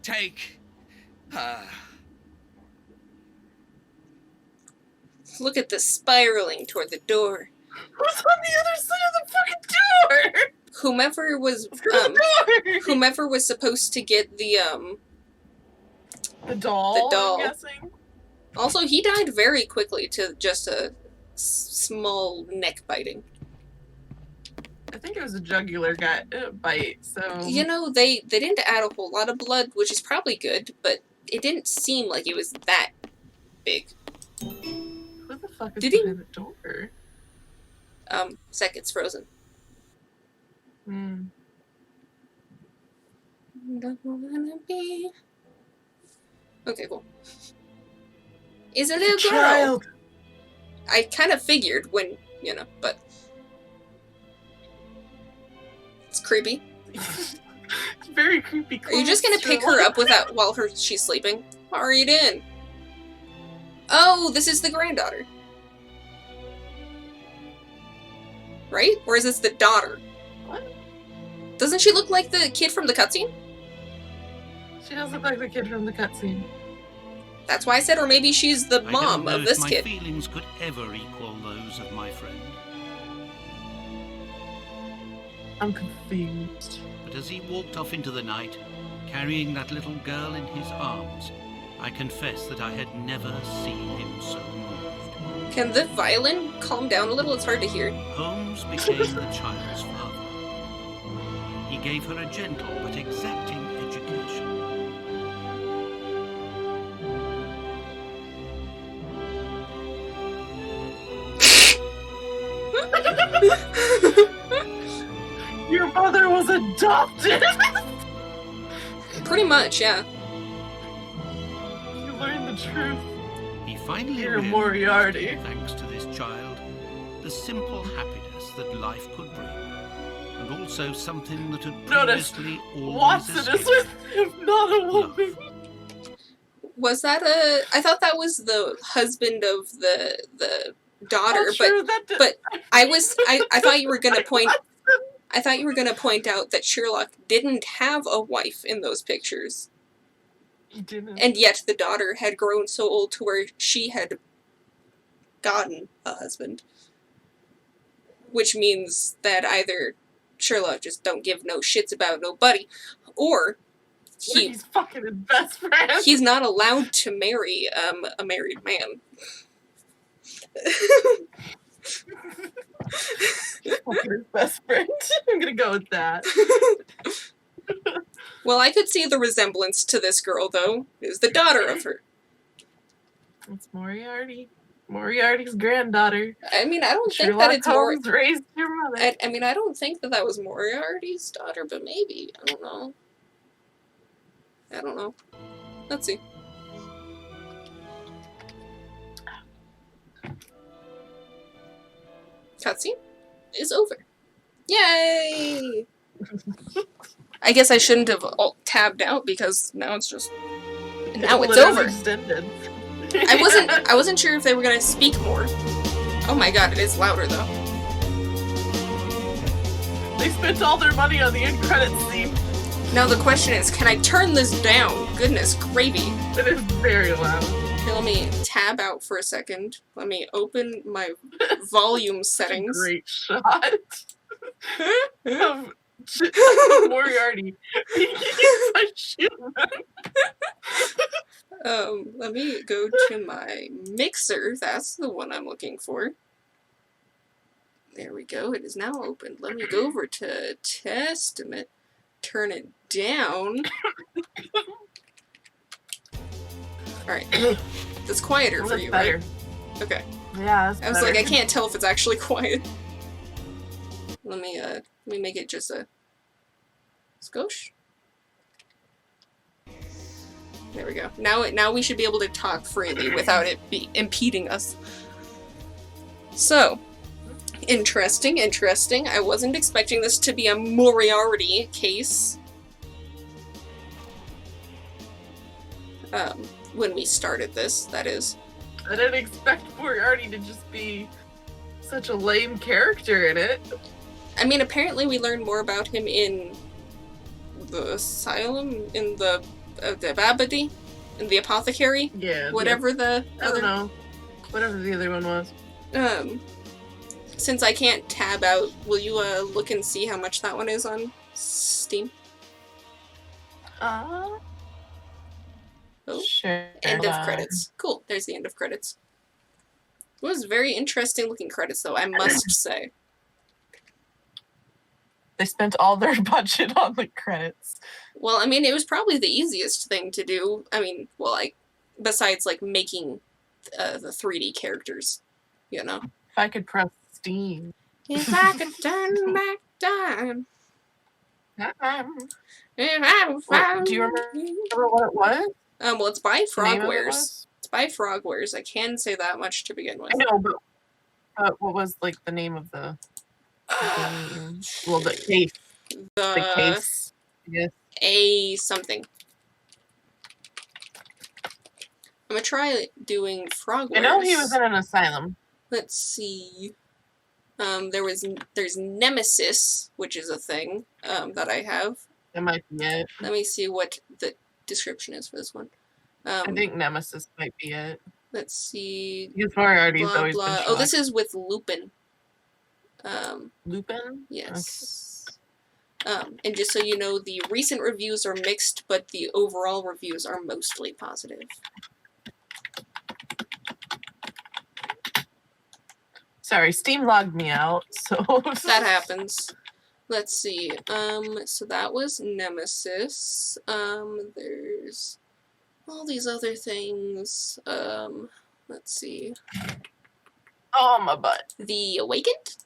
Take her. Look at the spiraling toward the door. Who's on the other side of the fucking door? Whomever was whomever was supposed to get the doll. doll. I'm guessing. Also, he died very quickly to just a small neck biting. I think it was a jugular bite. So You know, they didn't add a whole lot of blood, which is probably good, but it didn't seem like it was that big. who the fuck is Did he- behind the door? Seconds frozen. Hmm. Don't wanna be. Okay, cool. Is a little girl. Child. I kind of figured when, but it's creepy. It's very creepy. Are you just gonna pick her up while she's sleeping? What are you doing? Oh, this is the granddaughter. Right? Or is this the daughter? What? Doesn't she look like the kid from the cutscene? She does look like the kid from the cutscene. That's why I said, or maybe she's the I mom don't know of this if my kid. feelings could ever equal those of my friend. I'm confused. But as he walked off into the night, carrying that little girl in his arms, I confess that I had never seen him so moved. Can the violin calm down a little? It's hard to hear. Holmes became the child's father. He gave her a gentle but exacting education. Your mother was adopted. Pretty much, yeah. You learned the truth. He finally Dear realized, Moriarty. thanks to this child, the simple happiness that life could bring, and also something that had Notice, previously always Watson is escaped with him, not a woman. Was that I thought that was the husband of the daughter, Oh, true, but I thought you were gonna point. I thought you were gonna point out that Sherlock didn't have a wife in those pictures, He didn't. and yet the daughter had grown so old to where she had gotten a husband. Which means that either Sherlock just don't give no shits about nobody, or He's fucking his best friend. he's not allowed to marry a married man. Walker's best friend. I'm gonna go with that. Well, I could see the resemblance to this girl, though. Is the daughter of her. It's Moriarty. Moriarty's granddaughter. I mean, I don't think that Sherlock it's more. Holmes raised your mother. I mean, I don't think that was Moriarty's daughter, but maybe. I don't know. I don't know. Let's see. Cutscene is over. Yay! I guess I shouldn't have tabbed out because now it's just now it's over. Extended. I wasn't sure if they were gonna speak more. Oh my god, it is louder though. They spent all their money on the end credits scene. Now the question is, can I turn this down? Goodness gravy. It is very loud. Okay, let me tab out for a second. Let me open my volume settings. Great shot of Moriarty. Let me go to my mixer. That's the one I'm looking for. There we go. It is now open. Let me go over to Testament. Turn it down. Alright. That's quieter for you, better. right? Okay. Yeah, I was like, I can't tell if it's actually quiet. Let me make it just a skosh. There we go. Now we should be able to talk freely without it impeding us. So, interesting. I wasn't expecting this to be a Moriarty case. When we started this, that is. I didn't expect Moriarty to just be such a lame character in it. I mean, apparently we learned more about him in the asylum, in the Babadi, in the apothecary. Yeah. Whatever the I other. don't know. Whatever the other one was. Since I can't tab out, will you look and see how much that one is on Steam? Oh. Sure. End of credits. Cool. There's the end of credits. It was very interesting looking credits, though, I must say. They spent all their budget on the credits. Well, I mean, it was probably the easiest thing to do. I mean, well, like, besides, like, making the 3D characters, you know? If I could press Steam. If I could turn back time. If I found Do you remember what it was? well, it's by The name of it Frogwares. was? It's by Frogwares. I can say that much to begin with. I know, but what was like the name of the game? Well, the case. The case. Yes. A something. I'm gonna try doing Frogwares. I know he was in an asylum. Let's see. There's Nemesis, which is a thing that I have. That might be it. Let me see what the description is for this one. I think Nemesis might be it. Let's see. Because Moriarty's Blah, always blah. been Oh, this is with Lupin. Lupin? Yes. And just so you know, the recent reviews are mixed, but the overall reviews are mostly positive. Sorry, Steam logged me out, so... That happens. Let's see. So that was Nemesis. There's all these other things. Let's see. Oh, my butt. The Awakened?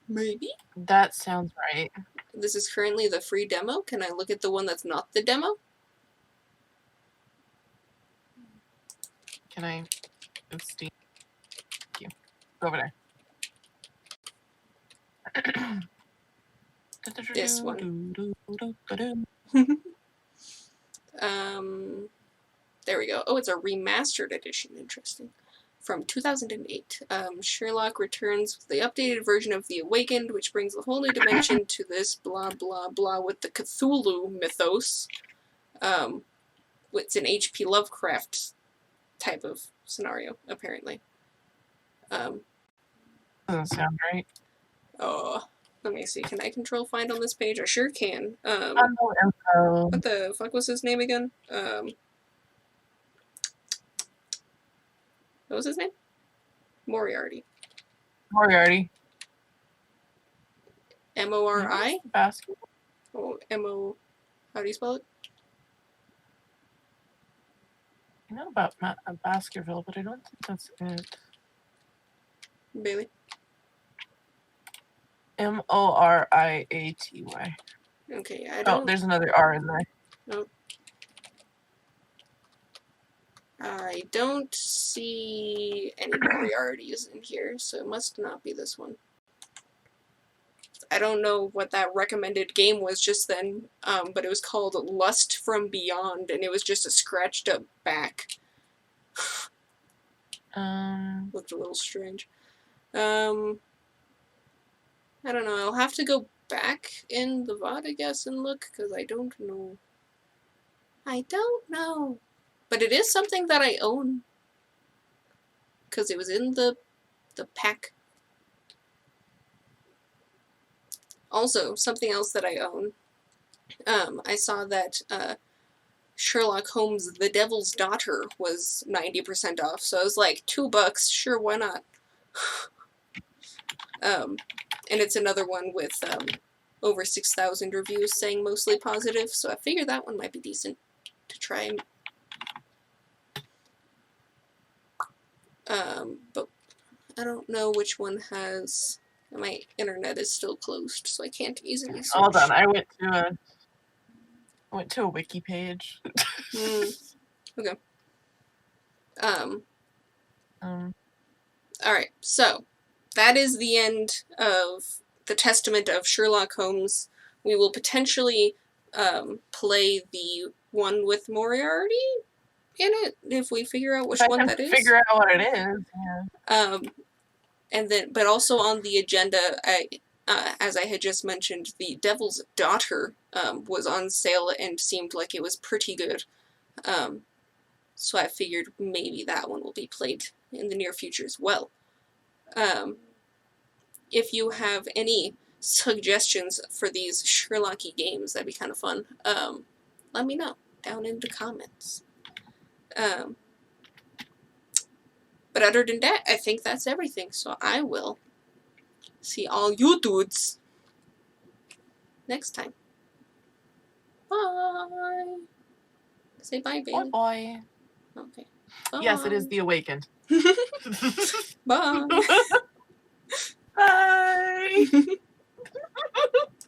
Maybe? That sounds right. This is currently the free demo. Can I look at the one that's not the demo? Can I... It's Steam. Thank you. Go over there. This one. There we go. Oh, it's a remastered edition. Interesting. From 2008. Sherlock returns with the updated version of The Awakened, which brings a whole new dimension to this blah blah blah with the Cthulhu mythos. It's an H.P. Lovecraft type of scenario, apparently. Doesn't sound right. Oh, let me see. Can I control find on this page? I sure can. Bundle info. What the fuck was his name again? What was his name? Moriarty. Moriarty. M-O-R-I? Basketball. Oh, M-O... How do you spell it? I know about Baskerville, but I don't think that's it. Bailey? Moriaty. Okay, I Oh, don't... there's another R in there. Nope. I don't see any Moriartys in here, so it must not be this one. I don't know what that recommended game was just then, but it was called Lust from Beyond, and it was just a scratched up back. Looked a little strange. I don't know, I'll have to go back in the VOD, I guess, and look, because I don't know. I don't know. But it is something that I own. Because it was in the pack. Also, something else that I own. I saw that Sherlock Holmes' The Devil's Daughter was 90% off. So I was like, $2, sure, why not? And it's another one with over 6,000 reviews saying mostly positive. So I figured that one might be decent to try and... but I don't know which one has... My internet is still closed, so I can't easily search. Hold on, I went to a wiki page. Okay. Alright, so that is the end of the Testament of Sherlock Holmes. We will potentially play the one with Moriarty in it, if we figure out which one that is. Figure out what it is, yeah. And then, but also on the agenda, as I had just mentioned, The Devil's Daughter was on sale and seemed like it was pretty good. So I figured maybe that one will be played in the near future as well. If you have any suggestions for these Sherlocky games, that'd be kind of fun. Let me know down in the comments. But other than that, I think that's everything. So I will see all you dudes next time. Bye. Say bye, baby. Bye. Okay. Bye. Yes, it is The Awakened. Bye. Bye.